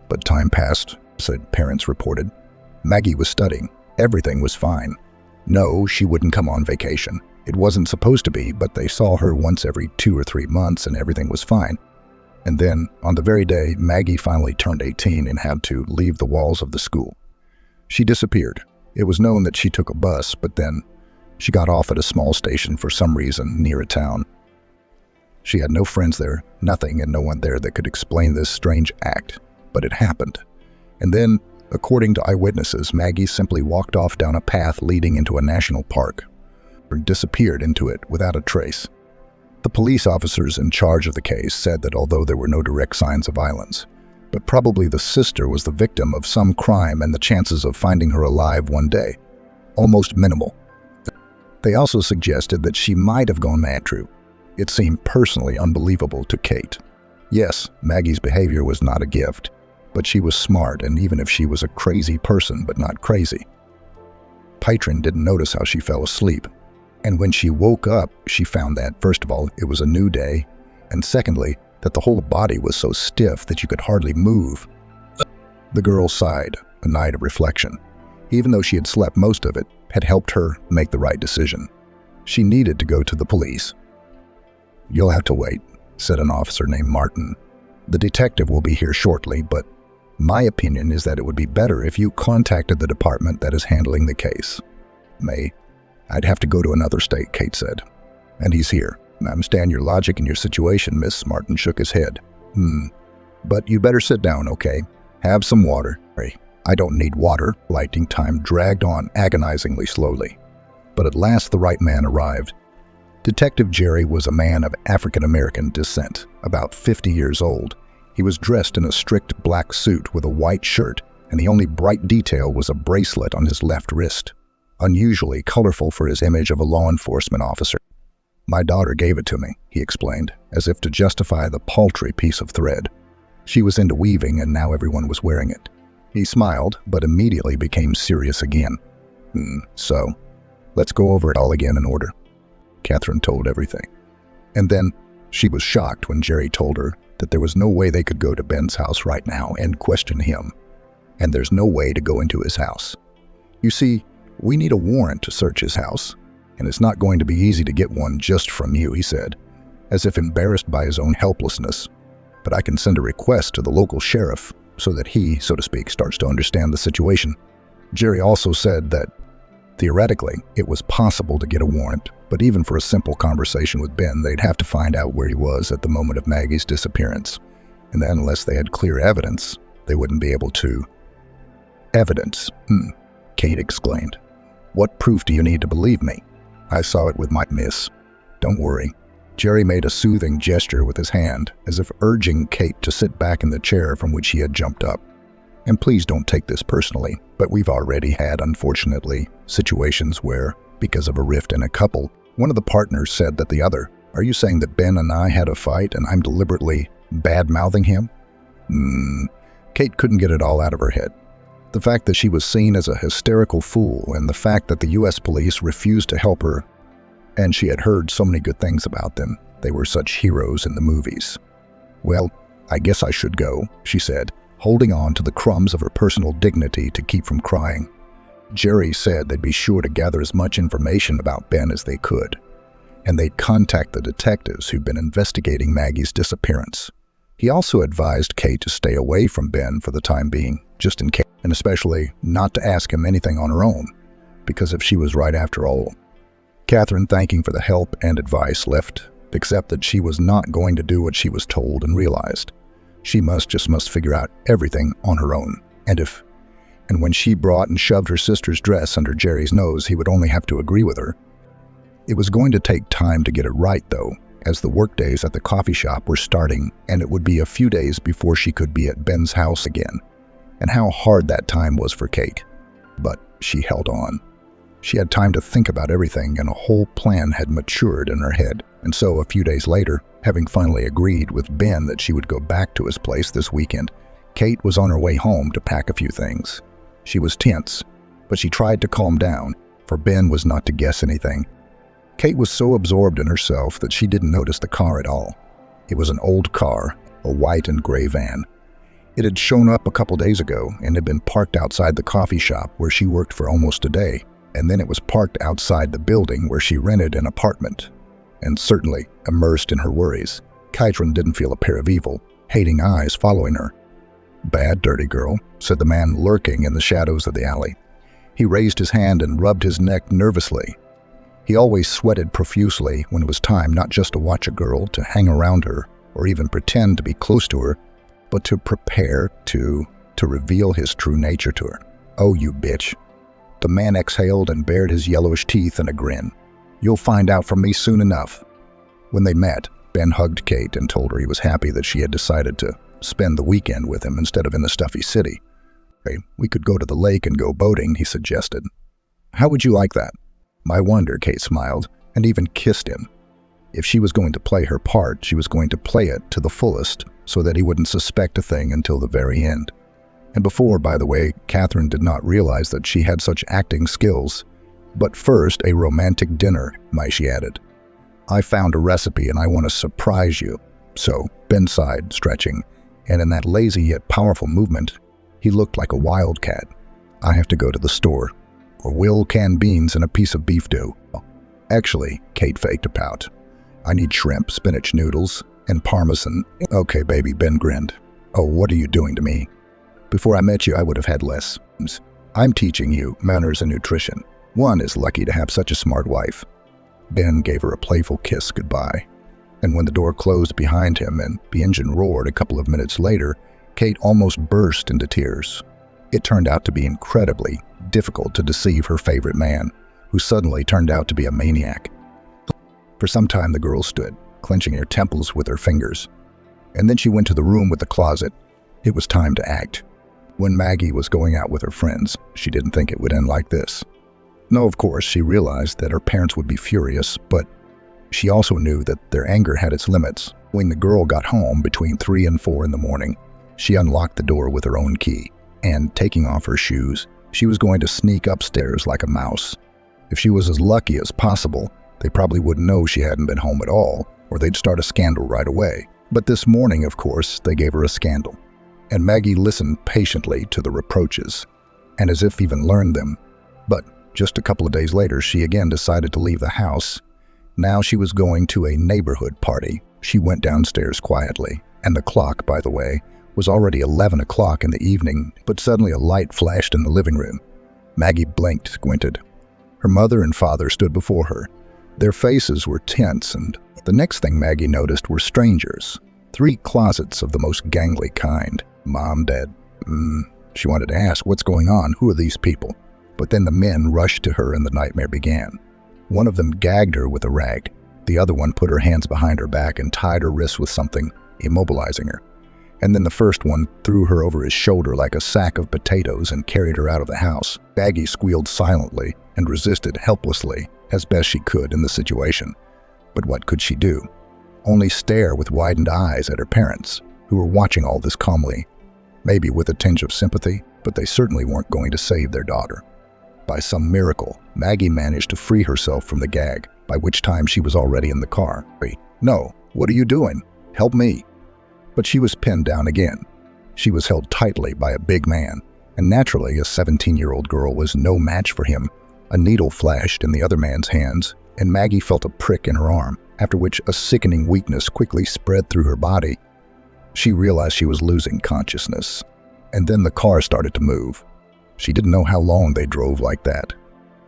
Speaker 2: But time passed, said parents reported. Maggie was studying. Everything was fine. No, she wouldn't come on vacation. It wasn't supposed to be, but they saw her once every 2 or 3 months and everything was fine. And then, on the very day Maggie finally turned 18 and had to leave the walls of the school, she disappeared. It was known that she took a bus, but then she got off at a small station for some reason near a town. She had no friends there, nothing and no one there that could explain this strange act. But it happened. And then, according to eyewitnesses, Maggie simply walked off down a path leading into a national park, or disappeared into it without a trace. The police officers in charge of the case said that although there were no direct signs of violence, but probably the sister was the victim of some crime and the chances of finding her alive one day, almost minimal. They also suggested that she might have gone mad. True. It seemed personally unbelievable to Kate. Yes, Maggie's behavior was not a gift, but she was smart, and even if she was a crazy person but not crazy. Patron didn't notice how she fell asleep, and when she woke up, she found that, first of all, it was a new day, and secondly, that the whole body was so stiff that you could hardly move. The girl sighed, a night of reflection. Even though she had slept most of it, had helped her make the right decision. She needed to go to the police. "You'll have to wait," said an officer named Martin. "The detective will be here shortly, but my opinion is that it would be better if you contacted the department that is handling the case." "May, I'd have to go to another state," Kate said. "And he's here. I understand your logic and your situation," Miss Martin shook his head. But you better sit down, okay? Have some water." "I don't need water." Lighting time dragged on agonizingly slowly. But at last the right man arrived. Detective Jerry was a man of African-American descent, about 50 years old. He was dressed in a strict black suit with a white shirt, and the only bright detail was a bracelet on his left wrist, unusually colorful for his image of a law enforcement officer. "My daughter gave it to me," he explained, as if to justify the paltry piece of thread. She was into weaving, and now everyone was wearing it. He smiled, but immediately became serious again. So, let's go over it all again in order." Catherine told everything. And then she was shocked when Jerry told her that there was no way they could go to Ben's house right now and question him. And there's no way to go into his house. "You see, we need a warrant to search his house, and it's not going to be easy to get one just from you," he said, as if embarrassed by his own helplessness. "But I can send a request to the local sheriff so that he, so to speak, starts to understand the situation." Jerry also said that, theoretically, it was possible to get a warrant, but even for a simple conversation with Ben, they'd have to find out where he was at the moment of Maggie's disappearance. And then, unless they had clear evidence, they wouldn't be able to. "Evidence?" Kate exclaimed. "What proof do you need to believe me? I saw it with my miss." "Don't worry." Jerry made a soothing gesture with his hand, as if urging Kate to sit back in the chair from which he had jumped up. "And please don't take this personally, but we've already had, unfortunately, situations where, because of a rift in a couple, one of the partners said that the other, are you saying that Ben and I had a fight and I'm deliberately bad-mouthing him?" Kate couldn't get it all out of her head. The fact that she was seen as a hysterical fool, and the fact that the U.S. police refused to help her, and she had heard so many good things about them. They were such heroes in the movies. "Well, I guess I should go," she said, holding on to the crumbs of her personal dignity to keep from crying. Jerry said they'd be sure to gather as much information about Ben as they could, and they'd contact the detectives who'd been investigating Maggie's disappearance. He also advised Kate to stay away from Ben for the time being, just in case, and especially not to ask him anything on her own, because if she was right after all. Catherine, thanking for the help and advice, left, except that she was not going to do what she was told and realized. She must figure out everything on her own, and when she brought and shoved her sister's dress under Jerry's nose, he would only have to agree with her. It was going to take time to get it right, though, as the workdays at the coffee shop were starting, and it would be a few days before she could be at Ben's house again. And how hard that time was for Kate. But she held on. She had time to think about everything, and a whole plan had matured in her head. And so, a few days later, having finally agreed with Ben that she would go back to his place this weekend, Kate was on her way home to pack a few things. She was tense, but she tried to calm down, for Ben was not to guess anything. Kate was so absorbed in herself that she didn't notice the car at all. It was an old car, a white and gray van. It had shown up a couple days ago and had been parked outside the coffee shop where she worked for almost a day, and then it was parked outside the building where she rented an apartment. And certainly, immersed in her worries, Catherine didn't feel a pair of evil, hating eyes following her. "Bad, dirty girl," said the man lurking in the shadows of the alley. He raised his hand and rubbed his neck nervously. He always sweated profusely when it was time not just to watch a girl, to hang around her, or even pretend to be close to her, but to prepare to reveal his true nature to her. "Oh, you bitch." The man exhaled and bared his yellowish teeth in a grin. "You'll find out from me soon enough." When they met, Ben hugged Kate and told her he was happy that she had decided to spend the weekend with him instead of in the stuffy city. "Hey, we could go to the lake and go boating," he suggested. "How would you like that?" "I wonder," Kate smiled, and even kissed him. If she was going to play her part, she was going to play it to the fullest so that he wouldn't suspect a thing until the very end. And before, by the way, Catherine did not realize that she had such acting skills. "But first, a romantic dinner," she added. "I found a recipe and I want to surprise you." So, Ben sighed, stretching, and in that lazy yet powerful movement, he looked like a wildcat. "I have to go to the store, or will canned beans and a piece of beef do." "Actually," Kate faked a pout, "I need shrimp, spinach noodles, and parmesan." "Okay, baby," Ben grinned. "Oh, what are you doing to me? Before I met you, I would have had less. I'm teaching you manners and nutrition. One is lucky to have such a smart wife." Ben gave her a playful kiss goodbye. And when the door closed behind him and the engine roared a couple of minutes later, Kate almost burst into tears. It turned out to be incredibly difficult to deceive her favorite man, who suddenly turned out to be a maniac. For some time the girl stood, clenching her temples with her fingers. And then she went to the room with the closet. It was time to act. When Maggie was going out with her friends, she didn't think it would end like this. No, of course, she realized that her parents would be furious, but she also knew that their anger had its limits. When the girl got home between 3 and 4 in the morning, she unlocked the door with her own key, and taking off her shoes, she was going to sneak upstairs like a mouse. If she was as lucky as possible, they probably wouldn't know she hadn't been home at all, or they'd start a scandal right away. But this morning, of course, they gave her a scandal. And Maggie listened patiently to the reproaches, and as if even learned them. But just a couple of days later, she again decided to leave the house. Now she was going to a neighborhood party. She went downstairs quietly, and the clock, by the way, was already 11 o'clock in the evening, but suddenly a light flashed in the living room. Maggie blinked, squinted. Her mother and father stood before her. Their faces were tense, and the next thing Maggie noticed were strangers. 3 closets of the most gangly kind. Mom, Dad. She wanted to ask, what's going on? Who are these people? But then the men rushed to her and the nightmare began. One of them gagged her with a rag. The other one put her hands behind her back and tied her wrists with something, immobilizing her. And then the first one threw her over his shoulder like a sack of potatoes and carried her out of the house. Maggie squealed silently and resisted helplessly as best she could in the situation. But what could she do? Only stare with widened eyes at her parents, who were watching all this calmly, maybe with a tinge of sympathy, but they certainly weren't going to save their daughter. By some miracle, Maggie managed to free herself from the gag, by which time she was already in the car. "No, what are you doing? Help me." But she was pinned down again. She was held tightly by a big man, and naturally a 17-year-old girl was no match for him. A needle flashed in the other man's hands, and Maggie felt a prick in her arm, after which a sickening weakness quickly spread through her body. She realized she was losing consciousness, and then the car started to move. She didn't know how long they drove like that.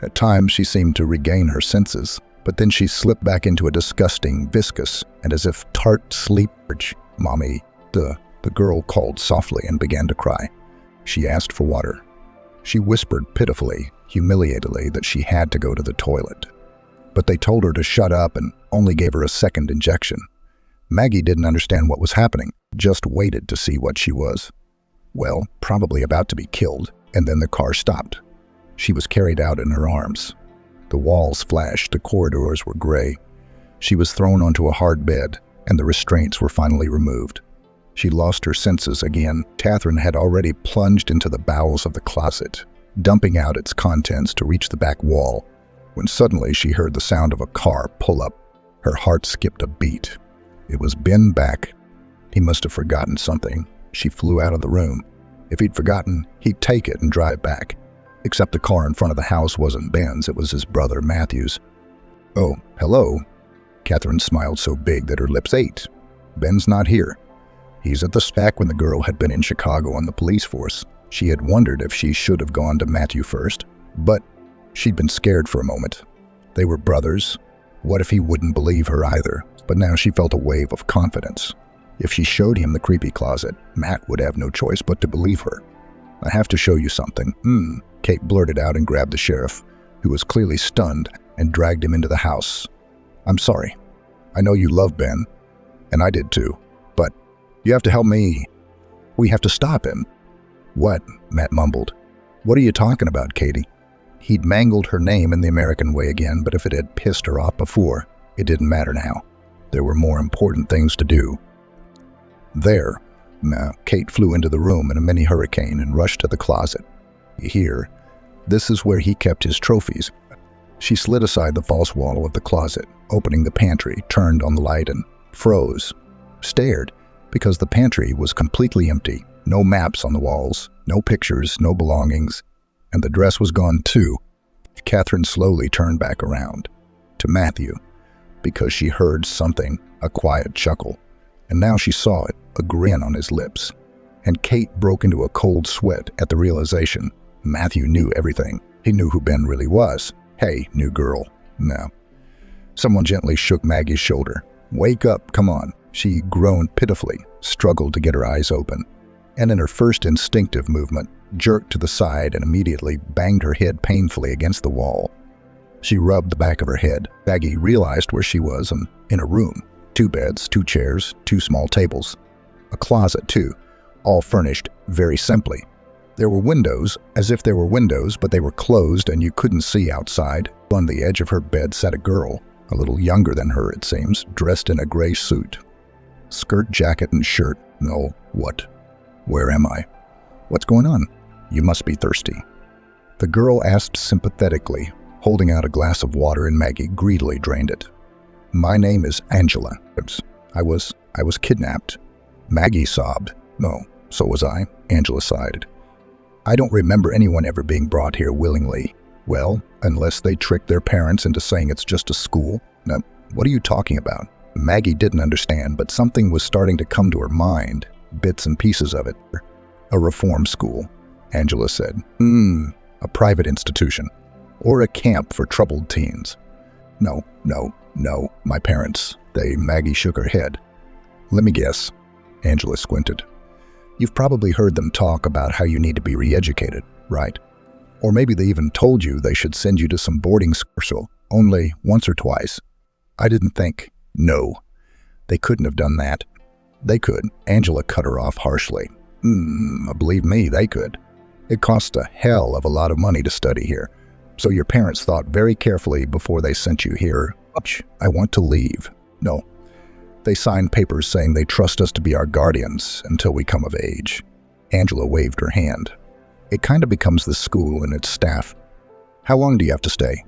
Speaker 2: At times she seemed to regain her senses, but then she slipped back into a disgusting, viscous, and as if tart sleep. "Mommy," the girl called softly and began to cry. She asked for water. She whispered pitifully, humiliatedly, that she had to go to the toilet. But they told her to shut up and only gave her a second injection. Maggie didn't understand what was happening, just waited to see what she was. Well, probably about to be killed, and then the car stopped. She was carried out in her arms. The walls flashed, the corridors were gray. She was thrown onto a hard bed, and the restraints were finally removed. She lost her senses again. Catherine had already plunged into the bowels of the closet, dumping out its contents to reach the back wall, when suddenly she heard the sound of a car pull up. Her heart skipped a beat. It was Ben back. He must have forgotten something. She flew out of the room. If he'd forgotten, he'd take it and drive back. Except the car in front of the house wasn't Ben's, it was his brother Matthew's. "Oh, hello." Catherine smiled so big that her lips ached. "Ben's not here. He's at the stack." When the girl had been in Chicago on the police force, she had wondered if she should have gone to Matthew first, but she'd been scared for a moment. They were brothers. What if he wouldn't believe her either? But now she felt a wave of confidence. If she showed him the creepy closet, Matt would have no choice but to believe her. "I have to show you something." Kate blurted out and grabbed the sheriff, who was clearly stunned, and dragged him into the house. "I'm sorry. I know you love Ben, and I did too, but you have to help me. We have to stop him." "What?" Matt mumbled. "What are you talking about, Katie?" He'd mangled her name in the American way again, but if it had pissed her off before, it didn't matter now. There were more important things to do. There. Kate flew into the room in a mini hurricane and rushed to the closet. Here, this is where he kept his trophies. She slid aside the false wall of the closet, opening the pantry, turned on the light and froze. Stared, because the pantry was completely empty. No maps on the walls, no pictures, no belongings, and the dress was gone too. Catherine slowly turned back around to Matthew, because she heard something, a quiet chuckle, and now she saw it, a grin on his lips. And Kate broke into a cold sweat at the realization. Matthew knew everything. He knew who Ben really was. "Hey, new girl." No. Someone gently shook Maggie's shoulder. "Wake up, come on." She groaned pitifully, struggled to get her eyes open, and in her first instinctive movement, jerked to the side and immediately banged her head painfully against the wall. She rubbed the back of her head. Maggie realized where she was, in a room. 2 beds, 2 chairs, 2 small tables. A closet, too, all furnished very simply. There were windows, as if there were windows, but they were closed and you couldn't see outside. On the edge of her bed sat a girl, a little younger than her, it seems, dressed in a gray suit. Skirt, jacket, and shirt. No, what? Where am I? What's going on? You must be thirsty. The girl asked sympathetically, holding out a glass of water, and Maggie greedily drained it. "My name is Angela. I was kidnapped." Maggie sobbed. "No, so was I," Angela sighed. "I don't remember anyone ever being brought here willingly." "Well, unless they tricked their parents into saying it's just a school." "Now, what are you talking about?" Maggie didn't understand, but something was starting to come to her mind, bits and pieces of it. "A reform school," Angela said. A private institution. Or a camp for troubled teens." No, my parents. Maggie shook her head. "Let me guess." Angela squinted. "You've probably heard them talk about how you need to be re-educated, right? Or maybe they even told you they should send you to some boarding school, only once or twice." "I didn't think." "No, they couldn't have done that." "They could," Angela cut her off harshly. Believe me, they could. It costs a hell of a lot of money to study here. So your parents thought very carefully before they sent you here. I want to leave." "No. They signed papers saying they trust us to be our guardians until we come of age." Angela waved her hand. "It kind of becomes the school and its staff. How long do you have to stay?"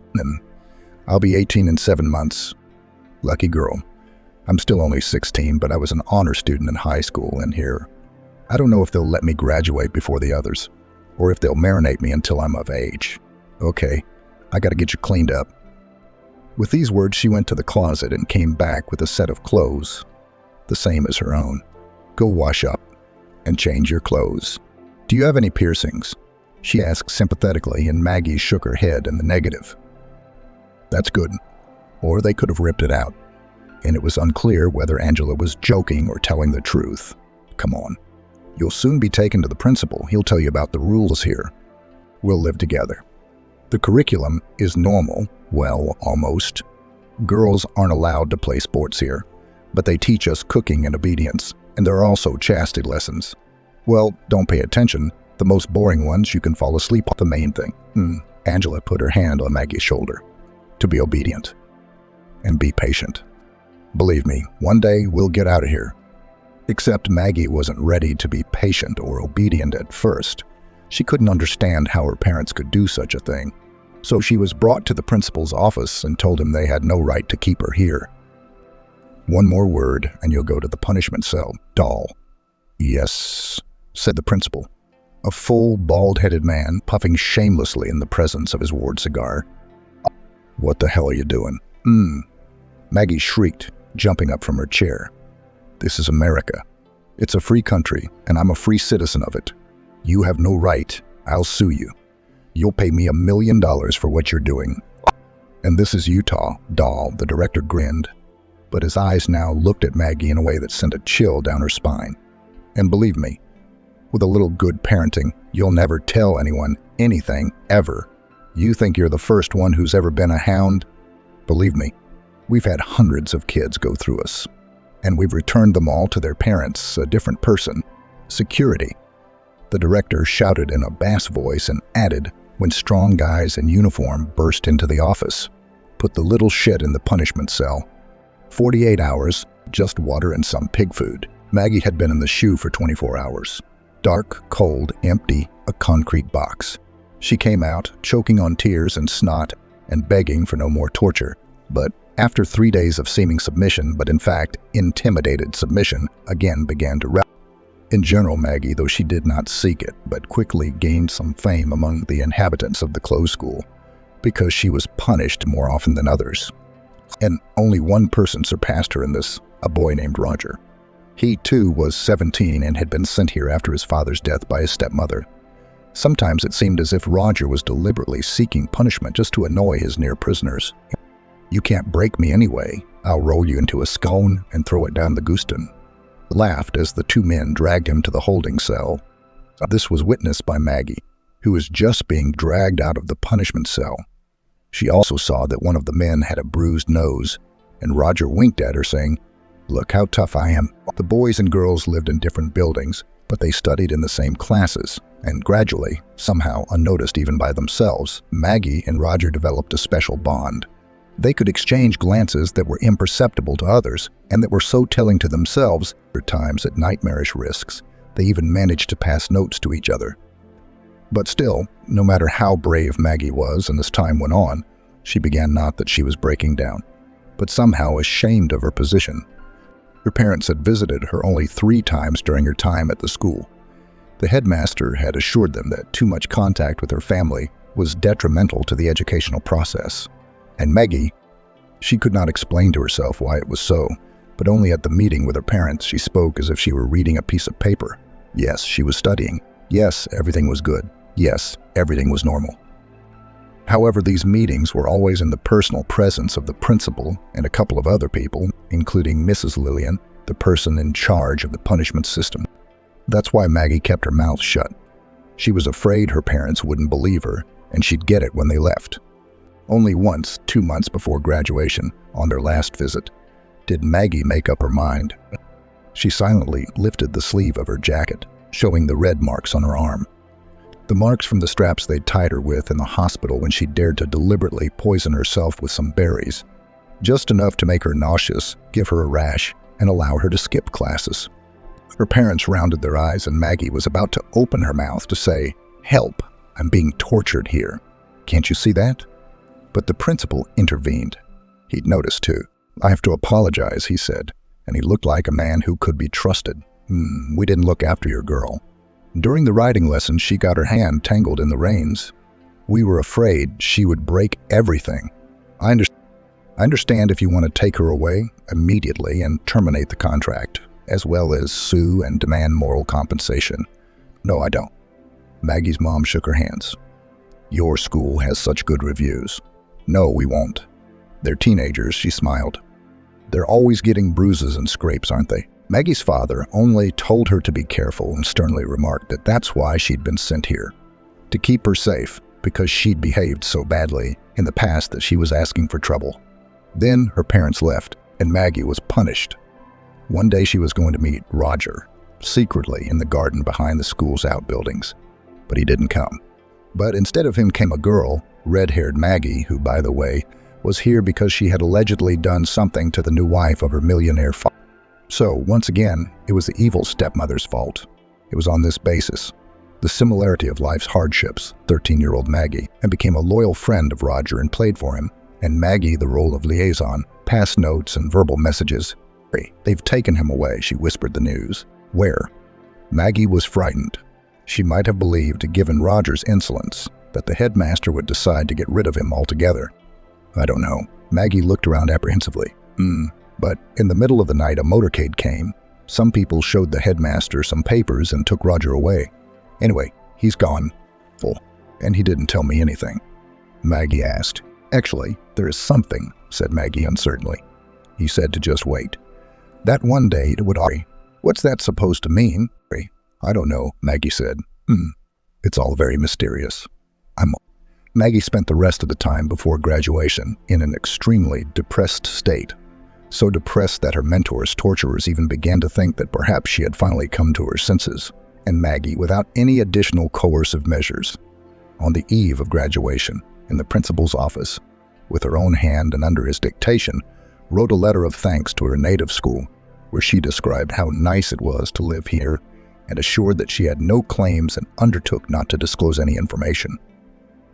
Speaker 2: "I'll be 18 in 7 months." "Lucky girl. I'm still only 16, but I was an honor student in high school, and here. I don't know if they'll let me graduate before the others, or if they'll marinate me until I'm of age." "Okay, I gotta get you cleaned up." With these words, she went to the closet and came back with a set of clothes, the same as her own. "Go wash up and change your clothes." "Do you have any piercings?" she asked sympathetically, and Maggie shook her head in the negative. "That's good." Or they could have ripped it out, and it was unclear whether Angela was joking or telling the truth. "Come on. You'll soon be taken to the principal. He'll tell you about the rules here. We'll live together. The curriculum is normal. Well, almost. Girls aren't allowed to play sports here, but they teach us cooking and obedience, and there are also chastity lessons. Well, don't pay attention. The most boring ones you can fall asleep on. The main thing." Angela put her hand on Maggie's shoulder. "To be obedient. And be patient. Believe me, one day we'll get out of here." Except Maggie wasn't ready to be patient or obedient at first. She couldn't understand how her parents could do such a thing. So she was brought to the principal's office and told him they had no right to keep her here. "One more word and you'll go to the punishment cell, doll." "Yes," said the principal, a full, bald-headed man puffing shamelessly in the presence of his ward cigar. "What the hell are you doing?" Maggie shrieked, jumping up from her chair. "This is America. It's a free country, and I'm a free citizen of it. You have no right. I'll sue you. You'll pay me $1 million for what you're doing." And this is Utah, doll, the director grinned, but his eyes now looked at Maggie in a way that sent a chill down her spine. And believe me, with a little good parenting, you'll never tell anyone anything, ever. You think you're the first one who's ever been a hound? Believe me, we've had hundreds of kids go through us, and we've returned them all to their parents, a different person. Security. The director shouted in a bass voice and added, when strong guys in uniform burst into the office, put the little shit in the punishment cell. 48 hours, just water and some pig food. Maggie had been in the shoe for 24 hours. Dark, cold, empty, a concrete box. She came out, choking on tears and snot, and begging for no more torture. But after 3 days of seeming submission, but in fact intimidated submission, again began to rebel. In general, Maggie, though she did not seek it, but quickly gained some fame among the inhabitants of the closed school, because she was punished more often than others. And only one person surpassed her in this, a boy named Roger. He, too, was 17 and had been sent here after his father's death by his stepmother. Sometimes it seemed as if Roger was deliberately seeking punishment just to annoy his near prisoners. "You can't break me anyway. I'll roll you into a scone and throw it down the Gooston." Laughed as the two men dragged him to the holding cell. This was witnessed by Maggie, who was just being dragged out of the punishment cell. She also saw that one of the men had a bruised nose, and Roger winked at her, saying, "Look how tough I am." The boys and girls lived in different buildings, but they studied in the same classes, and gradually, somehow unnoticed even by themselves, Maggie and Roger developed a special bond. They could exchange glances that were imperceptible to others, and that were so telling to themselves, at times at nightmarish risks. They even managed to pass notes to each other. But still, no matter how brave Maggie was, and as time went on, she began not that she was breaking down, but somehow ashamed of her position. Her parents had visited her only 3 times during her time at the school. The headmaster had assured them that too much contact with her family was detrimental to the educational process. And Maggie, she could not explain to herself why it was so, but only at the meeting with her parents she spoke as if she were reading a piece of paper. Yes, she was studying. Yes, everything was good. Yes, everything was normal. However, these meetings were always in the personal presence of the principal and a couple of other people, including Mrs. Lillian, the person in charge of the punishment system. That's why Maggie kept her mouth shut. She was afraid her parents wouldn't believe her, and she'd get it when they left. Only once, 2 months before graduation, on their last visit, did Maggie make up her mind. She silently lifted the sleeve of her jacket, showing the red marks on her arm. The marks from the straps they'd tied her with in the hospital when she dared to deliberately poison herself with some berries. Just enough to make her nauseous, give her a rash, and allow her to skip classes. Her parents rounded their eyes, and Maggie was about to open her mouth to say, "Help, I'm being tortured here. Can't you see that?" But the principal intervened. He'd noticed too. "I have to apologize," he said, and he looked like a man who could be trusted. We didn't look after your girl. During the riding lesson, she got her hand tangled in the reins. We were afraid she would break everything. I understand if you want to take her away immediately and terminate the contract, as well as sue and demand moral compensation." "No, I don't." Maggie's mom shook her hands. "Your school has such good reviews." "No, we won't." "They're teenagers," she smiled. "They're always getting bruises and scrapes, aren't they?" Maggie's father only told her to be careful and sternly remarked that that's why she'd been sent here. To keep her safe, because she'd behaved so badly in the past that she was asking for trouble. Then her parents left, and Maggie was punished. One day she was going to meet Roger, secretly in the garden behind the school's outbuildings, but he didn't come. But instead of him came a girl, red-haired Maggie, who, by the way, was here because she had allegedly done something to the new wife of her millionaire father. So, once again, it was the evil stepmother's fault. It was on this basis, the similarity of life's hardships, 13-year-old Maggie, and became a loyal friend of Roger and played for him, and Maggie the role of liaison, passed notes and verbal messages. "They've taken him away," she whispered the news. "Where?" Maggie was frightened. She might have believed, given Roger's insolence, that the headmaster would decide to get rid of him altogether. "I don't know." Maggie looked around apprehensively. But in the middle of the night, a motorcade came. Some people showed the headmaster some papers and took Roger away. "Anyway, he's gone. And he didn't tell me anything." Maggie asked, Actually, there is something, said Maggie uncertainly. He said to just wait. That one day it would worry. What's that supposed to mean? I don't know, Maggie said. It's all very mysterious. Maggie spent the rest of the time before graduation in an extremely depressed state. So depressed that her mentor's torturers even began to think that perhaps she had finally come to her senses. And Maggie, without any additional coercive measures, on the eve of graduation, in the principal's office, with her own hand and under his dictation, wrote a letter of thanks to her native school, where she described how nice it was to live here and assured that she had no claims and undertook not to disclose any information.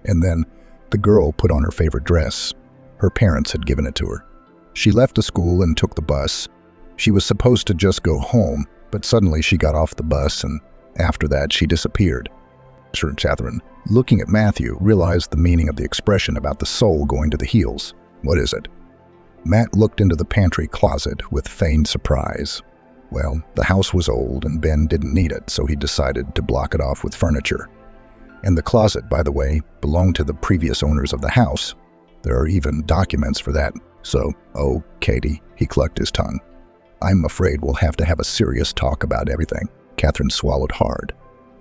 Speaker 2: And then the girl put on her favorite dress. Her parents had given it to her. She left the school and took the bus. She was supposed to just go home, but suddenly she got off the bus, and after that she disappeared. Catherine, looking at Matthew, realized the meaning of the expression about the soul going to the heels. What is it? Matt looked into the pantry closet with feigned surprise. Well, the house was old and Ben didn't need it, so he decided to block it off with furniture. And the closet, by the way, belonged to the previous owners of the house. There are even documents for that. So, oh, Katie, he clucked his tongue. I'm afraid we'll have to have a serious talk about everything. Catherine swallowed hard.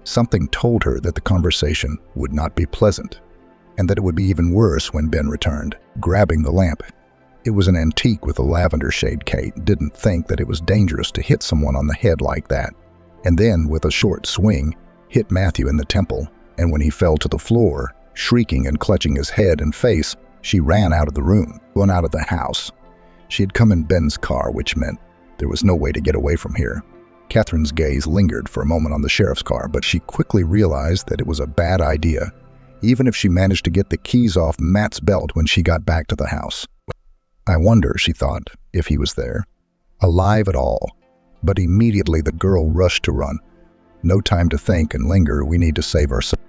Speaker 2: Something told her that the conversation would not be pleasant, and that it would be even worse when Ben returned, grabbing the lamp. It was an antique with a lavender shade. Kate didn't think that it was dangerous to hit someone on the head like that, and then, with a short swing, hit Matthew in the temple, and when he fell to the floor, shrieking and clutching his head and face, she ran out of the room, going out of the house. She had come in Ben's car, which meant there was no way to get away from here. Catherine's gaze lingered for a moment on the sheriff's car, but she quickly realized that it was a bad idea, even if she managed to get the keys off Matt's belt when she got back to the house. I wonder, she thought, if he was there, alive at all. But immediately the girl rushed to run. No time to think and linger, we need to save ourselves.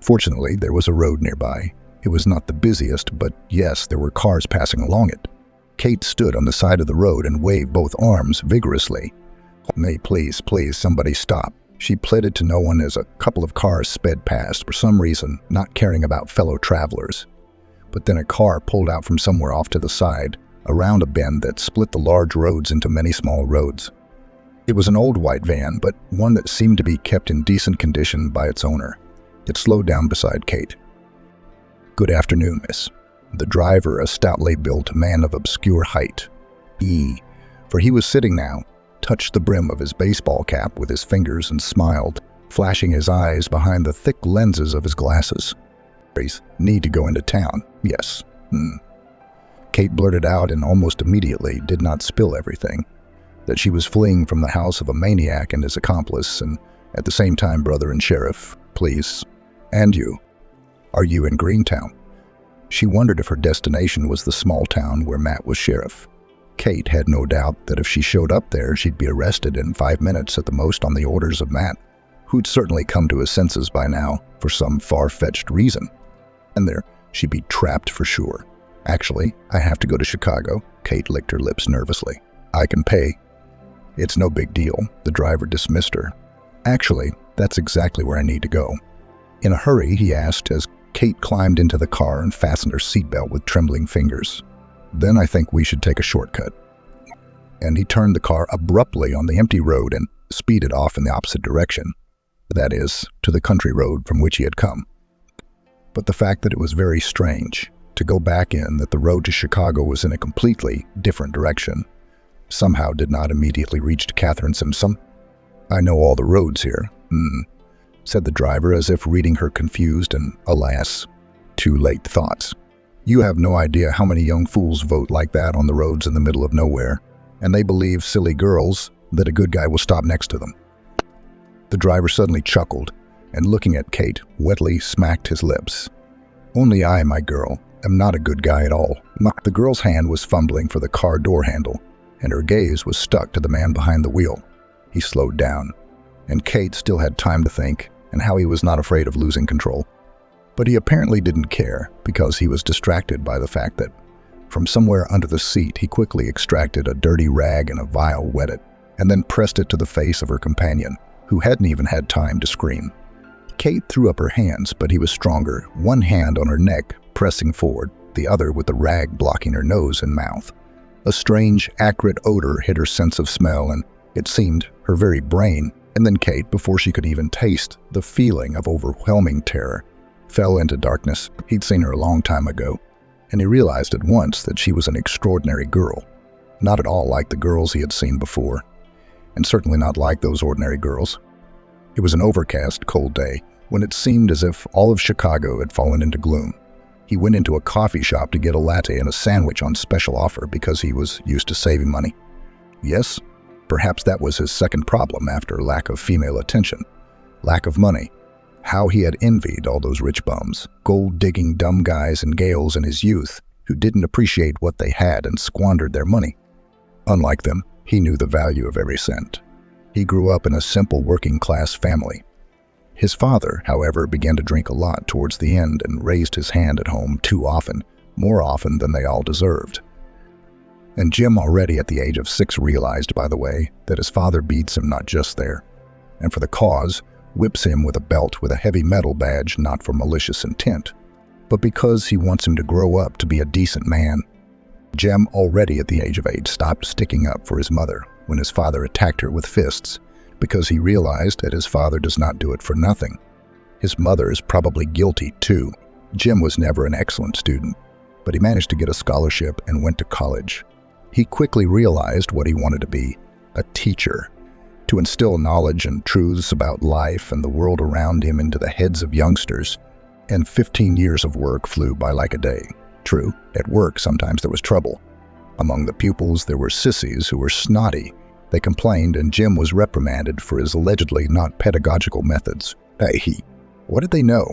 Speaker 2: Fortunately, there was a road nearby. It was not the busiest, but yes, there were cars passing along it. Kate stood on the side of the road and waved both arms vigorously. May, please, somebody stop. She pleaded to no one as a couple of cars sped past, for some reason, not caring about fellow travelers. But then a car pulled out from somewhere off to the side, around a bend that split the large roads into many small roads. It was an old white van, but one that seemed to be kept in decent condition by its owner. It slowed down beside Kate. Good afternoon, miss. The driver, a stoutly built man of obscure height, for he was sitting now, touched the brim of his baseball cap with his fingers and smiled, flashing his eyes behind the thick lenses of his glasses. Need to go into town, yes. Kate blurted out and almost immediately did not spill everything, that she was fleeing from the house of a maniac and his accomplice, and at the same time, brother and sheriff, please. And you. Are you in Greentown? She wondered if her destination was the small town where Matt was sheriff. Kate had no doubt that if she showed up there, she'd be arrested in 5 minutes at the most on the orders of Matt, who'd certainly come to his senses by now for some far-fetched reason. And there, she'd be trapped for sure. Actually, I have to go to Chicago. Kate licked her lips nervously. I can pay. It's no big deal. The driver dismissed her. Actually, that's exactly where I need to go. In a hurry, he asked as Kate climbed into the car and fastened her seatbelt with trembling fingers. Then I think we should take a shortcut. And he turned the car abruptly on the empty road and speeded off in the opposite direction. That is, to the country road from which he had come. But the fact that it was very strange to go back in that the road to Chicago was in a completely different direction somehow did not immediately reach to Catherine Simpson. I know all the roads here, said the driver as if reading her confused and, alas, too late thoughts. You have no idea how many young fools vote like that on the roads in the middle of nowhere, and they believe, silly girls, that a good guy will stop next to them. The driver suddenly chuckled, and looking at Kate, wetly smacked his lips. Only I, my girl, am not a good guy at all. The girl's hand was fumbling for the car door handle, and her gaze was stuck to the man behind the wheel. He slowed down, and Kate still had time to think, and how he was not afraid of losing control. But he apparently didn't care, because he was distracted by the fact that, from somewhere under the seat, he quickly extracted a dirty rag and a vial, wet it, and then pressed it to the face of her companion, who hadn't even had time to scream. Kate threw up her hands, but he was stronger, one hand on her neck, pressing forward, the other with the rag blocking her nose and mouth. A strange, acrid odor hit her sense of smell, and it seemed her very brain. And then Kate, before she could even taste the feeling of overwhelming terror, fell into darkness. He'd seen her a long time ago, and he realized at once that she was an extraordinary girl, not at all like the girls he had seen before, and certainly not like those ordinary girls. It was an overcast, cold day, when it seemed as if all of Chicago had fallen into gloom. He went into a coffee shop to get a latte and a sandwich on special offer because he was used to saving money. Yes, perhaps that was his second problem after lack of female attention, lack of money. How he had envied all those rich bums, gold-digging dumb guys and gals in his youth who didn't appreciate what they had and squandered their money. Unlike them, he knew the value of every cent. He grew up in a simple working-class family. His father, however, began to drink a lot towards the end and raised his hand at home too often, more often than they all deserved. And Jim, already at the age of 6, realized, by the way, that his father beats him not just there, and for the cause, whips him with a belt with a heavy metal badge not for malicious intent, but because he wants him to grow up to be a decent man. Jim, already at the age of 8, stopped sticking up for his mother when his father attacked her with fists, because he realized that his father does not do it for nothing. His mother is probably guilty too. Jim was never an excellent student, but he managed to get a scholarship and went to college. He quickly realized what he wanted to be, a teacher, to instill knowledge and truths about life and the world around him into the heads of youngsters. And 15 years of work flew by like a day. True, at work sometimes there was trouble. Among the pupils there were sissies who were snotty. They complained, and Jim was reprimanded for his allegedly not pedagogical methods. Hey, what did they know?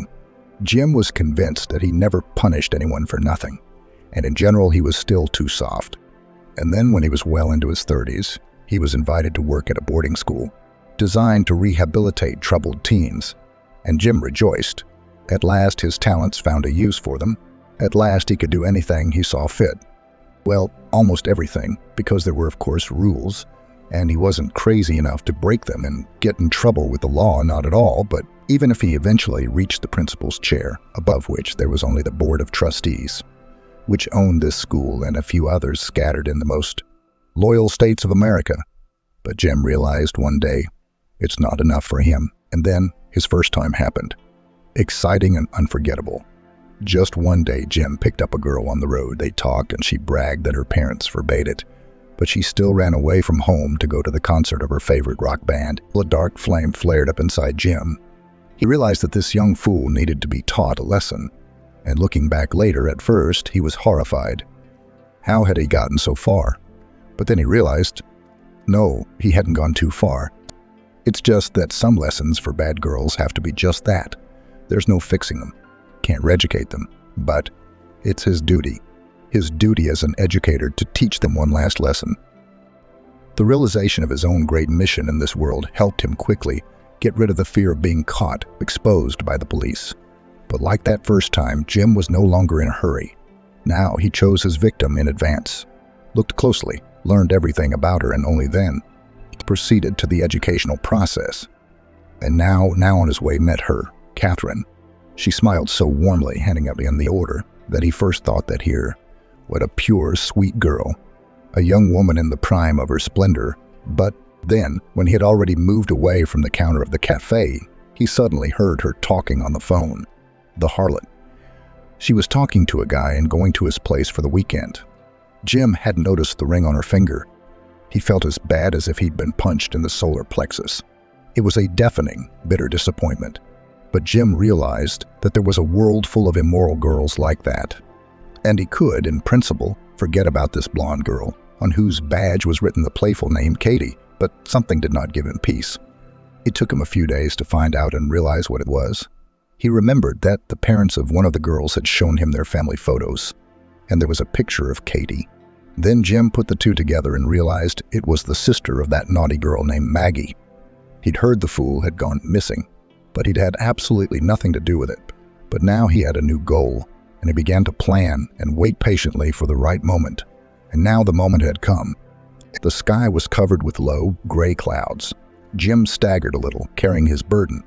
Speaker 2: Jim was convinced that he never punished anyone for nothing, and in general he was still too soft. And then when he was well into his 30s, he was invited to work at a boarding school, designed to rehabilitate troubled teens, and Jim rejoiced. At last his talents found a use for them. At last he could do anything he saw fit. Well, almost everything, because there were of course rules, and he wasn't crazy enough to break them and get in trouble with the law, not at all. But even if he eventually reached the principal's chair, above which there was only the board of trustees, which owned this school and a few others scattered in the most loyal states of America. But Jim realized one day it's not enough for him. And then his first time happened. Exciting and unforgettable. Just one day, Jim picked up a girl on the road. They talked, and she bragged that her parents forbade it. But she still ran away from home to go to the concert of her favorite rock band. A dark flame flared up inside Jim. He realized that this young fool needed to be taught a lesson. And looking back later, at first, he was horrified. How had he gotten so far? But then he realized, no, he hadn't gone too far. It's just that some lessons for bad girls have to be just that. There's no fixing them. Can't reeducate them. But it's his duty as an educator to teach them one last lesson. The realization of his own great mission in this world helped him quickly get rid of the fear of being caught, exposed by the police. But like that first time, Jim was no longer in a hurry. Now he chose his victim in advance, looked closely, learned everything about her, and only then proceeded to the educational process. And now on his way met her, Catherine. She smiled so warmly, handing up in the order, that he first thought that here, what a pure, sweet girl, a young woman in the prime of her splendor. But then, when he had already moved away from the counter of the cafe, he suddenly heard her talking on the phone. The harlot. She was talking to a guy and going to his place for the weekend. Jim hadn't noticed the ring on her finger. He felt as bad as if he'd been punched in the solar plexus. It was a deafening, bitter disappointment. But Jim realized that there was a world full of immoral girls like that. And he could, in principle, forget about this blonde girl, on whose badge was written the playful name Katie, but something did not give him peace. It took him a few days to find out and realize what it was. He remembered that the parents of one of the girls had shown him their family photos, and there was a picture of Katie. Then Jim put the two together and realized it was the sister of that naughty girl named Maggie. He'd heard the fool had gone missing, but he'd had absolutely nothing to do with it. But now he had a new goal, and he began to plan and wait patiently for the right moment. And now the moment had come. The sky was covered with low, gray clouds. Jim staggered a little, carrying his burden.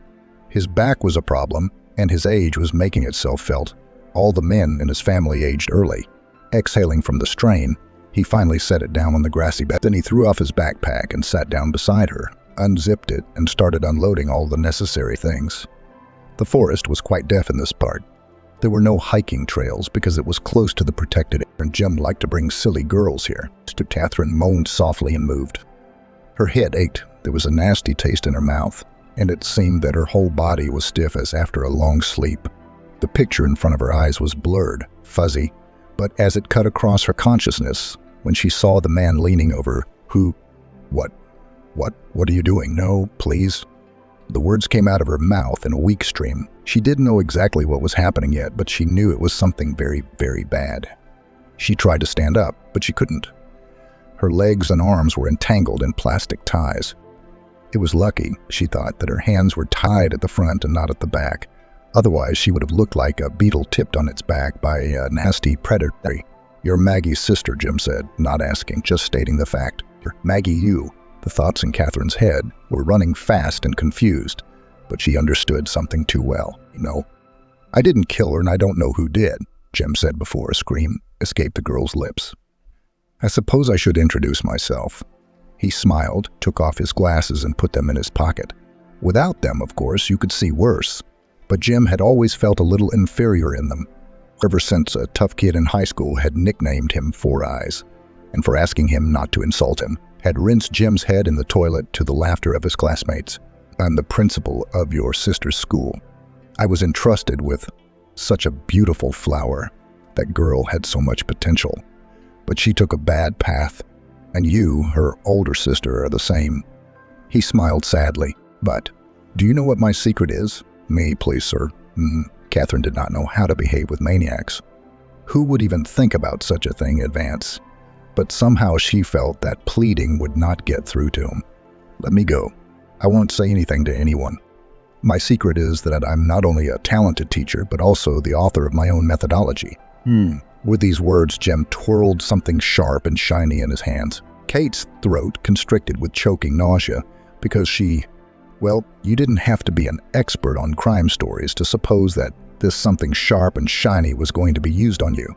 Speaker 2: His back was a problem, and his age was making itself felt. All the men in his family aged early. Exhaling from the strain, he finally set it down on the grassy bed. Then he threw off his backpack and sat down beside her, unzipped it, and started unloading all the necessary things. The forest was quite deaf in this part. There were no hiking trails because it was close to the protected area, and Jim liked to bring silly girls here. Catherine moaned softly and moved. Her head ached. There was a nasty taste in her mouth, and it seemed that her whole body was stiff as after a long sleep. The picture in front of her eyes was blurred, fuzzy, but as it cut across her consciousness, when she saw the man leaning over, What are you doing? No, please. The words came out of her mouth in a weak stream. She didn't know exactly what was happening yet, but she knew it was something very, very bad. She tried to stand up, but she couldn't. Her legs and arms were entangled in plastic ties. It was lucky, she thought, that her hands were tied at the front and not at the back. Otherwise, she would have looked like a beetle tipped on its back by a nasty predator. "You're Maggie's sister," Jim said, not asking, just stating the fact. "Maggie, you." The thoughts in Catherine's head were running fast and confused, but she understood something too well. "No, I didn't kill her and I don't know who did," Jim said before a scream escaped the girl's lips. "I suppose I should introduce myself." He smiled, took off his glasses and put them in his pocket. Without them, of course, you could see worse, but Jim had always felt a little inferior in them, ever since a tough kid in high school had nicknamed him Four Eyes, and for asking him not to insult him, had rinsed Jim's head in the toilet to the laughter of his classmates. "I'm the principal of your sister's school. I was entrusted with such a beautiful flower. That girl had so much potential, but she took a bad path, and you, her older sister, are the same." He smiled sadly. "But, do you know what my secret is?" "Me, please, sir." Catherine did not know how to behave with maniacs. Who would even think about such a thing in advance? But somehow she felt that pleading would not get through to him. "Let me go. I won't say anything to anyone. My secret is that I'm not only a talented teacher, but also the author of my own methodology." With these words, Jim twirled something sharp and shiny in his hands. Kate's throat constricted with choking nausea because you didn't have to be an expert on crime stories to suppose that this something sharp and shiny was going to be used on you.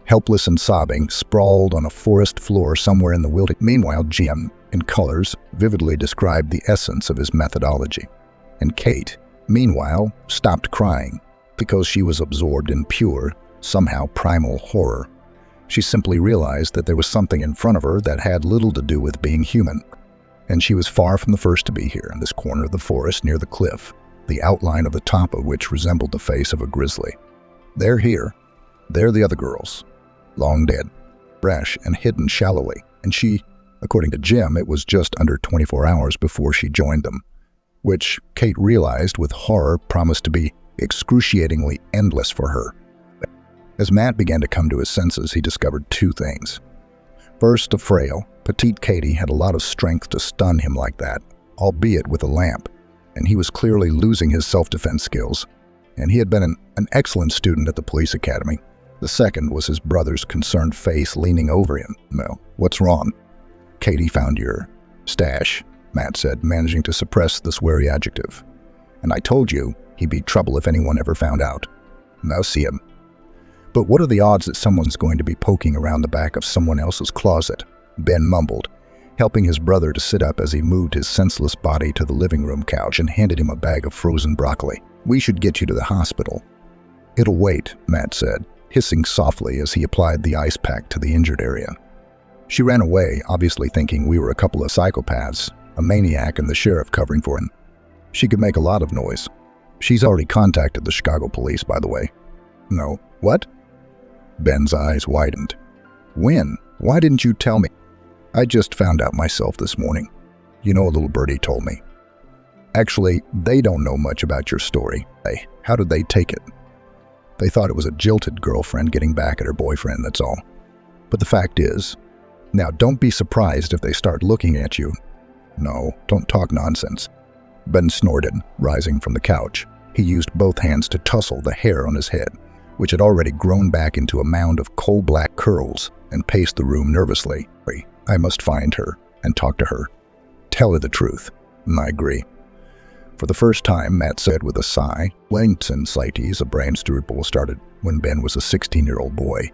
Speaker 2: Helpless and sobbing, sprawled on a forest floor somewhere in the wilderness. Meanwhile, Jim, in colors, vividly described the essence of his methodology. And Kate, meanwhile, stopped crying because she was absorbed in pure, somehow primal horror. She simply realized that there was something in front of her that had little to do with being human. And she was far from the first to be here, in this corner of the forest near the cliff, the outline of the top of which resembled the face of a grizzly. They're here. They're the other girls. Long dead, fresh and hidden shallowly, and she, according to Jim, it was just under 24 hours before she joined them, which Kate realized with horror promised to be excruciatingly endless for her. As Matt began to come to his senses, he discovered two things. First, the frail, petite Katie had a lot of strength to stun him like that, albeit with a lamp, and he was clearly losing his self-defense skills, and he had been an excellent student at the police academy. The second was his brother's concerned face leaning over him. "Well, what's wrong?" "Katie found your stash," Matt said, managing to suppress the sweary adjective. "And I told you he'd be trouble if anyone ever found out. Now see him." "But what are the odds that someone's going to be poking around the back of someone else's closet?" Ben mumbled, helping his brother to sit up as he moved his senseless body to the living room couch and handed him a bag of frozen broccoli. "We should get you to the hospital." "It'll wait," Matt said, hissing softly as he applied the ice pack to the injured area. She ran away, obviously thinking we were a couple of psychopaths, a maniac and the sheriff covering for him. She could make a lot of noise. She's already contacted the Chicago police, by the way. "No. What?" Ben's eyes widened. "When? Why didn't you tell me?" "I just found out myself this morning. You know, a little birdie told me." "Actually, they don't know much about your story. Hey, how did they take it?" "They thought it was a jilted girlfriend getting back at her boyfriend, that's all. But the fact is, now don't be surprised if they start looking at you." "No, don't talk nonsense." Ben snorted, rising from the couch. He used both hands to tussle the hair on his head, which had already grown back into a mound of coal-black curls, and paced the room nervously. "I must find her and talk to her. Tell her the truth." "I agree." For the first time, Matt said with a sigh, lengths and cities of brain dribble started when Ben was a 16-year-old boy.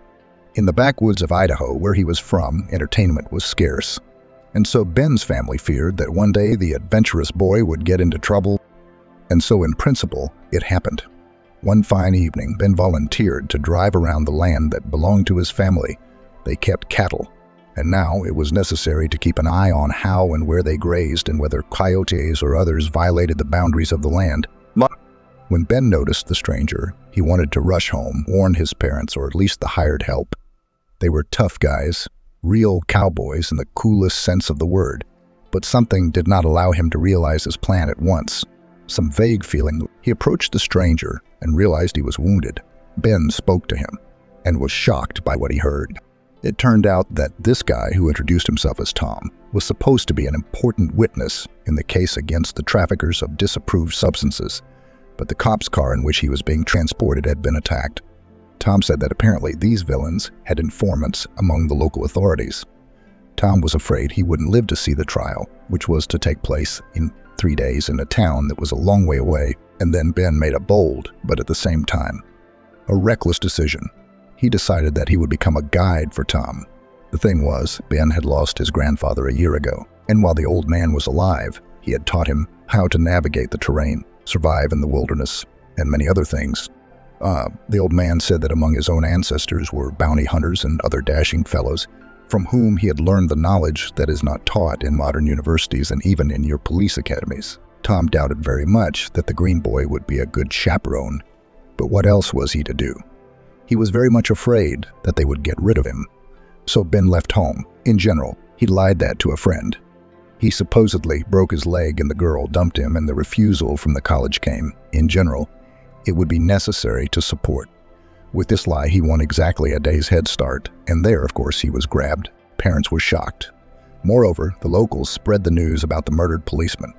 Speaker 2: In the backwoods of Idaho, where he was from, entertainment was scarce. And so Ben's family feared that one day the adventurous boy would get into trouble. And so in principle, it happened. One fine evening, Ben volunteered to drive around the land that belonged to his family. They kept cattle, and now it was necessary to keep an eye on how and where they grazed and whether coyotes or others violated the boundaries of the land. When Ben noticed the stranger, he wanted to rush home, warn his parents, or at least the hired help. They were tough guys, real cowboys in the coolest sense of the word, but something did not allow him to realize his plan at once. Some vague feeling. He approached the stranger and realized he was wounded. Ben spoke to him and was shocked by what he heard. It turned out that this guy, who introduced himself as Tom, was supposed to be an important witness in the case against the traffickers of disapproved substances, but the cop's car in which he was being transported had been attacked. Tom said that apparently these villains had informants among the local authorities. Tom was afraid he wouldn't live to see the trial, which was to take place in 3 days in a town that was a long way away, and then Ben made a bold, but at the same time, a reckless decision. He decided that he would become a guide for Tom. The thing was, Ben had lost his grandfather a year ago, and while the old man was alive, he had taught him how to navigate the terrain, survive in the wilderness, and many other things. The old man said that among his own ancestors were bounty hunters and other dashing fellows, from whom he had learned the knowledge that is not taught in modern universities and even in your police academies. Tom doubted very much that the green boy would be a good chaperone, but what else was he to do? He was very much afraid that they would get rid of him. So Ben left home. In general, he lied that to a friend. He supposedly broke his leg and the girl dumped him, and the refusal from the college came. In general, it would be necessary to support. With this lie, he won exactly a day's head start, and there, of course, he was grabbed. Parents were shocked. Moreover, the locals spread the news about the murdered policeman.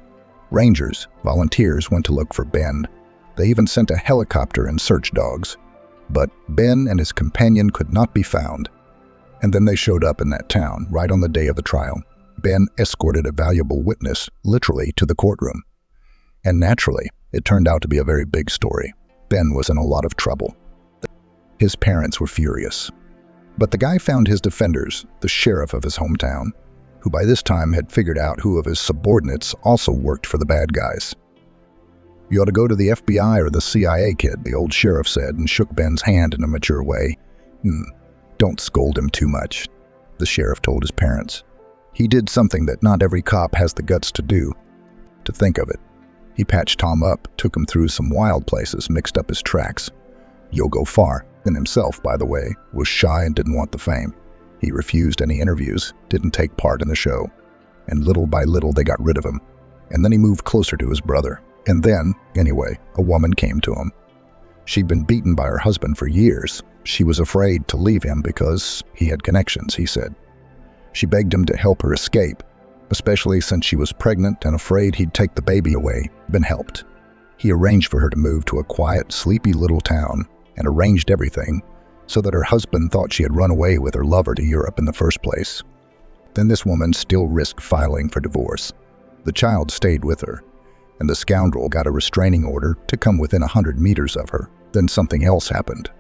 Speaker 2: Rangers, volunteers, went to look for Ben. They even sent a helicopter and search dogs. But Ben and his companion could not be found. And then they showed up in that town, right on the day of the trial. Ben escorted a valuable witness, literally, to the courtroom. And naturally, it turned out to be a very big story. Ben was in a lot of trouble. His parents were furious. But the guy found his defenders, the sheriff of his hometown, who by this time had figured out who of his subordinates also worked for the bad guys. "You ought to go to the FBI or the CIA, kid," the old sheriff said, and shook Ben's hand in a mature way. Don't scold him too much," the sheriff told his parents. He did something that not every cop has the guts to do. To think of it. He patched Tom up, took him through some wild places, mixed up his tracks. You'll go far. And himself, by the way, was shy and didn't want the fame. He refused any interviews, didn't take part in the show. And little by little they got rid of him. And then he moved closer to his brother. And then, anyway, a woman came to him. She'd been beaten by her husband for years. She was afraid to leave him because he had connections, he said. She begged him to help her escape, especially since she was pregnant and afraid he'd take the baby away. Ben helped. He arranged for her to move to a quiet, sleepy little town and arranged everything so that her husband thought she had run away with her lover to Europe in the first place. Then this woman still risked filing for divorce. The child stayed with her, and the scoundrel got a restraining order to come within 100 meters of her. Then something else happened.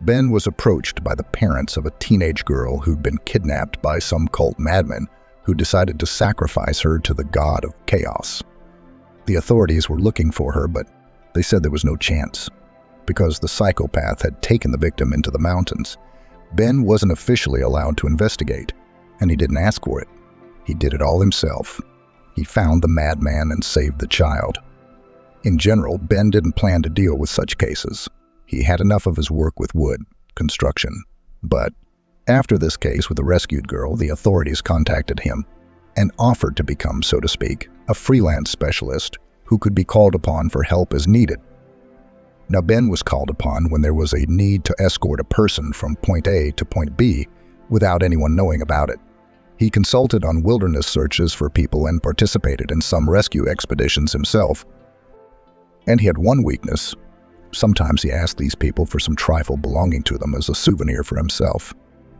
Speaker 2: Ben was approached by the parents of a teenage girl who'd been kidnapped by some cult madman who decided to sacrifice her to the god of chaos. The authorities were looking for her, but they said there was no chance. Because the psychopath had taken the victim into the mountains, Ben wasn't officially allowed to investigate, and he didn't ask for it. He did it all himself. He found the madman and saved the child. In general, Ben didn't plan to deal with such cases. He had enough of his work with wood, construction. But after this case with the rescued girl, the authorities contacted him and offered to become, so to speak, a freelance specialist who could be called upon for help as needed. Now, Ben was called upon when there was a need to escort a person from point A to point B without anyone knowing about it. He consulted on wilderness searches for people and participated in some rescue expeditions himself. And he had one weakness. Sometimes he asked these people for some trifle belonging to them as a souvenir for himself.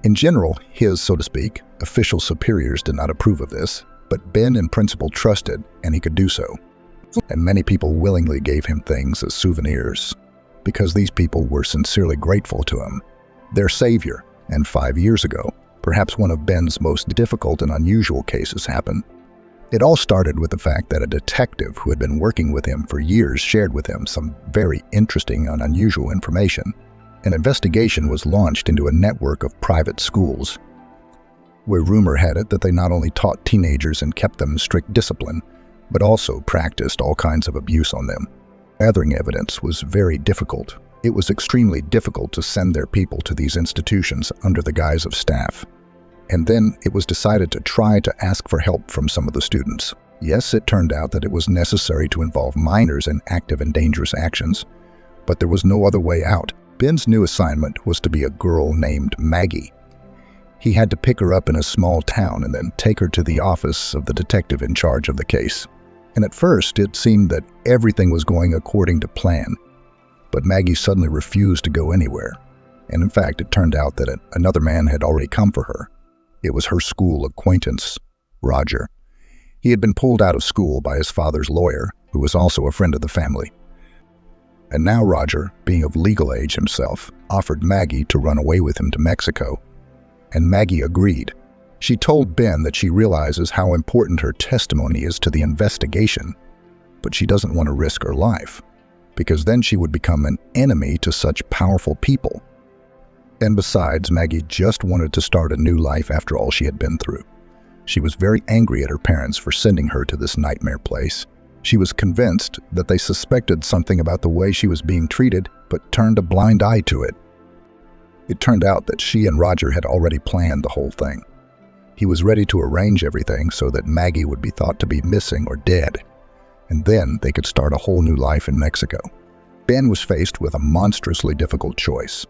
Speaker 2: In general, his, so to speak, official superiors did not approve of this, but Ben in principle trusted, and he could do so. and many people willingly gave him things as souvenirs because these people were sincerely grateful to him, their savior. And 5 years ago, perhaps one of Ben's most difficult and unusual cases happened. It all started with the fact that a detective who had been working with him for years shared with him some very interesting and unusual information. An investigation was launched into a network of private schools, where rumor had it that they not only taught teenagers and kept them in strict discipline, but also practiced all kinds of abuse on them. Gathering evidence was very difficult. It was extremely difficult to send their people to these institutions under the guise of staff. And then it was decided to try to ask for help from some of the students. Yes, it turned out that it was necessary to involve minors in active and dangerous actions, but there was no other way out. Ben's new assignment was to be a girl named Maggie. He had to pick her up in a small town and then take her to the office of the detective in charge of the case. And at first, it seemed that everything was going according to plan. But Maggie suddenly refused to go anywhere. And in fact, it turned out that another man had already come for her. It was her school acquaintance, Roger. He had been pulled out of school by his father's lawyer, who was also a friend of the family. And now Roger, being of legal age himself, offered Maggie to run away with him to Mexico. And Maggie agreed. She told Ben that she realizes how important her testimony is to the investigation, but she doesn't want to risk her life, because then she would become an enemy to such powerful people. And besides, Maggie just wanted to start a new life after all she had been through. She was very angry at her parents for sending her to this nightmare place. She was convinced that they suspected something about the way she was being treated, but turned a blind eye to it. It turned out that she and Roger had already planned the whole thing. He was ready to arrange everything so that Maggie would be thought to be missing or dead, and then they could start a whole new life in Mexico. Ben was faced with a monstrously difficult choice.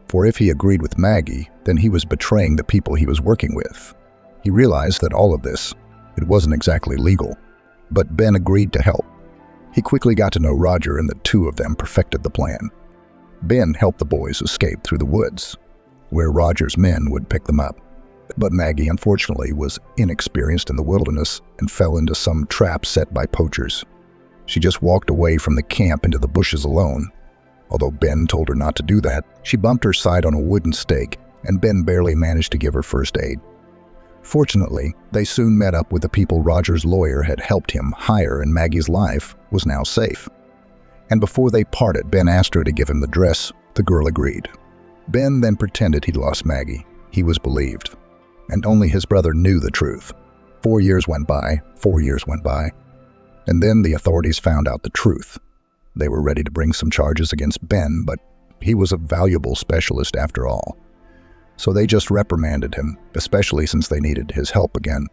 Speaker 2: For if he agreed with Maggie, then he was betraying the people he was working with. He realized that all of this, it wasn't exactly legal, but Ben agreed to help. He quickly got to know Roger, and the two of them perfected the plan. Ben helped the boys escape through the woods, where Roger's men would pick them up. But Maggie, unfortunately, was inexperienced in the wilderness and fell into some trap set by poachers. She just walked away from the camp into the bushes alone. Although Ben told her not to do that, she bumped her side on a wooden stake, and Ben barely managed to give her first aid. Fortunately, they soon met up with the people Roger's lawyer had helped him hire, and Maggie's life was now safe. And before they parted, Ben asked her to give him the dress. The girl agreed. Ben then pretended he'd lost Maggie. He was believed. And only his brother knew the truth. 4 years went by, and then the authorities found out the truth. They were ready to bring some charges against Ben, but he was a valuable specialist after all. So they just reprimanded him, especially since they needed his help again.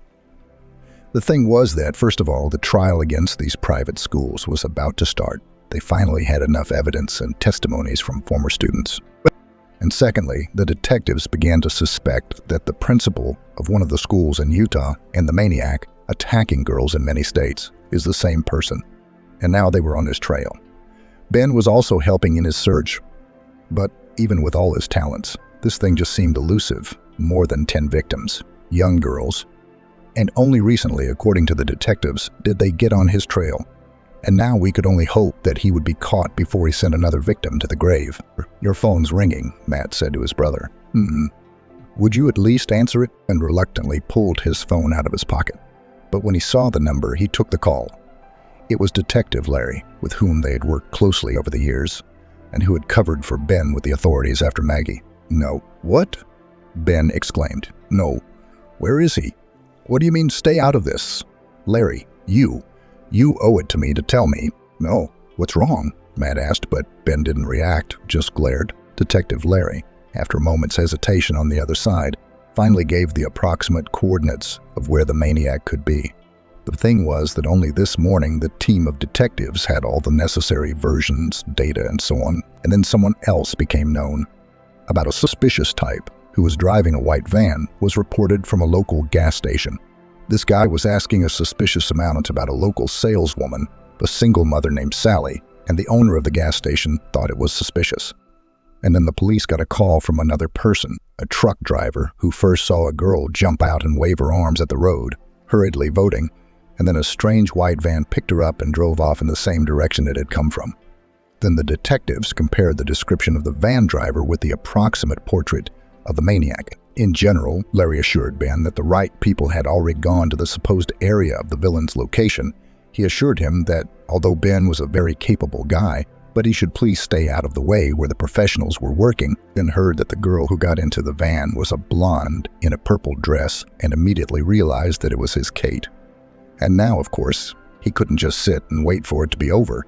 Speaker 2: The thing was that, first of all, the trial against these private schools was about to start. They finally had enough evidence and testimonies from former students. And secondly, the detectives began to suspect that the principal of one of the schools in Utah and the maniac attacking girls in many states is the same person. And now they were on his trail. Ben was also helping in his search, but even with all his talents, this thing just seemed elusive. More than 10 victims, young girls. And only recently, according to the detectives, did they get on his trail. And now we could only hope that he would be caught before he sent another victim to the grave. "Your phone's ringing," Matt said to his brother. "Would you at least answer it?" And reluctantly pulled his phone out of his pocket. But when he saw the number, he took the call. It was Detective Larry, with whom they had worked closely over the years, and who had covered for Ben with the authorities after Maggie. "No." "What?" Ben exclaimed. "No. Where is he? What do you mean, stay out of this?" "Larry, you owe it to me to tell me." "No. What's wrong?" Matt asked, but Ben didn't react, just glared. Detective Larry, after a moment's hesitation on the other side, finally gave the approximate coordinates of where the maniac could be. The thing was that only this morning the team of detectives had all the necessary versions, data, and so on, and then someone else became known. About a suspicious type who was driving a white van was reported from a local gas station. This guy was asking a suspicious amount about a local saleswoman, a single mother named Sally, and the owner of the gas station thought it was suspicious. And then the police got a call from another person, a truck driver who first saw a girl jump out and wave her arms at the road, hurriedly voting, and then a strange white van picked her up and drove off in the same direction it had come from. Then the detectives compared the description of the van driver with the approximate portrait of the maniac. In general, Larry assured Ben that the right people had already gone to the supposed area of the villain's location. He assured him that although Ben was a very capable guy, but he should please stay out of the way where the professionals were working. Ben heard that the girl who got into the van was a blonde in a purple dress and immediately realized that it was his Kate. And now, of course, he couldn't just sit and wait for it to be over.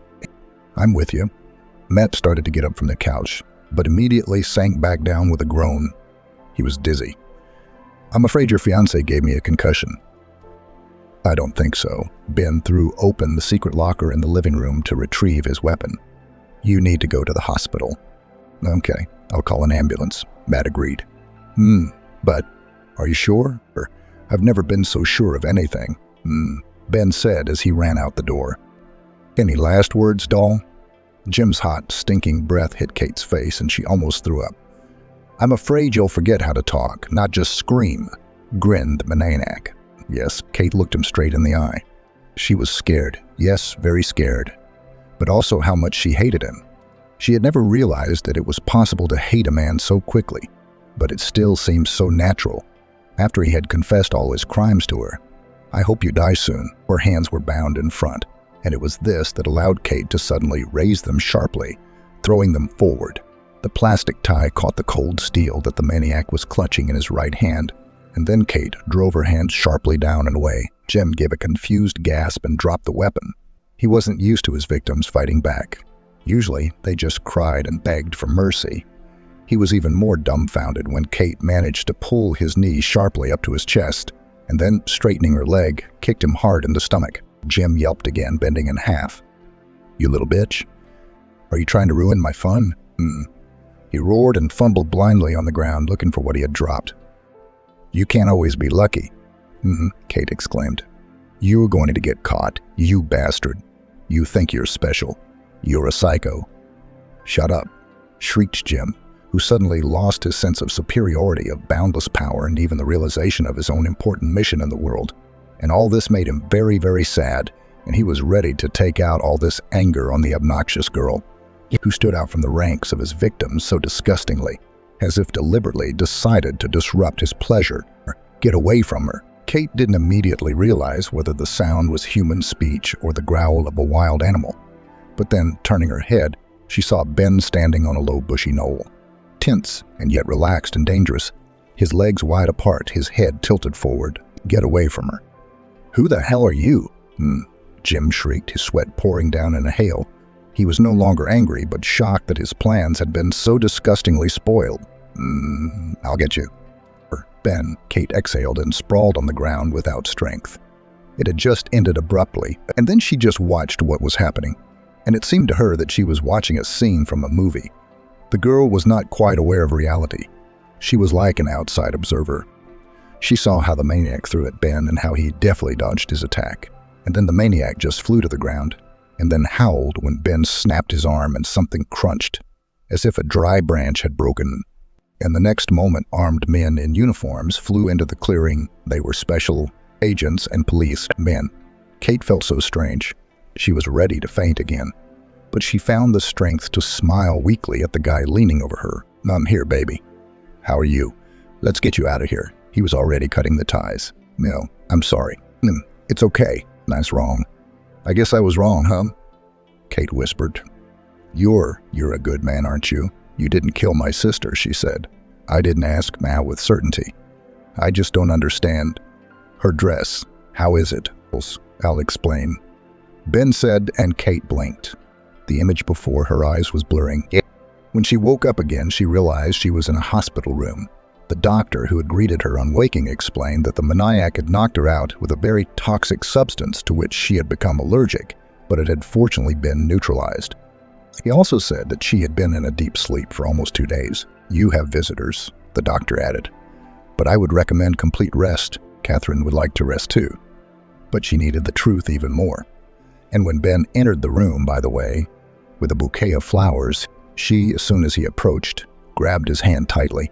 Speaker 2: "I'm with you." Matt started to get up from the couch, but immediately sank back down with a groan. He was dizzy. "I'm afraid your fiancé gave me a concussion." "I don't think so." Ben threw open the secret locker in the living room to retrieve his weapon. "You need to go to the hospital." "Okay, I'll call an ambulance," Matt agreed. But are you sure?" "I've never been so sure of anything." Ben said as he ran out the door. "Any last words, doll?" Jim's hot, stinking breath hit Kate's face and she almost threw up. "I'm afraid you'll forget how to talk, not just scream," grinned the maniac. Yes, Kate looked him straight in the eye. She was scared, yes, very scared, but also how much she hated him. She had never realized that it was possible to hate a man so quickly, but it still seemed so natural after he had confessed all his crimes to her. "I hope you die soon." Her hands were bound in front, and it was this that allowed Kate to suddenly raise them sharply, throwing them forward. The plastic tie caught the cold steel that the maniac was clutching in his right hand, and then Kate drove her hand sharply down and away. Jim gave a confused gasp and dropped the weapon. He wasn't used to his victims fighting back. Usually, they just cried and begged for mercy. He was even more dumbfounded when Kate managed to pull his knee sharply up to his chest, and then, straightening her leg, kicked him hard in the stomach. Jim yelped again, bending in half. "You little bitch. Are you trying to ruin my fun?" He roared and fumbled blindly on the ground, looking for what he had dropped. "You can't always be lucky." Kate exclaimed. "You're going to get caught, you bastard. You think you're special. You're a psycho." "Shut up," shrieked Jim, who suddenly lost his sense of superiority, of boundless power, and even the realization of his own important mission in the world. And all this made him very, very sad, and he was ready to take out all this anger on the obnoxious girl, who stood out from the ranks of his victims so disgustingly, as if deliberately decided to disrupt his pleasure, or get away from her. Kate didn't immediately realize whether the sound was human speech or the growl of a wild animal. But then, turning her head, she saw Ben standing on a low bushy knoll, tense and yet relaxed and dangerous, his legs wide apart, his head tilted forward. "Get away from her." "Who the hell are you?" Jim shrieked, his sweat pouring down in a hail. He was no longer angry, but shocked that his plans had been so disgustingly spoiled. "I'll get you." "Ben," Kate exhaled and sprawled on the ground without strength. It had just ended abruptly, and then she just watched what was happening, and it seemed to her that she was watching a scene from a movie. The girl was not quite aware of reality. She was like an outside observer. She saw how the maniac threw at Ben and how he deftly dodged his attack, and then the maniac just flew to the ground, and then howled when Ben snapped his arm and something crunched, as if a dry branch had broken. And the next moment, armed men in uniforms flew into the clearing. They were special agents and police men. Kate felt so strange. She was ready to faint again, but she found the strength to smile weakly at the guy leaning over her. "I'm here, baby. How are you? Let's get you out of here." He was already cutting the ties. "No, I'm sorry." "It's okay. That's wrong." "I guess I was wrong, huh?" Kate whispered. You're a good man, aren't you? You didn't kill my sister," she said. "I didn't ask now with certainty. I just don't understand. Her dress, how is it?" "I'll explain." Ben said, and Kate blinked. The image before her eyes was blurring. When she woke up again, she realized she was in a hospital room. The doctor who had greeted her on waking explained that the maniac had knocked her out with a very toxic substance to which she had become allergic, but it had fortunately been neutralized. He also said that she had been in a deep sleep for almost 2 days. "You have visitors," the doctor added. "But I would recommend complete rest. Catherine would like to rest too." But she needed the truth even more. And when Ben entered the room, by the way, with a bouquet of flowers, she, as soon as he approached, grabbed his hand tightly.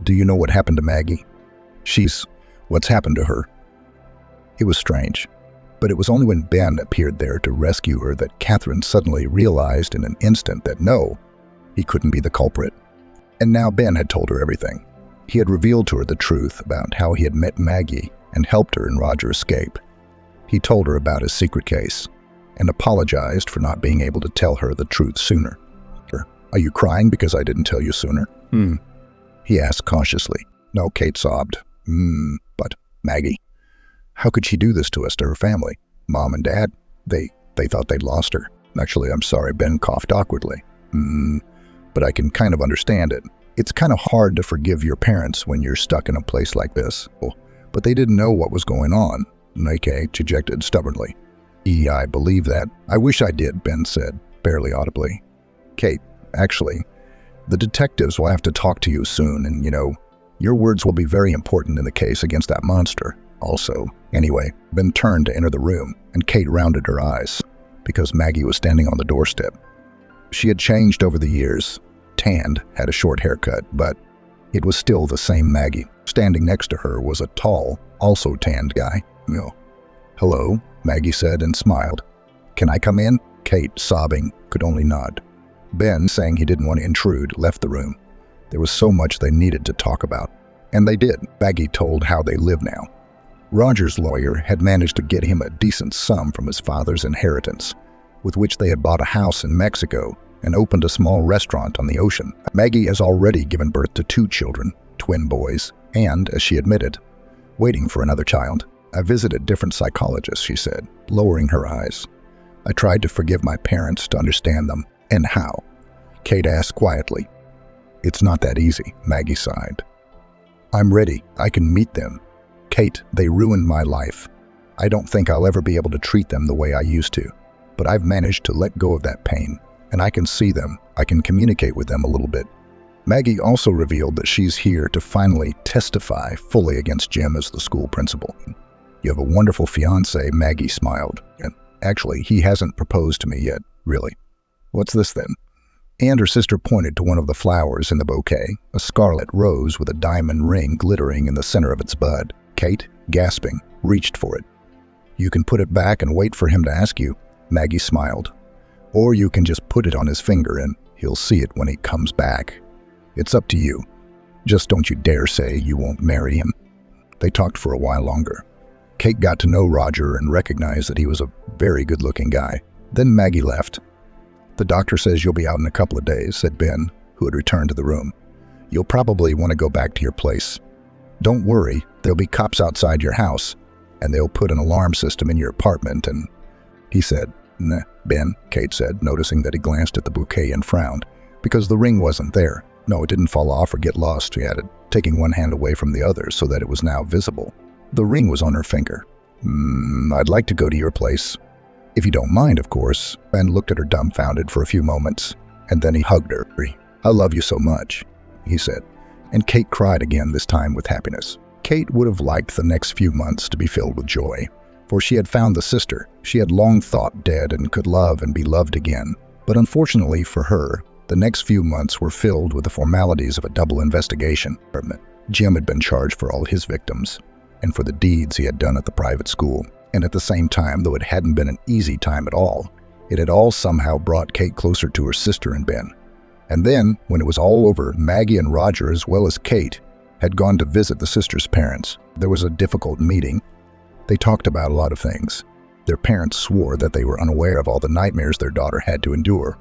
Speaker 2: "Do you know what happened to Maggie?" What's happened to her?" It was strange. But it was only when Ben appeared there to rescue her that Catherine suddenly realized in an instant that no, he couldn't be the culprit. And now Ben had told her everything. He had revealed to her the truth about how he had met Maggie and helped her in Roger's escape. He told her about his secret case and apologized for not being able to tell her the truth sooner. "Are you crying because I didn't tell you sooner?" He asked cautiously. "No," Kate sobbed. But Maggie, how could she do this to us, to her family? Mom and Dad, they thought they'd lost her. Actually, I'm sorry," Ben coughed awkwardly. But I can kind of understand it. It's kind of hard to forgive your parents when you're stuck in a place like this. But they didn't know what was going on," Kate ejected stubbornly. "I believe that. I wish I did," Ben said, barely audibly. "Kate, actually, the detectives will have to talk to you soon, and your words will be very important in the case against that monster. Also, anyway," Ben turned to enter the room, and Kate rounded her eyes, because Maggie was standing on the doorstep. She had changed over the years, tanned, had a short haircut, but it was still the same Maggie. Standing next to her was a tall, also tanned guy. "Hello," Maggie said and smiled. "Can I come in?" Kate, sobbing, could only nod. Ben, saying he didn't want to intrude, left the room. There was so much they needed to talk about. And they did. Maggie told how they live now. Roger's lawyer had managed to get him a decent sum from his father's inheritance, with which they had bought a house in Mexico and opened a small restaurant on the ocean. Maggie has already given birth to 2 children, twin boys, and, as she admitted, waiting for another child. "I visited different psychologists," she said, lowering her eyes. "I tried to forgive my parents, to understand them." "And how?" Kate asked quietly. "It's not that easy," Maggie sighed. "I'm ready. I can meet them. Kate, they ruined my life. I don't think I'll ever be able to treat them the way I used to. But I've managed to let go of that pain, and I can see them. I can communicate with them a little bit." Maggie also revealed that she's here to finally testify fully against Jim as the school principal. "You have a wonderful fiancé," Maggie smiled. "And actually, he hasn't proposed to me yet, really." "What's this then?" And her sister pointed to one of the flowers in the bouquet, a scarlet rose with a diamond ring glittering in the center of its bud. Kate, gasping, reached for it. "You can put it back and wait for him to ask you," Maggie smiled. "Or you can just put it on his finger and he'll see it when he comes back. It's up to you. Just don't you dare say you won't marry him." They talked for a while longer. Kate got to know Roger and recognized that he was a very good-looking guy. Then Maggie left. "The doctor says you'll be out in a couple of days," said Ben, who had returned to the room. "You'll probably want to go back to your place. Don't worry, there'll be cops outside your house, and they'll put an alarm system in your apartment and—" He said, "Nah, Ben," Kate said, noticing that he glanced at the bouquet and frowned, because the ring wasn't there. "No, it didn't fall off or get lost," she added, taking one hand away from the other so that it was now visible. The ring was on her finger. "I'd like to go to your place. If you don't mind, of course." Ben looked at her dumbfounded for a few moments, and then he hugged her. "I love you so much," he said, and Kate cried again, this time with happiness. Kate would have liked the next few months to be filled with joy, for she had found the sister she had long thought dead and could love and be loved again. But unfortunately for her, the next few months were filled with the formalities of a double investigation. Jim had been charged for all his victims, and for the deeds he had done at the private school. And at the same time, though it hadn't been an easy time at all, it had all somehow brought Kate closer to her sister and Ben. And then, when it was all over, Maggie and Roger, as well as Kate, had gone to visit the sister's parents. There was a difficult meeting. They talked about a lot of things. Their parents swore that they were unaware of all the nightmares their daughter had to endure.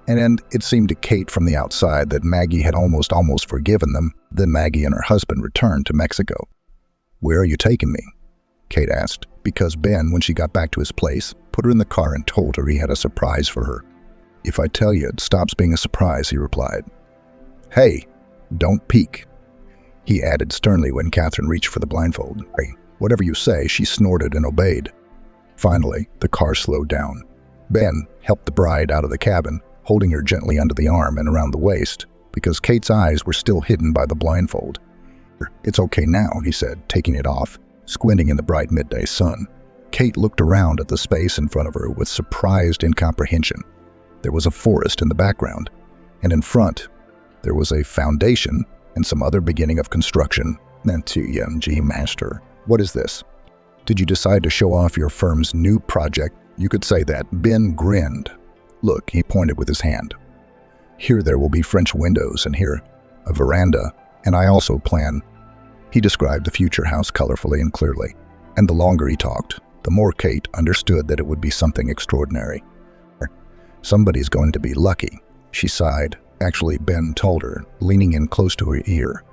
Speaker 2: And it seemed to Kate from the outside that Maggie had almost forgiven them. Then Maggie and her husband returned to Mexico. "Where are you taking me?" Kate asked, because Ben, when she got back to his place, put her in the car and told her he had a surprise for her. "If I tell you, it stops being a surprise," he replied. "Hey, don't peek," he added sternly when Catherine reached for the blindfold. "Hey, whatever you say," she snorted and obeyed. Finally, the car slowed down. Ben helped the bride out of the cabin, holding her gently under the arm and around the waist, because Kate's eyes were still hidden by the blindfold. "It's okay now," he said, taking it off, squinting in the bright midday sun. Kate looked around at the space in front of her with surprised incomprehension. There was a forest in the background, and in front, there was a foundation and some other beginning of construction. "Gee, master, what is this?" Did you decide to show off your firm's new project? You could say that. Ben grinned. Look, he pointed with his hand. Here there will be French windows, and here a veranda, and I also plan. He described the future house colorfully and clearly, and the longer he talked, the more Kate understood that it would be something extraordinary. Somebody's going to be lucky, she sighed. Actually, Ben told her, leaning in close to her ear.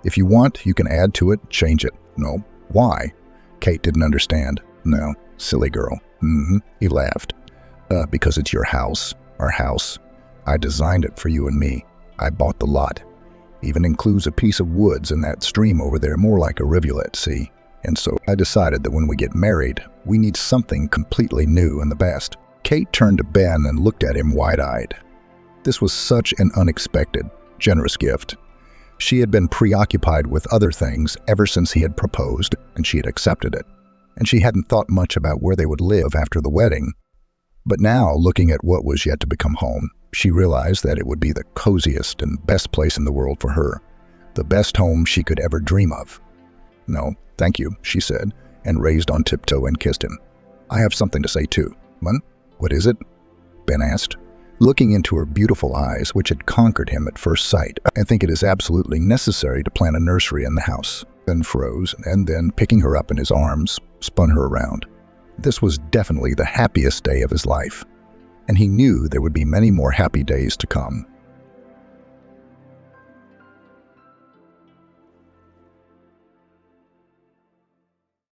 Speaker 2: If you want, you can add to it, change it. No. Why? Kate didn't understand. No, silly girl. He laughed. Because it's your house, our house. I designed it for you and me. I bought the lot. Even includes a piece of woods in that stream over there, more like a rivulet, see? And so I decided that when we get married, we need something completely new and the best. Kate turned to Ben and looked at him wide-eyed. This was such an unexpected, generous gift. She had been preoccupied with other things ever since he had proposed, and she had accepted it. And she hadn't thought much about where they would live after the wedding. But now, looking at what was yet to become home, she realized that it would be the coziest and best place in the world for her, the best home she could ever dream of. No, thank you, she said, and raised on tiptoe and kissed him. I have something to say too. What is it? Ben asked, looking into her beautiful eyes, which had conquered him at first sight. I think it is absolutely necessary to plant a nursery in the house. Ben froze, and then, picking her up in his arms, spun her around. This was definitely the happiest day of his life, and he knew there would be many more happy days to come.